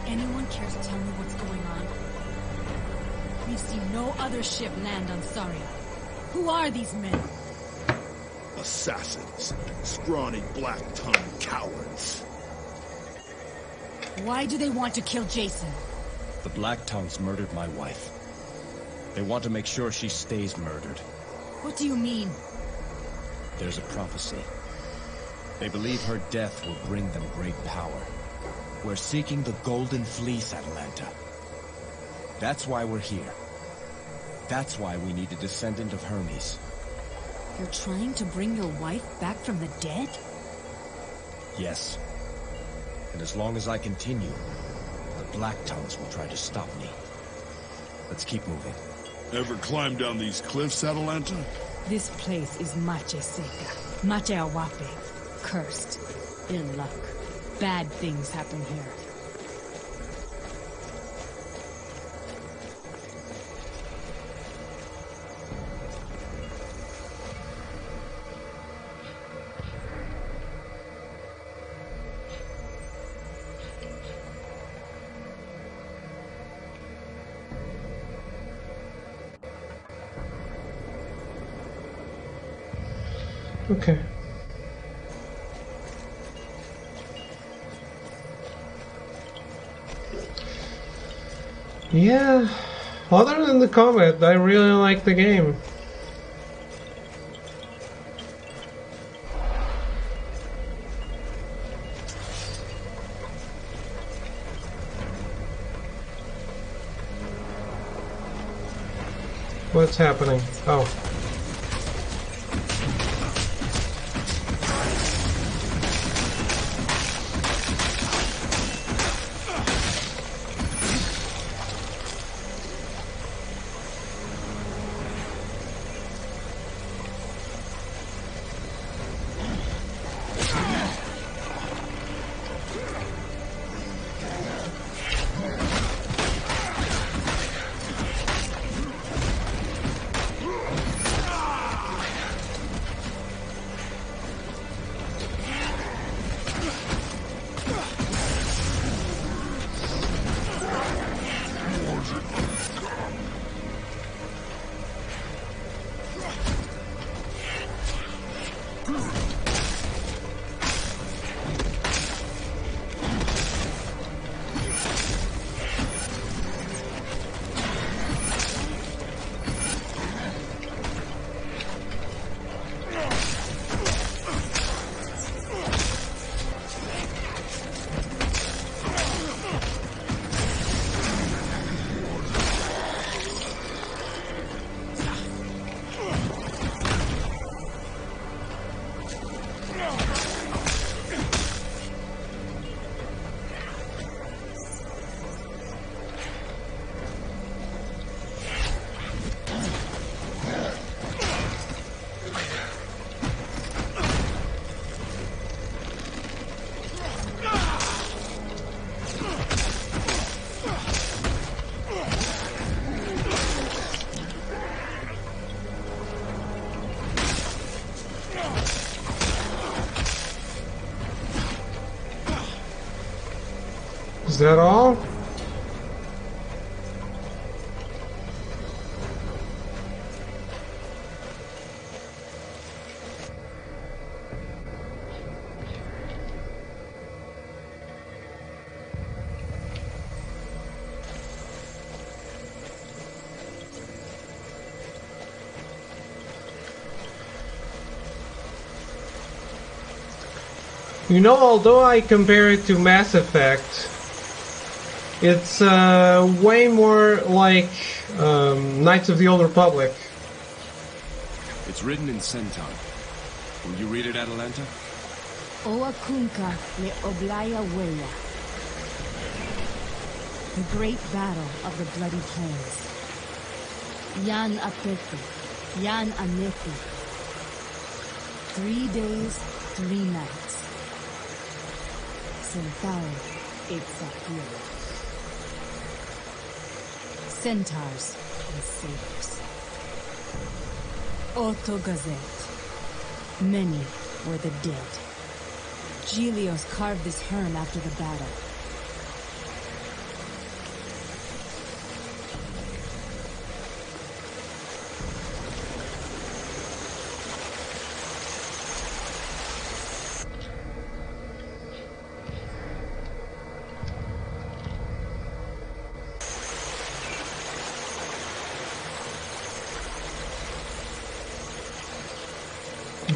Anyone care to tell me what's going on? We've seen no other ship land on Saria. Who are these men? Assassins. Scrawny, black-tongued cowards. Why do they want to kill Jason? The Black Tongues murdered my wife. They want to make sure she stays murdered. What do you mean? There's a prophecy. They believe her death will bring them great power. We're seeking the Golden Fleece, Atalanta. That's why we're here. That's why we need a descendant of Hermes. You're trying to bring your wife back from the dead? Yes. And as long as I continue, the Black Tongues will try to stop me. Let's keep moving. Ever climb down these cliffs, Atalanta? This place is Mache Seca. Mache Awape. Cursed. Ill luck. Bad things happen here. Okay. Yeah, other than the combat, I really like the game. What's happening? Oh. Is that all? You know, although I compare it to Mass Effect, it's way more like Knights of the Old Republic. It's written in Centaur. Will you read it, Atalanta? Oa Kunka le Oblaya Weya. The great battle of the Bloody Plains. Yan Apethi, Yan Anethi. 3 days, 3 nights. Centauri, Itzapir. Centaurs and sabers. Otto Gazette. Many were the dead. Gelios carved this herm after the battle.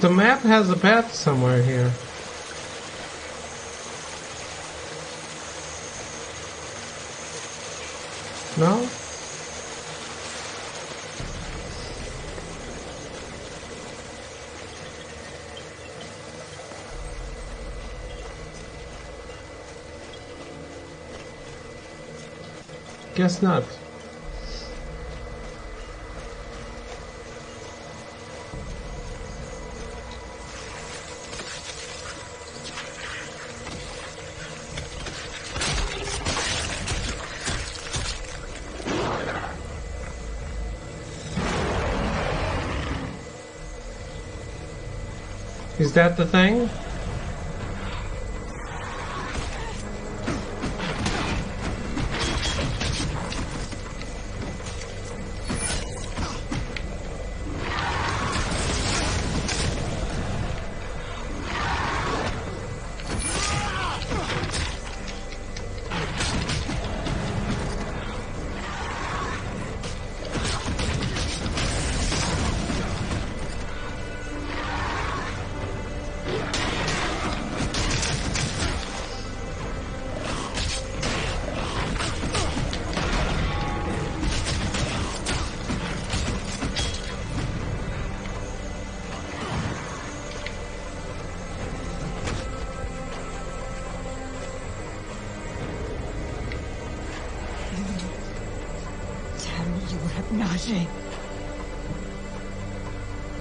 The map has a path somewhere here. No? Guess not. Is that the thing?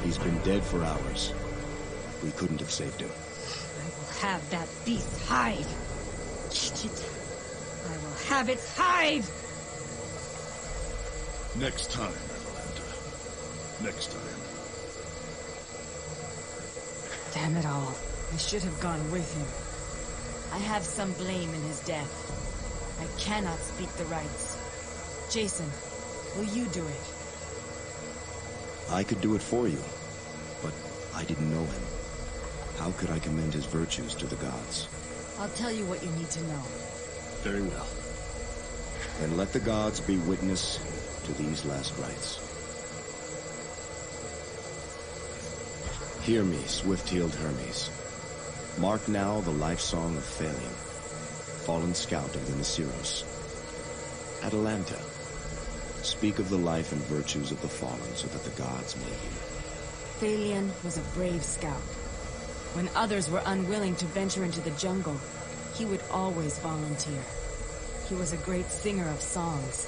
He's been dead for hours. We couldn't have saved him. I will have that beast's hide. I will have its hide! Next time, Atalanta. Next time. Damn it all. I should have gone with him. I have some blame in his death. I cannot speak the rights. Jason, will you do it? I could do it for you, but I didn't know him. How could I commend his virtues to the gods? I'll tell you what you need to know. Very well. Then let the gods be witness to these last rites. Hear me, swift-heeled Hermes. Mark now the life song of Phalion, fallen scout of the Nisiros. Atalanta, speak of the life and virtues of the fallen so that the gods may hear. Phalion was a brave scout. When others were unwilling to venture into the jungle, he would always volunteer. He was a great singer of songs.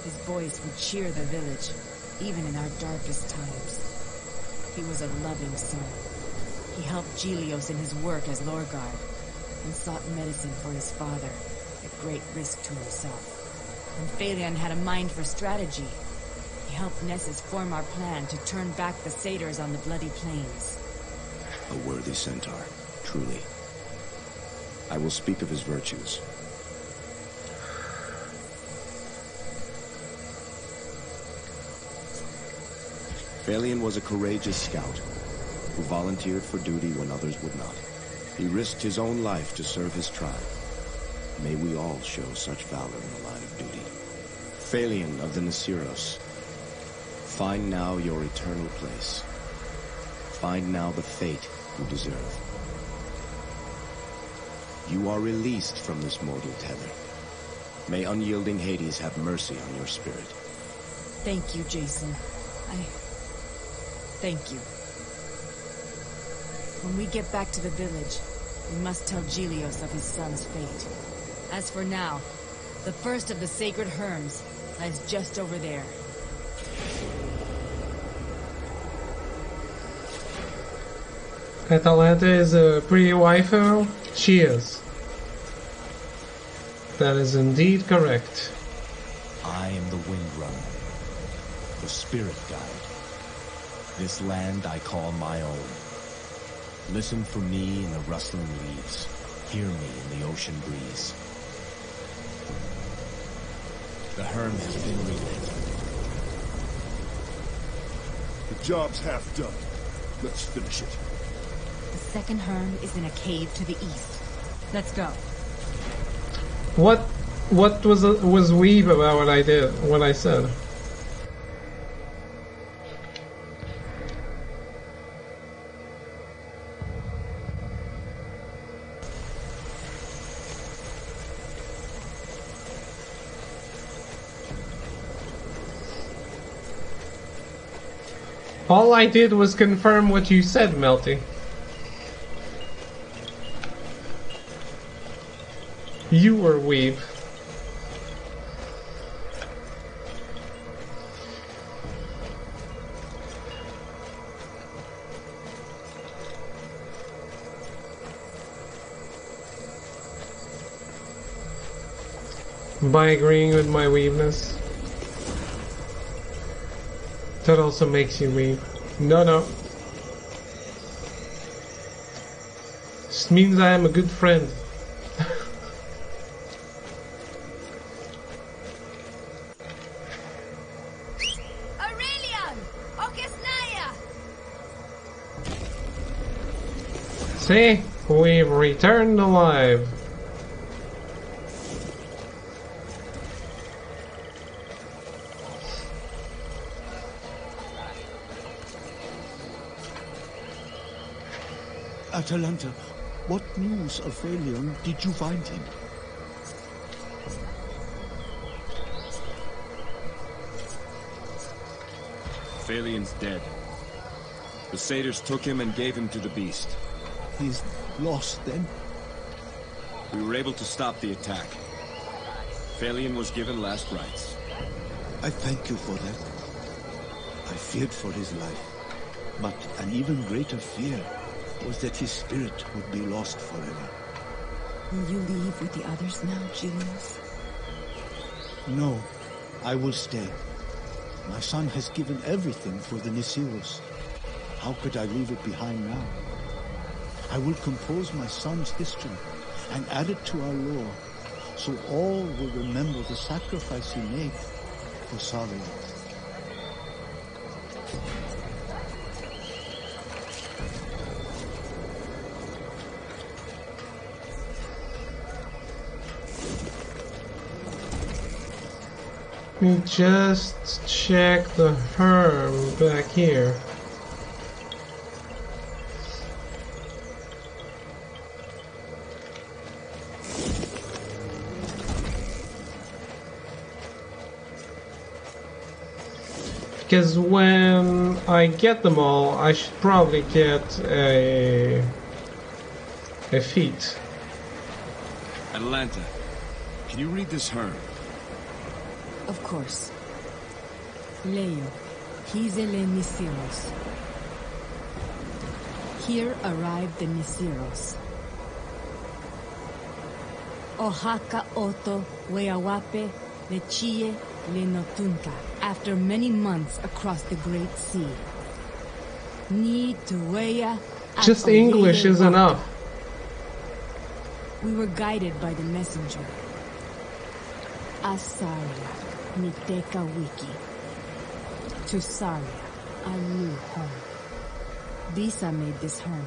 His voice would cheer the village, even in our darkest times. He was a loving son. He helped Gelios in his work as Lorguard, and sought medicine for his father, at great risk to himself. When Phalion had a mind for strategy, he helped Nessus form our plan to turn back the satyrs on the Bloody Plains. A worthy centaur, truly. I will speak of his virtues. Phalion was a courageous scout who volunteered for duty when others would not. He risked his own life to serve his tribe. May we all show such valor in the line of duty. Phalion of the Nisiros, find now your eternal place. Find now the fate you deserve. You are released from this mortal tether. May unyielding Hades have mercy on your spirit. Thank you, Jason. Thank you. When we get back to the village, we must tell Gilios of his son's fate. As for now, the first of the sacred Herms lies just over there. Atalanta is a pretty waifu? She is. That is indeed correct. I am the Windrunner, the spirit guide. This land I call my own. Listen for me in the rustling leaves. Hear me in the ocean breeze. The Herm has been relit. The job's half done. Let's finish it. The second Herm is in a cave to the east. Let's go. What was weeb about what I did, what I said? All I did was confirm what you said, Melty. You were weeb. By agreeing with my weebness. That also makes you weeb. No. Just means I am a good friend. See? We've returned alive. Atalanta, what news of Phalion did you find him? Phalion's dead. The satyrs took him and gave him to the beast. He's lost then? We were able to stop the attack. Phalion was given last rites. I thank you for that. I feared for his life, but an even greater fear was that his spirit would be lost forever. Will you leave with the others now, Gilios? No, I will stay. My son has given everything for the Nisiros. How could I leave it behind now? I will compose my son's history and add it to our lore, so all will remember the sacrifice he made for Salia. Let me just check the Herm back here. Because when I get them all, I should probably get a feat. Atalanta, can you read this Herm? Of course. Leo, Hizele Nisiros. Here arrived the Nisiros. Oaxaca Oto Weawape Lechie Lenotunca. After many months across the Great Sea. Ni Tuweya. Just English is enough. We were guided by the messenger. Asaria Niteka Wiki. To Saria, our new home. Lisa made this home.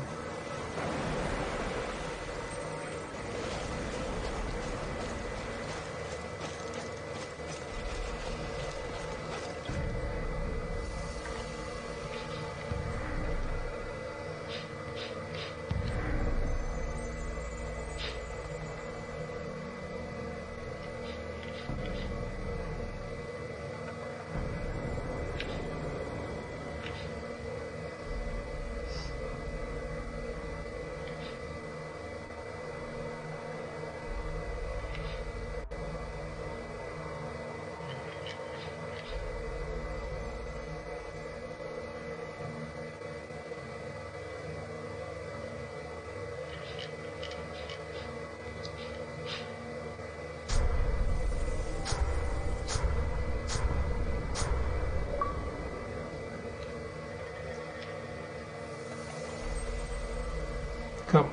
Come.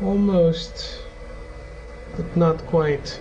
Almost, but not quite.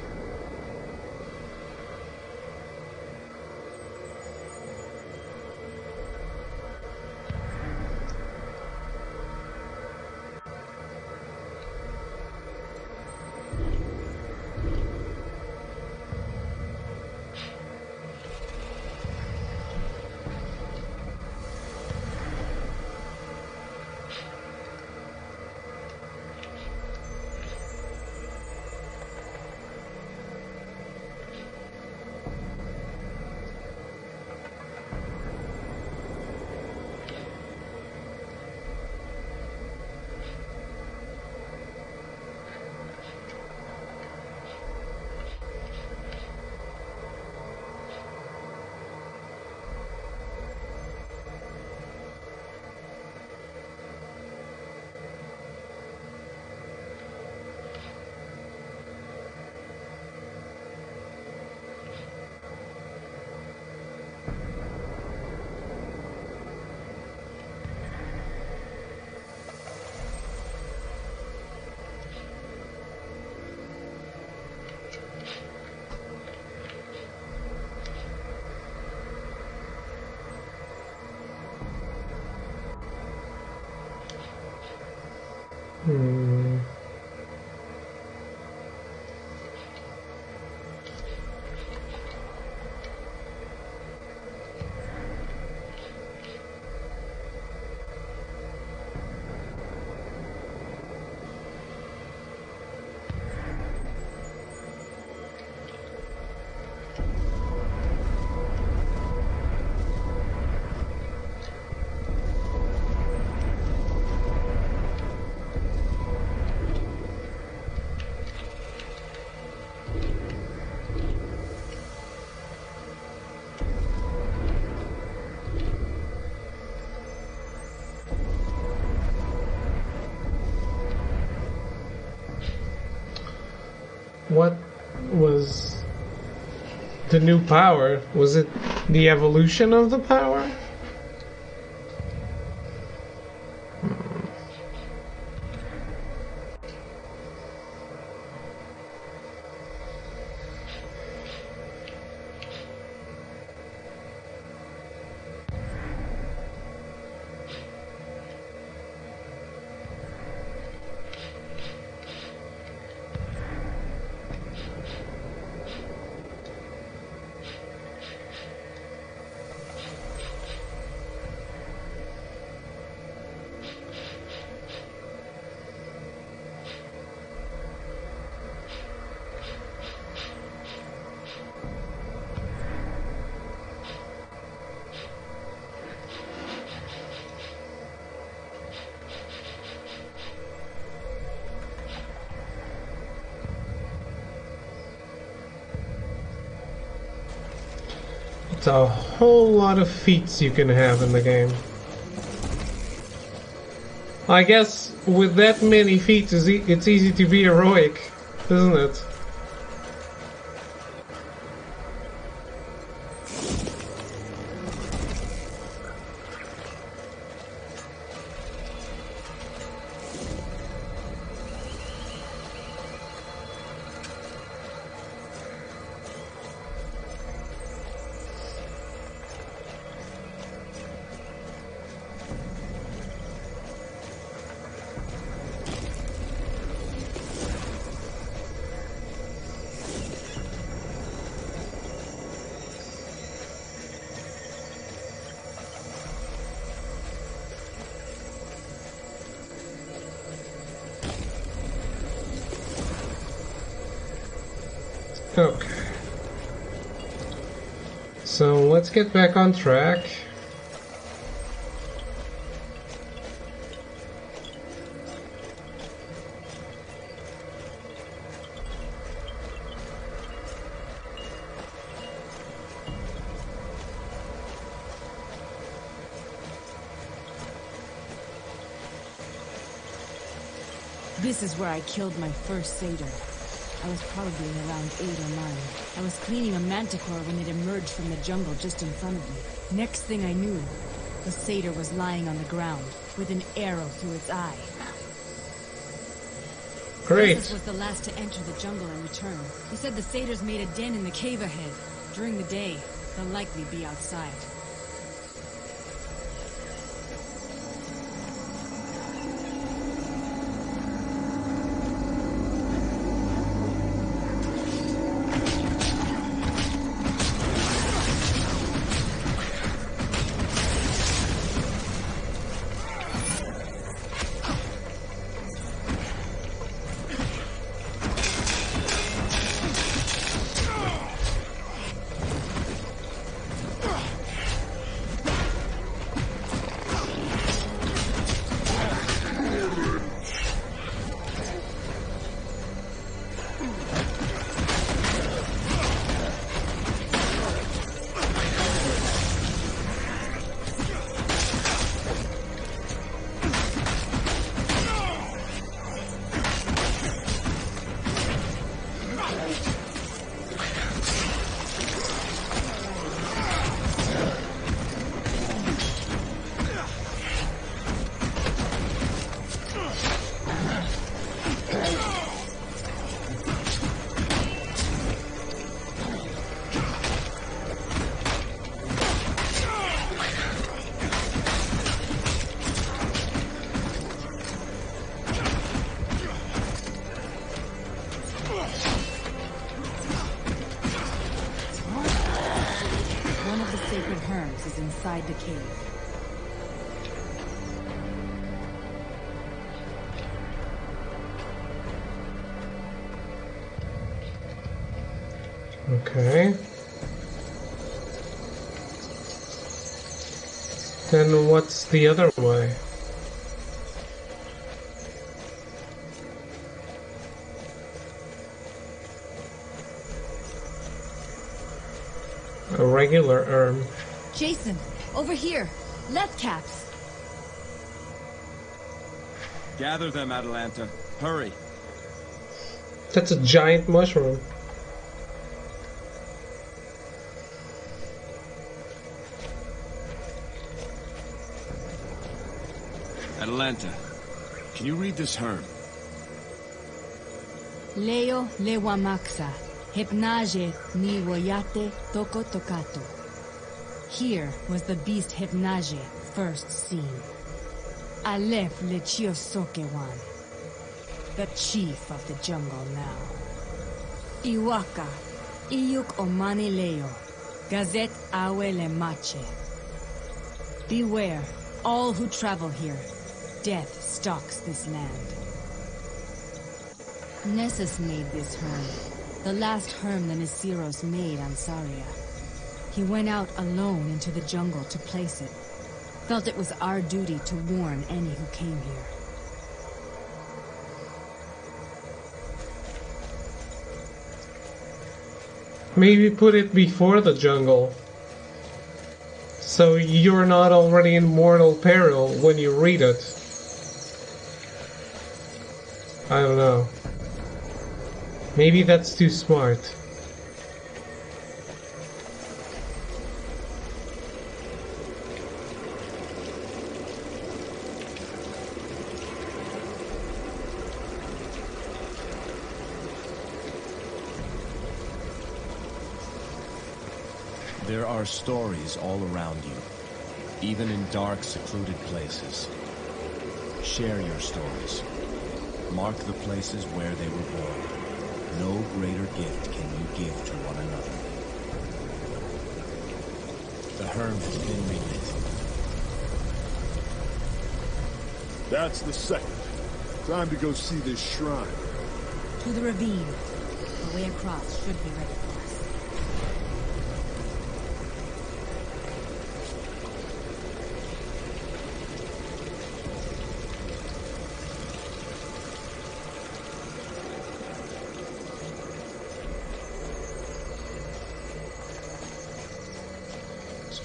What was the new power? Was it the evolution of the power? It's a whole lot of feats you can have in the game. I guess with that many feats, it's easy to be heroic, isn't it? Okay. So let's get back on track. This is where I killed my first satyr. I was probably around 8 or 9. I was cleaning a manticore when it emerged from the jungle just in front of me. Next thing I knew, the satyr was lying on the ground, with an arrow through its eye. Great. This was the last to enter the jungle and return. He said the satyrs made a den in the cave ahead. During the day, they'll likely be outside. Is inside the cave. Okay. Then what's the other way? A regular arm. Jason, over here. Left caps. Gather them, Atalanta. Hurry. That's a giant mushroom. Atalanta, can you read this herm? Leo lewamaxa, hypnage ni woyate toko tokato. Here was the beast Hypnage first seen. Aleph Lechiosokewan, the chief of the jungle now. Iwaka, Iyuk Omani Leo, Gazet Awe Lemache. Beware, all who travel here. Death stalks this land. Nessus made this herm, the last herm the Nisiros made on Saria. He went out alone into the jungle to place it. Felt it was our duty to warn any who came here. Maybe put it before the jungle, so you're not already in mortal peril when you read it. I don't know. Maybe that's too smart. There are stories all around you, even in dark, secluded places. Share your stories. Mark the places where they were born. No greater gift can you give to one another. The Herm has been relit. That's the second. Time to go see this shrine. To the ravine. The way across should be ready for us.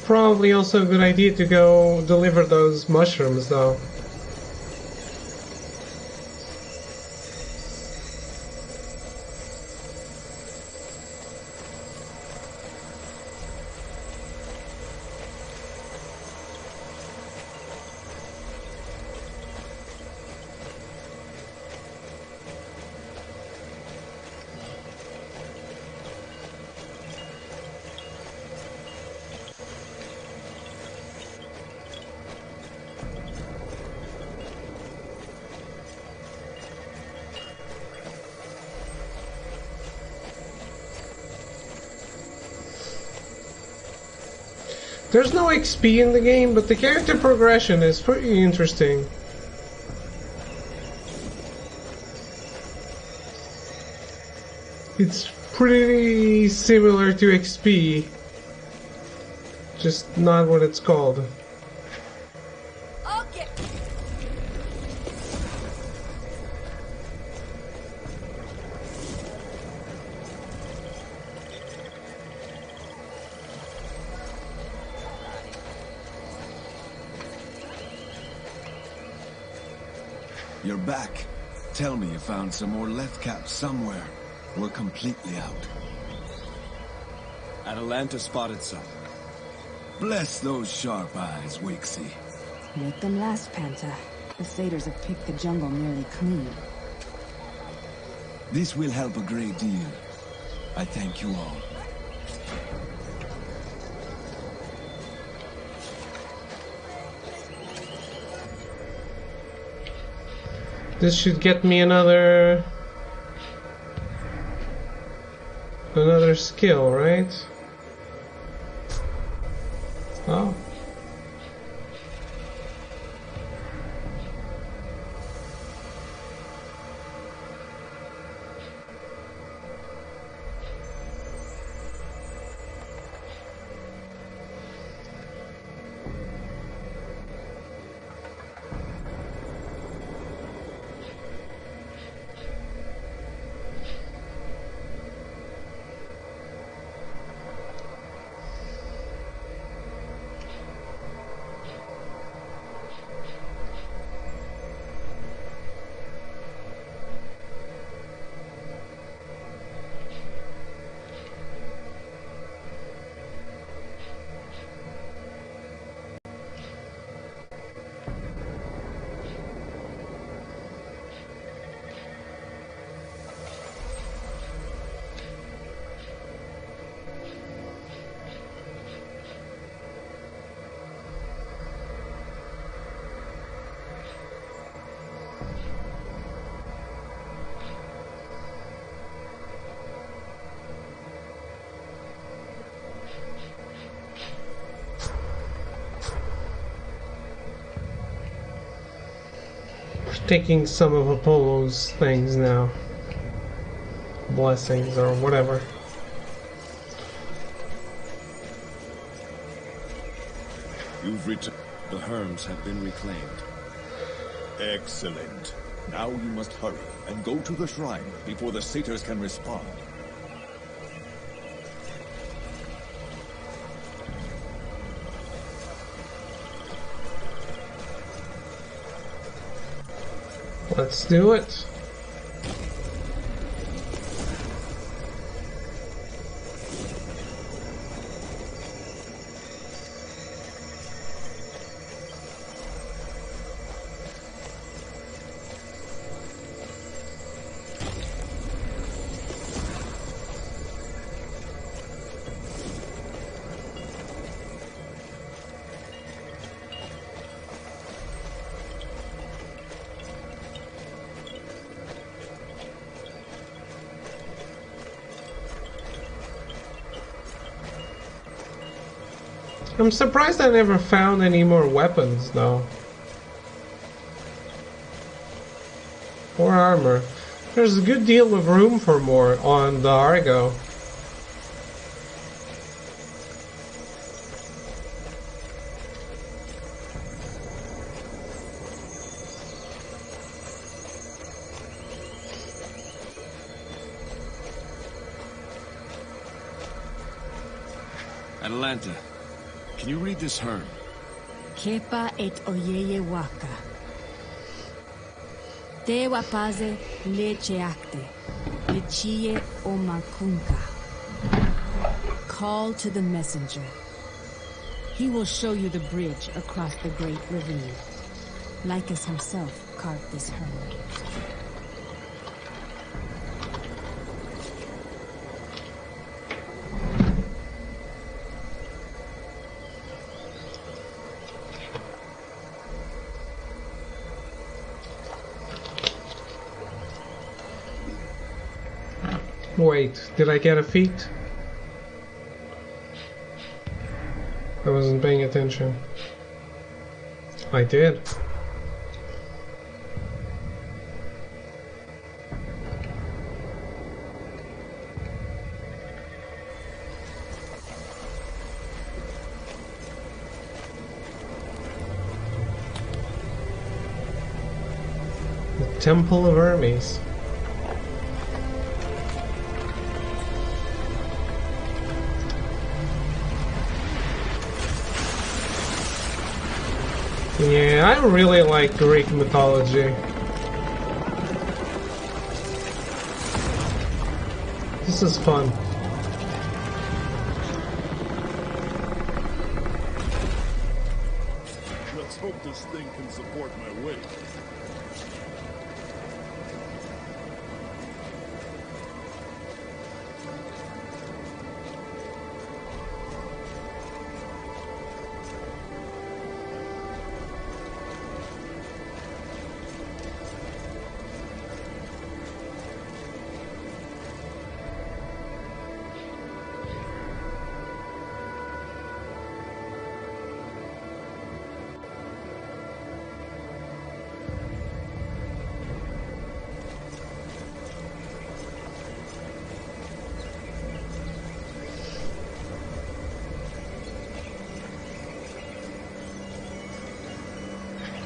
Probably also a good idea to go deliver those mushrooms, though. There's no XP in the game, but the character progression is pretty interesting. It's pretty similar to XP, just not what it's called. Okay. You're back. Tell me you found some more left caps somewhere. We're completely out. Atalanta spotted some. Bless those sharp eyes, Wixie. Let them last, Panta. The satyrs have picked the jungle nearly clean. This will help a great deal. I thank you all. This should get me another skill, right? Oh. Taking some of Apollo's things now. Blessings or whatever. You've returned. The Herms have been reclaimed. Excellent. Now you must hurry and go to the shrine before the satyrs can respond. Let's do it. I'm surprised I never found any more weapons, though. Or armor. There's a good deal of room for more on the Argo. Atalanta, can you read this Herm? Kepa et oyeye waka. Te wapaze lecheakte. Lichie o makunka. Call to the messenger. He will show you the bridge across the great ravine. Lycus himself carved this Herm. Wait, did I get a feat? I wasn't paying attention. I did. The Temple of Hermes. Yeah, I really like Greek mythology. This is fun. Let's hope this thing can support my weight.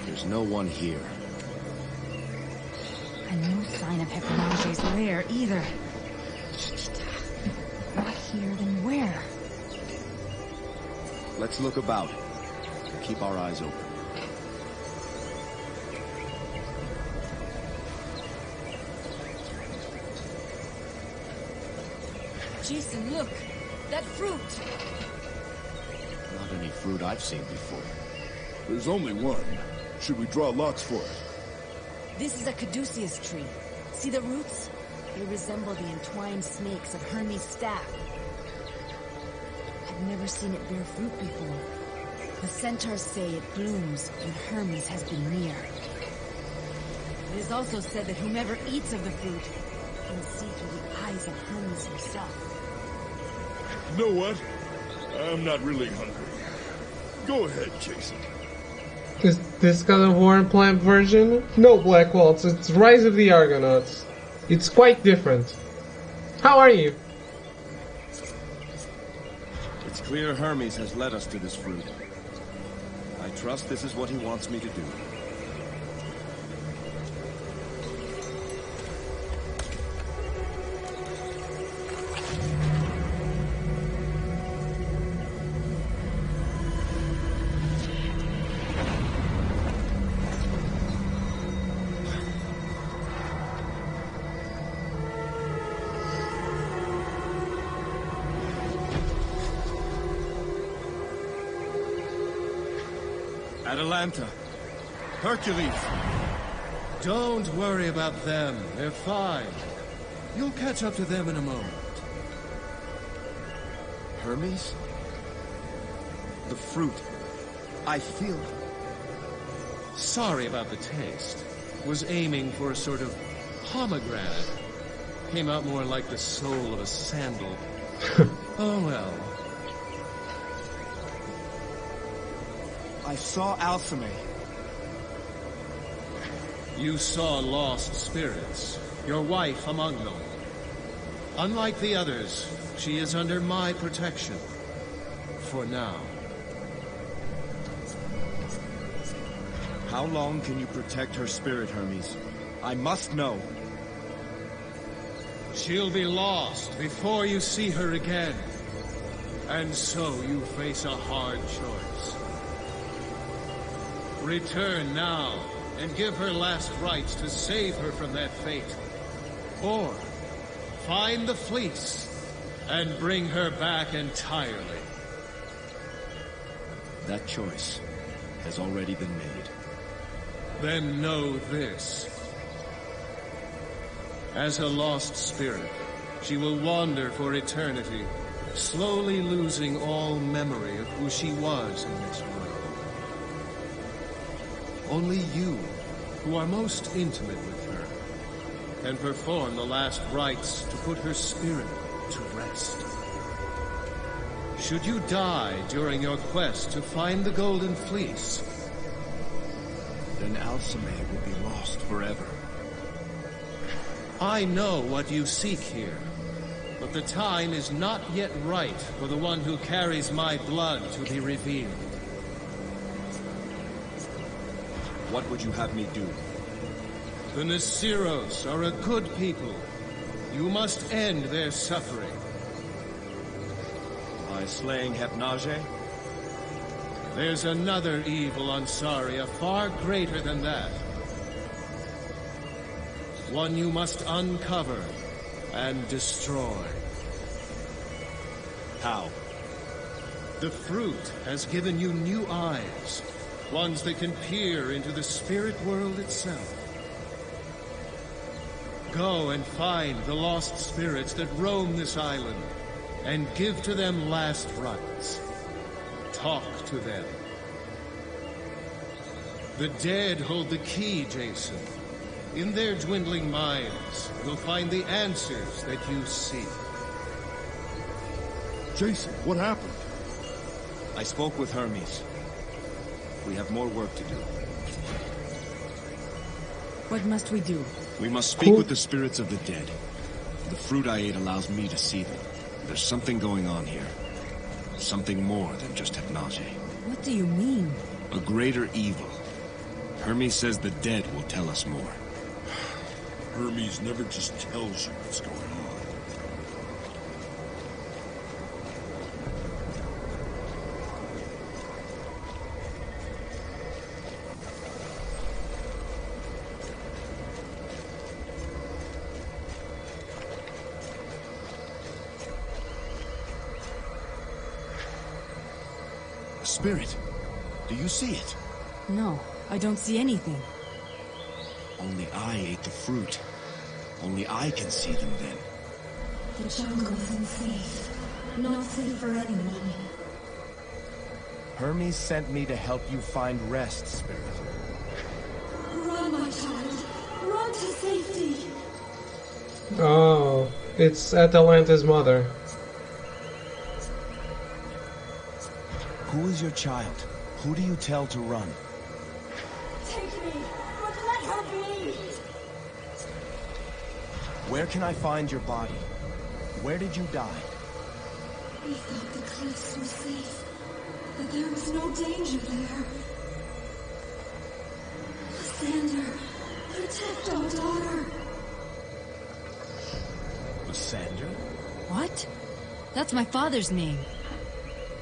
There's no one here. And no sign of Hypnage's lair either. Not here, then where? Let's look about. Keep our eyes open. Jason, look! That fruit! Not any fruit I've seen before. There's only one. Should we draw lots for it? This is a caduceus tree. See the roots? They resemble the entwined snakes of Hermes' staff. I've never seen it bear fruit before. The centaurs say it blooms when Hermes has been near. It is also said that whomever eats of the fruit can see through the eyes of Hermes himself. You know what? I'm not really hungry. Go ahead, Jason. Is this God of War plant version? No, Black Waltz, it's Rise of the Argonauts. It's quite different. How are you? It's clear Hermes has led us to this fruit. I trust this is what he wants me to do. Atalanta. Hercules. Don't worry about them. They're fine. You'll catch up to them in a moment. Hermes? The fruit. I feel it. Sorry about the taste. Was aiming for a sort of pomegranate. Came out more like the sole of a sandal. Oh well. I saw Alcime. You saw lost spirits, your wife among them. Unlike the others, she is under my protection. For now. How long can you protect her spirit, Hermes? I must know. She'll be lost before you see her again. And so you face a hard choice. Return now and give her last rites to save her from that fate. Or find the fleece and bring her back entirely. That choice has already been made. Then know this. As a lost spirit, she will wander for eternity, slowly losing all memory of who she was in this world. Only you, who are most intimate with her, can perform the last rites to put her spirit to rest. Should you die during your quest to find the Golden Fleece, then Alcime will be lost forever. I know what you seek here, but the time is not yet right for the one who carries my blood to be revealed. What would you have me do? The Nisiros are a good people. You must end their suffering. By slaying Hypnage? There's another evil on Saria far greater than that. One you must uncover and destroy. How? The fruit has given you new eyes, ones that can peer into the spirit world itself. Go and find the lost spirits that roam this island, and give to them last rites. Talk to them. The dead hold the key, Jason. In their dwindling minds, you'll find the answers that you seek. Jason, what happened? I spoke with Hermes. We have more work to do. What must we do? We must speak with the spirits of the dead. The fruit I ate allows me to see them. There's something going on here. Something more than just Hypnage. What do you mean? A greater evil. Hermes says the dead will tell us more. Hermes never just tells you what's going on. A spirit. Do you see it? No, I don't see anything. Only I ate the fruit. Only I can see them then. The jungle isn't safe. Not safe for anyone. Hermes sent me to help you find rest, Spirit. Run, my child. Run to safety. Oh, it's Atalanta's mother. Who is your child? Who do you tell to run? Take me, but let her be. Where can I find your body? Where did you die? We thought the cliffs were safe, that there was no danger there. Lysander, protect our daughter. Lysander? What? That's my father's name.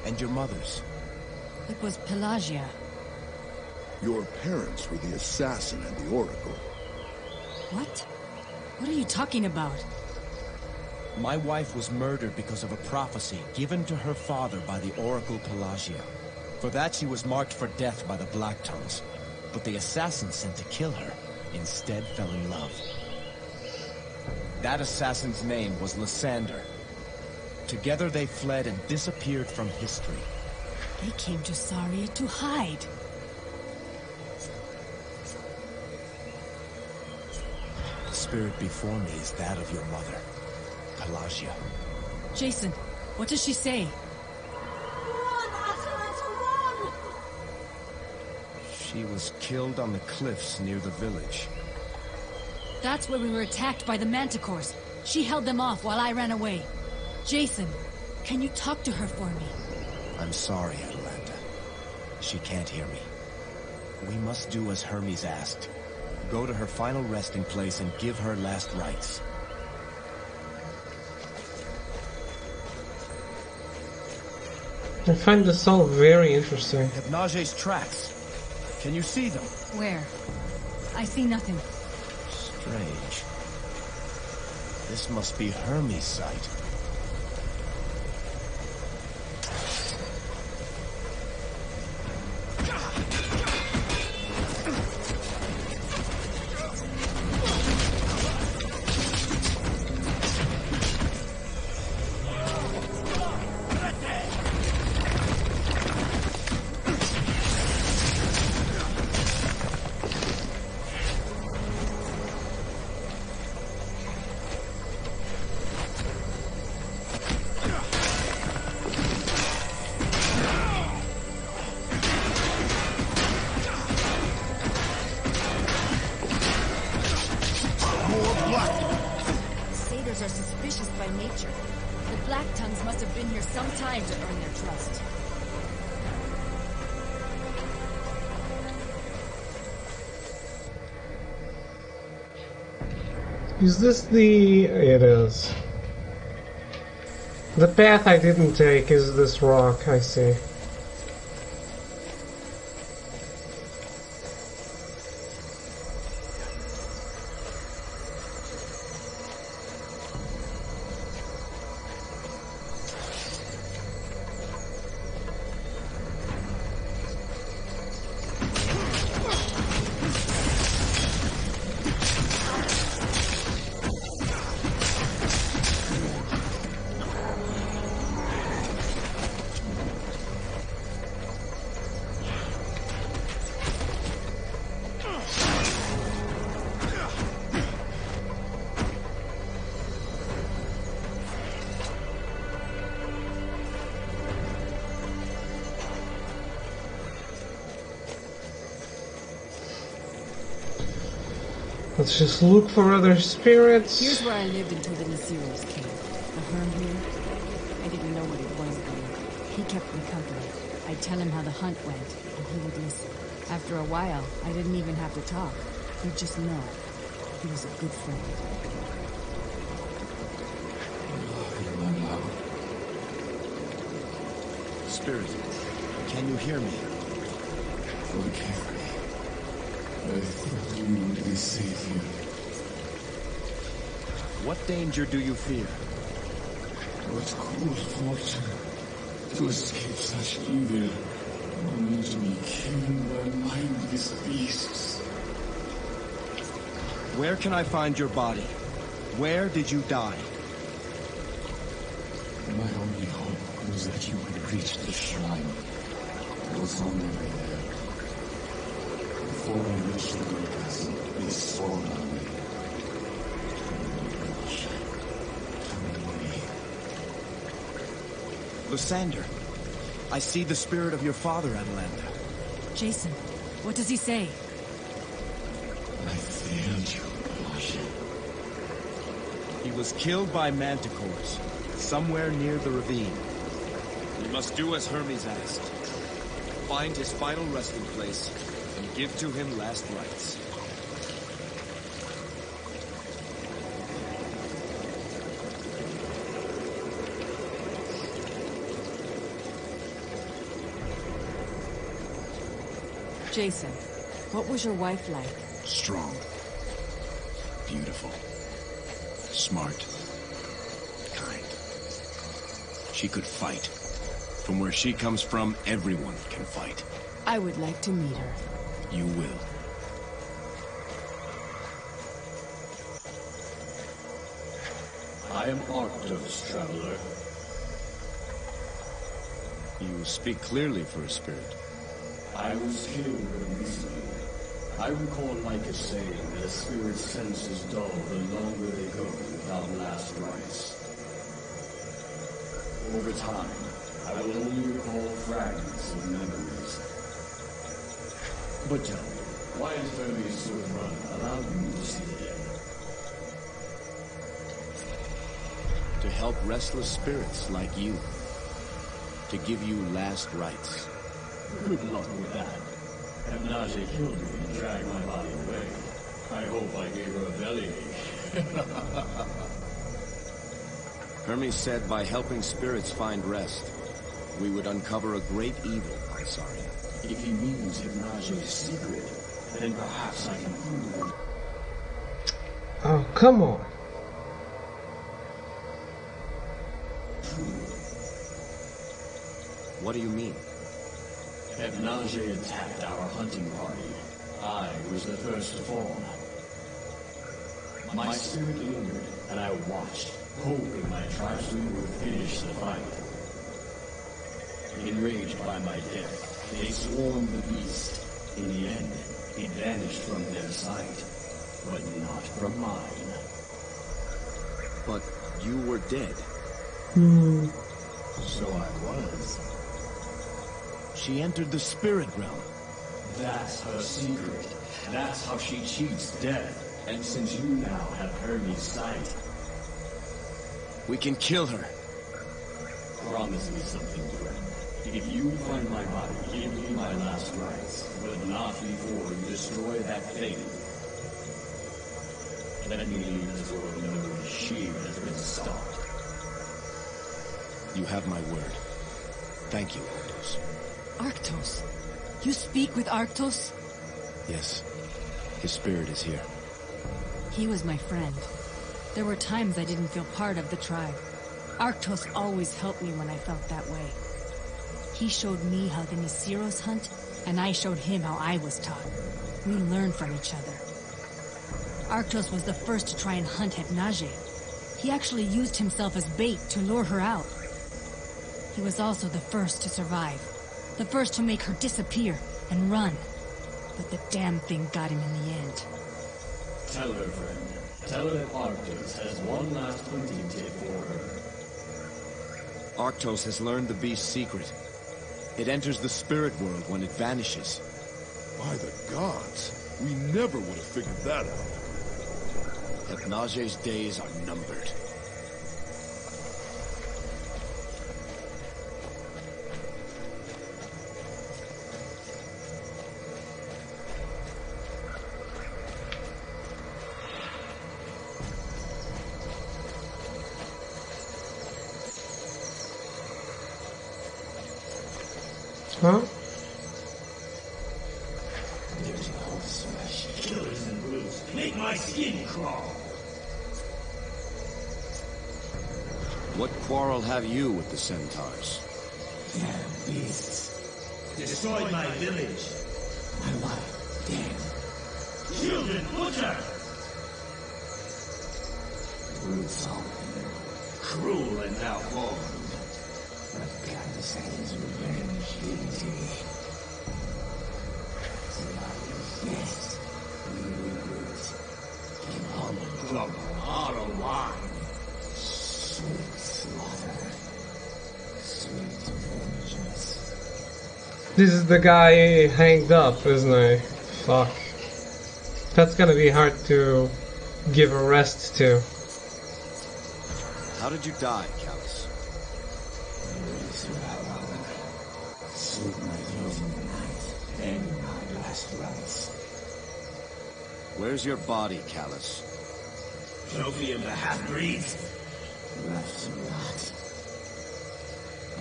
And your mother's? It was Pelagia. Your parents were the assassin and the oracle. What? What are you talking about? My wife was murdered because of a prophecy given to her father by the oracle Pelagia. For that she was marked for death by the Black Tongues. But the assassin sent to kill her instead fell in love. That assassin's name was Lysander. Together they fled and disappeared from history. They came to Saria to hide. The spirit before me is that of your mother, Pelagia. Jason, what does she say? Run, Atalanta, run! She was killed on the cliffs near the village. That's where we were attacked by the manticores. She held them off while I ran away. Jason, can you talk to her for me? I'm sorry, Atalanta. She can't hear me. We must do as Hermes asked. Go to her final resting place and give her last rites. I find this all very interesting. Hypnage's tracks. Can you see them? Where? I see nothing. Strange. This must be Hermes' site. Is this the... it is. The path I didn't take is this rock, I see. Let's just look for other spirits. Here's where I lived until the Nasiros came. The Herm here, I didn't know what it was then. He kept me company. I'd tell him how the hunt went, and he would listen. After a while, I didn't even have to talk. He'd just know. He was a good friend. Spirit, can you hear me? Okay. I thought you would be safe here. What danger do you fear? What cruel fortune to escape such evil, only to be killed by mindless beasts. Where can I find your body? Where did you die? My only hope was that you would reach the shrine. I was on my way there. Before I reached the great castle, they swarmed on me. Lysander, I see the spirit of your father, Atalanta. Jason, what does he say? I failed you, Marshal. He was killed by manticores, somewhere near the ravine. We must do as Hermes asked. Find his final resting place, and give to him last rites. Jason, what was your wife like? Strong. Beautiful. Smart. Kind. She could fight. From where she comes from, everyone can fight. I would like to meet her. You will. I am Arctos, traveler. You speak clearly for a spirit. I was killed recently. I recall Micah saying that a spirit's senses dull the longer they go without last rites. Over time, I will only recall fragments of memories. But tell me, why is Hermes' sword run allow you to see the dead? To help restless spirits like you. To give you last rites. Good luck with that. Hepnage killed me and dragged my body away. I hope I gave her a bellyache. Hermes said by helping spirits find rest, we would uncover a great evil, Isaria. If he means Hepnage's secret, then perhaps I can prove him. Oh, come on. What do you mean? Hepnage attacked our hunting party. I was the first to fall. My spirit lingered, and I watched, hoping my tribesmen would finish the fight. Enraged by my death, they swarmed the beast. In the end, it vanished from their sight, but not from mine. But you were dead. So I was. She entered the spirit realm. That's her secret. That's how she cheats death. And since you now have Hermes' sight, we can kill her. Promise me something, friend. If you find my body, give me my last rites, but not before you destroy that thing. Let me leave this world knowing she has been stopped. You have my word. Thank you, Arctos. Arctos? You speak with Arctos? Yes. His spirit is here. He was my friend. There were times I didn't feel part of the tribe. Arctos always helped me when I felt that way. He showed me how the Nisiros hunt, and I showed him how I was taught. We learned from each other. Arctos was the first to try and hunt Hepnage. He actually used himself as bait to lure her out. He was also the first to survive. The first to make her disappear and run. But the damn thing got him in the end. Tell her, friend. Tell her that Arctos has one last hunting tip for her. Arctos has learned the beast's secret. It enters the spirit world when it vanishes. By the gods, we never would have figured that out. Hepnage's days are numbered. Huh? There's no flesh, killers and brutes. Make my skin crawl. What quarrel have you with the centaurs? Damn beasts. Destroyed my village. My wife dead. Children butchered. Brutes all cruel and now formed. But God sends revenge easy. Yes, we brutes can only drop our wine. Sweet slaughter. Sweet vengeance. This is the guy hanged up, isn't he? Fuck. That's gonna be hard to give a rest to. How did you die, Callus? Sleep my throat in the night, and my last rites. Where's your body, Callus? Trophy of the half-breeds? Left to rot.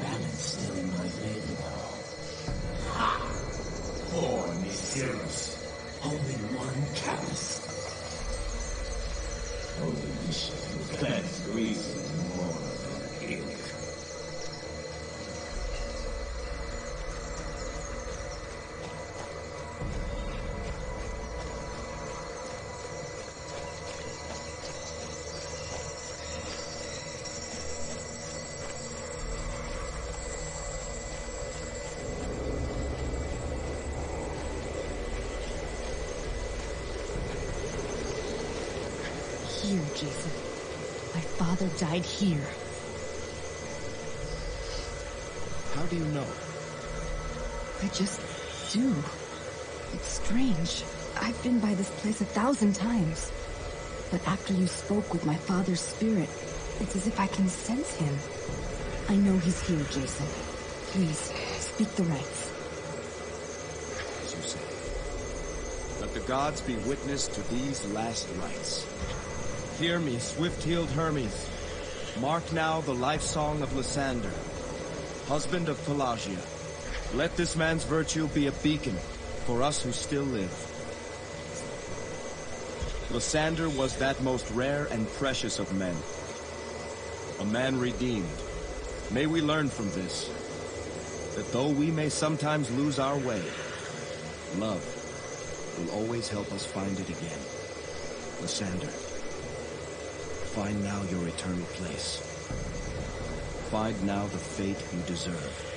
Balance still in my veil, though. Ha! Poor Nisiros. Only one Callus. Only bishop who cleansed Greece is more than ink. Here, Jason. My father died here. How do you know? I just do. It's strange. I've been by this place 1,000 times. But after you spoke with my father's spirit, it's as if I can sense him. I know he's here, Jason. Please, speak the rites. As you say. Let the gods be witness to these last rites. Hear me, swift-heeled Hermes. Mark now the life song of Lysander, husband of Pelagia. Let this man's virtue be a beacon for us who still live. Lysander was that most rare and precious of men. A man redeemed. May we learn from this, that though we may sometimes lose our way, love will always help us find it again. Lysander, find now your eternal place. Find now the fate you deserve.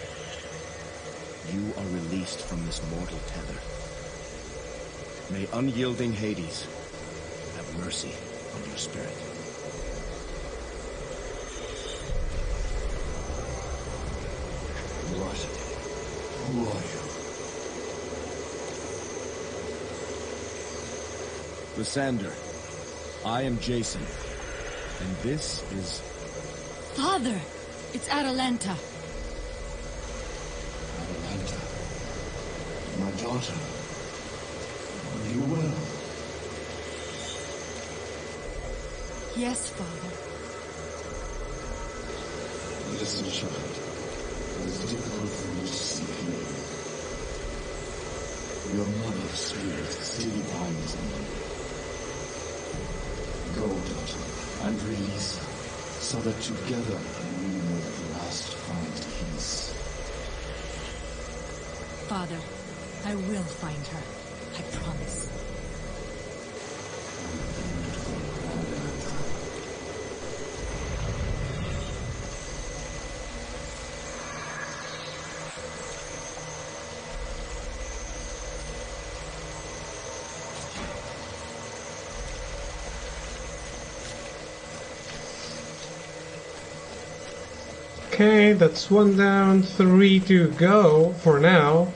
You are released from this mortal tether. May unyielding Hades have mercy on your spirit. What? Who are you? Lysander, I am Jason, and this is... Father! It's Atalanta. Atalanta. My daughter. Are you well? Yes, Father. Listen, child. It is difficult for you to see clearly. Your mother's spirit still binds me. Go, daughter, and release her, so that together we may at last find peace. Father, I will find her. I promise. Okay, that's 1 down, 3 to go for now.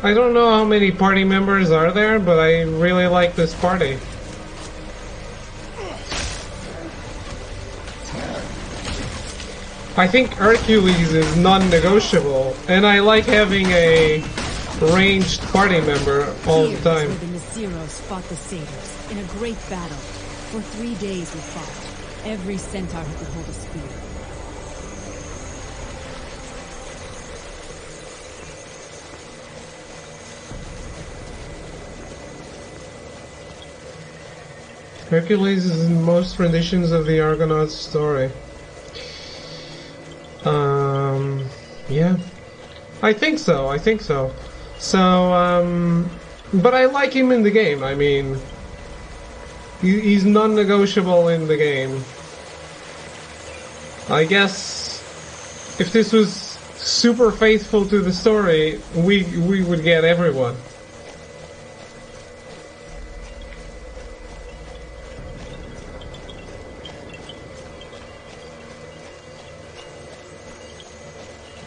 I don't know how many party members are there, but I really like this party. I think Hercules is non-negotiable, and I like having a ranged party member all the time. Here's where the Nisiros fought the satyrs in a great battle. For 3 days we fought. Every centaur who could hold a spear. Hercules is in most renditions of the Argonauts story. Yeah. I think so. So, but I like him in the game. I mean, he's non-negotiable in the game. I guess if this was super faithful to the story, we would get everyone.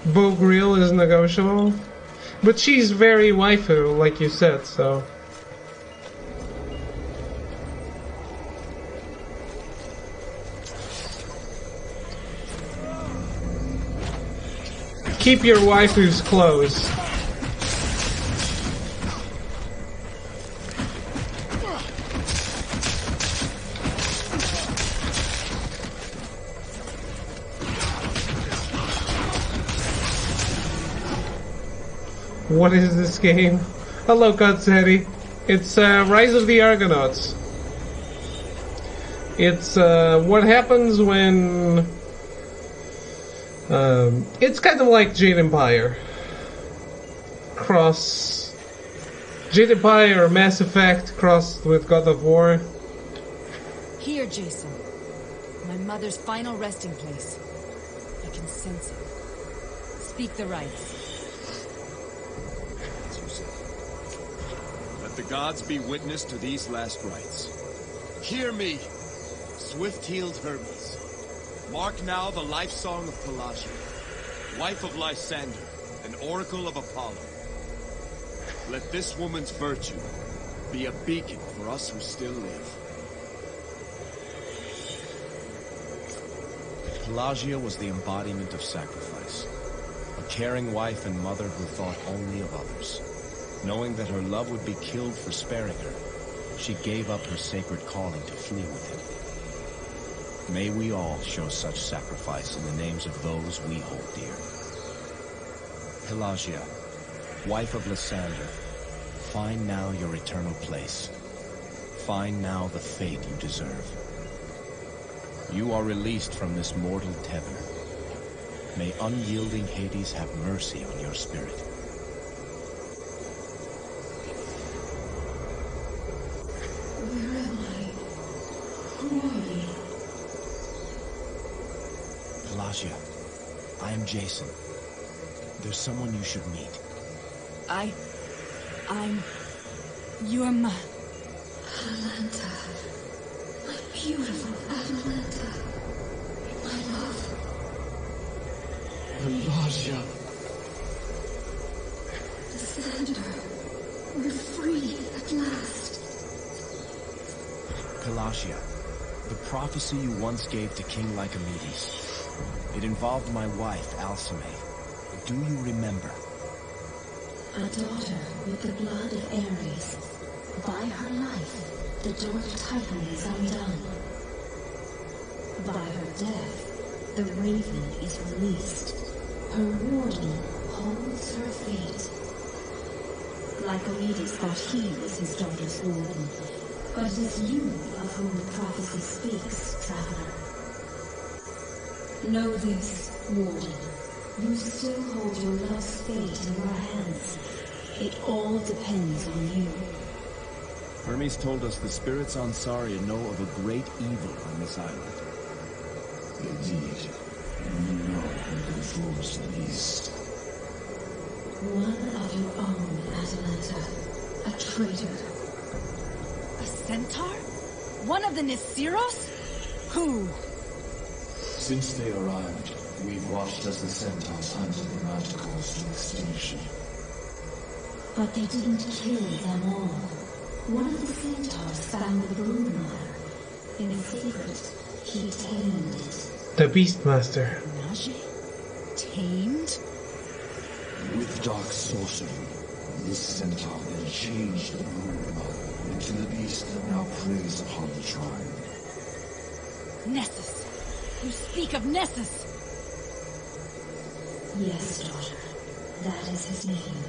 Bogriel is negotiable, but she's very waifu, like you said, so... Keep your waifus close. What is this game? Hello, Katsuheri. It's Rise of the Argonauts. It's what happens when... it's kind of like Jade Empire. Jade Empire or Mass Effect crossed with God of War. Here, Jason. My mother's final resting place. I can sense it. Speak the rites. Let the gods be witness to these last rites. Hear me, swift-heeled Hermes. Mark now the life song of Pelagia, wife of Lysander, and oracle of Apollo. Let this woman's virtue be a beacon for us who still live. Pelagia was the embodiment of sacrifice. A caring wife and mother who thought only of others. Knowing that her love would be killed for sparing her, she gave up her sacred calling to flee with him. May we all show such sacrifice in the names of those we hold dear. Pelagia, wife of Lysander, find now your eternal place. Find now the fate you deserve. You are released from this mortal tether. May unyielding Hades have mercy on your spirit. Where am I? Who are you? Pelagia, I am Jason. There's someone you should meet. You're my... Atalanta. My beautiful Atalanta. My love. Pelagia. Lysander. We're free at last. Pelagia, the prophecy you once gave to King Lycomedes. It involved my wife, Alcime. Do you remember? A daughter with the blood of Ares. By her life, the door to Titan is undone. By her death, the raven is released. Her warden holds her fate. Lycomedes thought he was his daughter's warden, but it is you of whom the prophecy speaks, traveler. Know this, warden. You still hold your love's fate in your hands. It all depends on you. Hermes told us the spirits on Saria know of a great evil on this island. Indeed. You know who controls the beast. One of your own, Atalanta. A traitor. A centaur? One of the Nisiros? Who? Since they arrived, we've watched as the centaurs hunted the manticores to extinction. But they didn't kill them all. One of the centaurs found the brood mother. In secret, he tamed it. The Beastmaster. Tamed? With dark sorcery, this centaur then changed the brood mother into the beast that now preys upon the tribe. Nessus! You speak of Nessus! Yes, daughter. That is his name.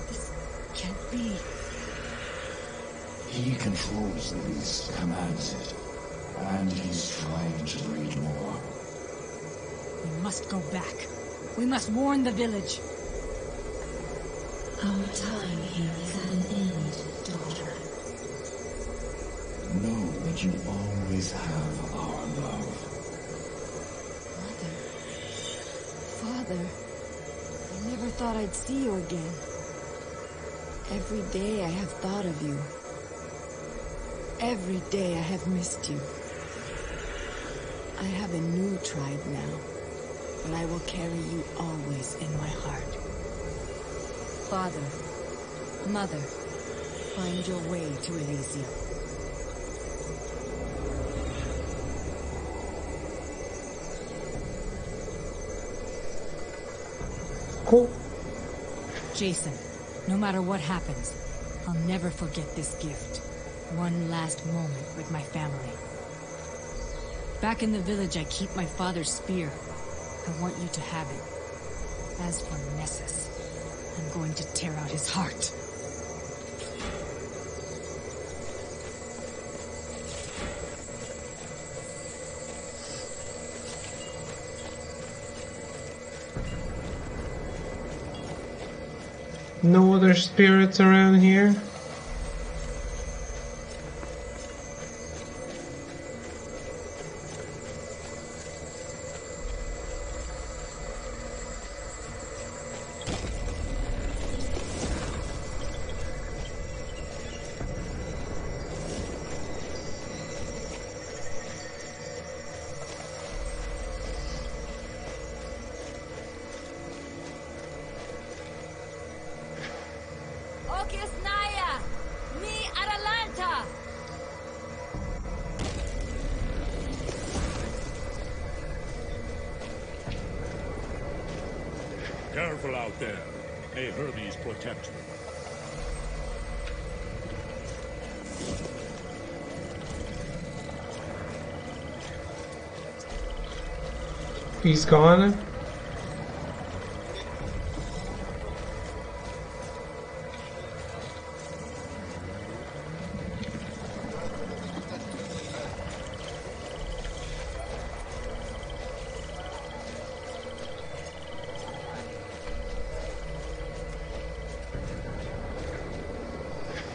This can't be. He controls the beast, commands it, and he's trying to breed more. We must go back. We must warn the village. Our time here is at an end, daughter. Know that you always have our love. Father, I never thought I'd see you again. Every day I have thought of you. Every day I have missed you. I have a new tribe now, but I will carry you always in my heart. Father, Mother, find your way to Elysium. Cool. Jason, no matter what happens, I'll never forget this gift. One last moment with my family. Back in the village, I keep my father's spear. I want you to have it. As for Nessus, I'm going to tear out his heart. No other spirits around here? Careful out there. May Hermes protect you. He's gone.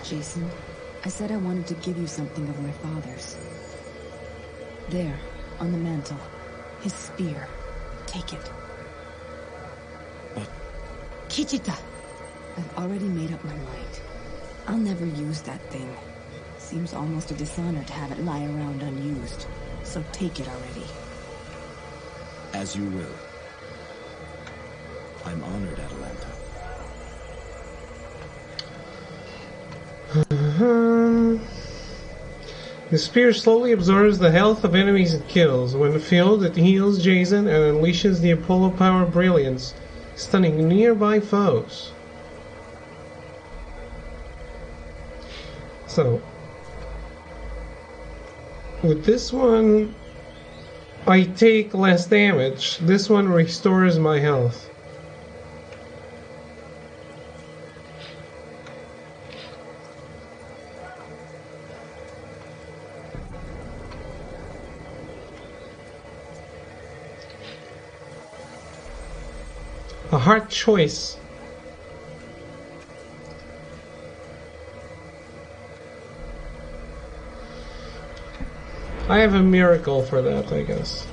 Jason, I said I wanted to give you something of my father's. There, on the mantle. His spear. Take it. But... Kichita! I've already made up my mind. I'll never use that thing. Seems almost a dishonor to have it lie around unused. So take it already. As you will. I'm honored, Atalanta. The spear slowly absorbs the health of enemies it kills. When filled, it heals Jason and unleashes the Apollo Power Brilliance, stunning nearby foes. So, with this one, I take less damage. This one restores my health. A hard choice. I have a miracle for that, I guess.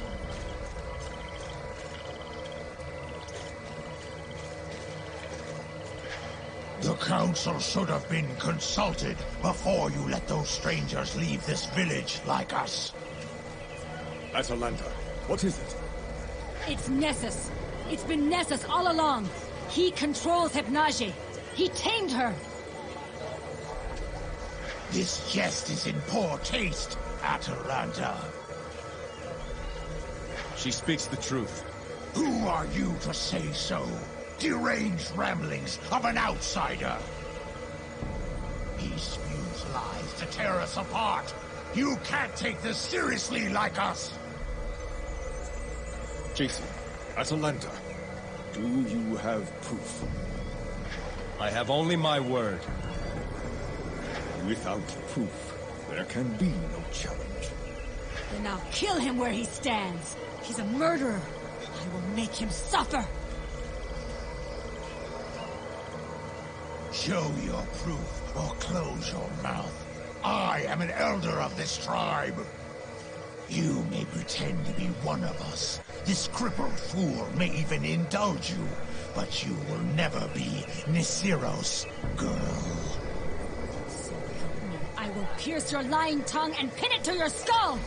The council should have been consulted before you let those strangers leave this village like us. Atalanta, what is it? It's Nessus. It's been Nessus all along. He controls Hypnage. He tamed her. This jest is in poor taste, Atalanta. She speaks the truth. Who are you to say so? Deranged ramblings of an outsider. He spews lies to tear us apart. You can't take this seriously like us. Jason, Atalanta, do you have proof? I have only my word. Without proof, there can be no challenge. Then I'll kill him where he stands. He's a murderer. I will make him suffer. Show your proof or close your mouth. I am an elder of this tribe. You may pretend to be one of us. This crippled fool may even indulge you, but you will never be Nisiro's girl. So help me, I will pierce your lying tongue and pin it to your skull!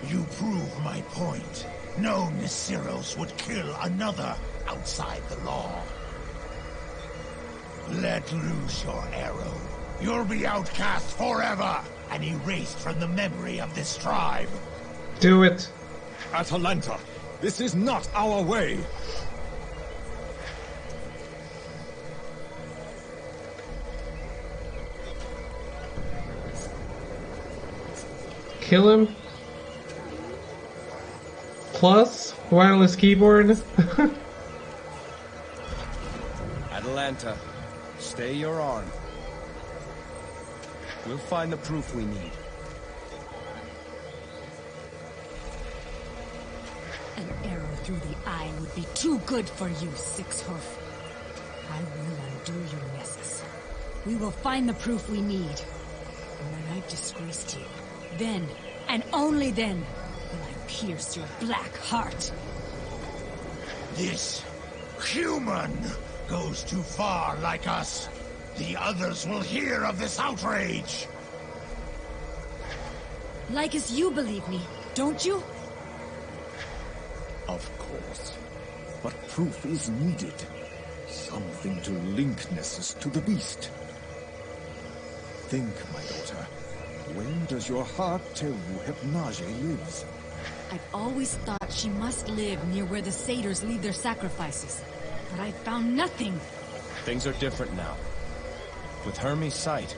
You prove my point. No Nisiros would kill another outside the law. Let loose your arrow. You'll be outcast forever and erased from the memory of this tribe. Do it. Atalanta, this is not our way. Kill him. Plus wireless keyboard. Atalanta, stay your arm. We'll find the proof we need. An arrow through the eye would be too good for you, Six-Hoof. I will undo your messes. We will find the proof we need. And when I've disgraced you, then, and only then, will I pierce your black heart. This human goes too far like us. The others will hear of this outrage. Like as you believe me, don't you? Of course. But proof is needed. Something to link Nessus to the beast. Think, my daughter. Where does your heart tell you Hypnage lives? I've always thought she must live near where the satyrs leave their sacrifices. But I found nothing. Things are different now. With Hermes' sight,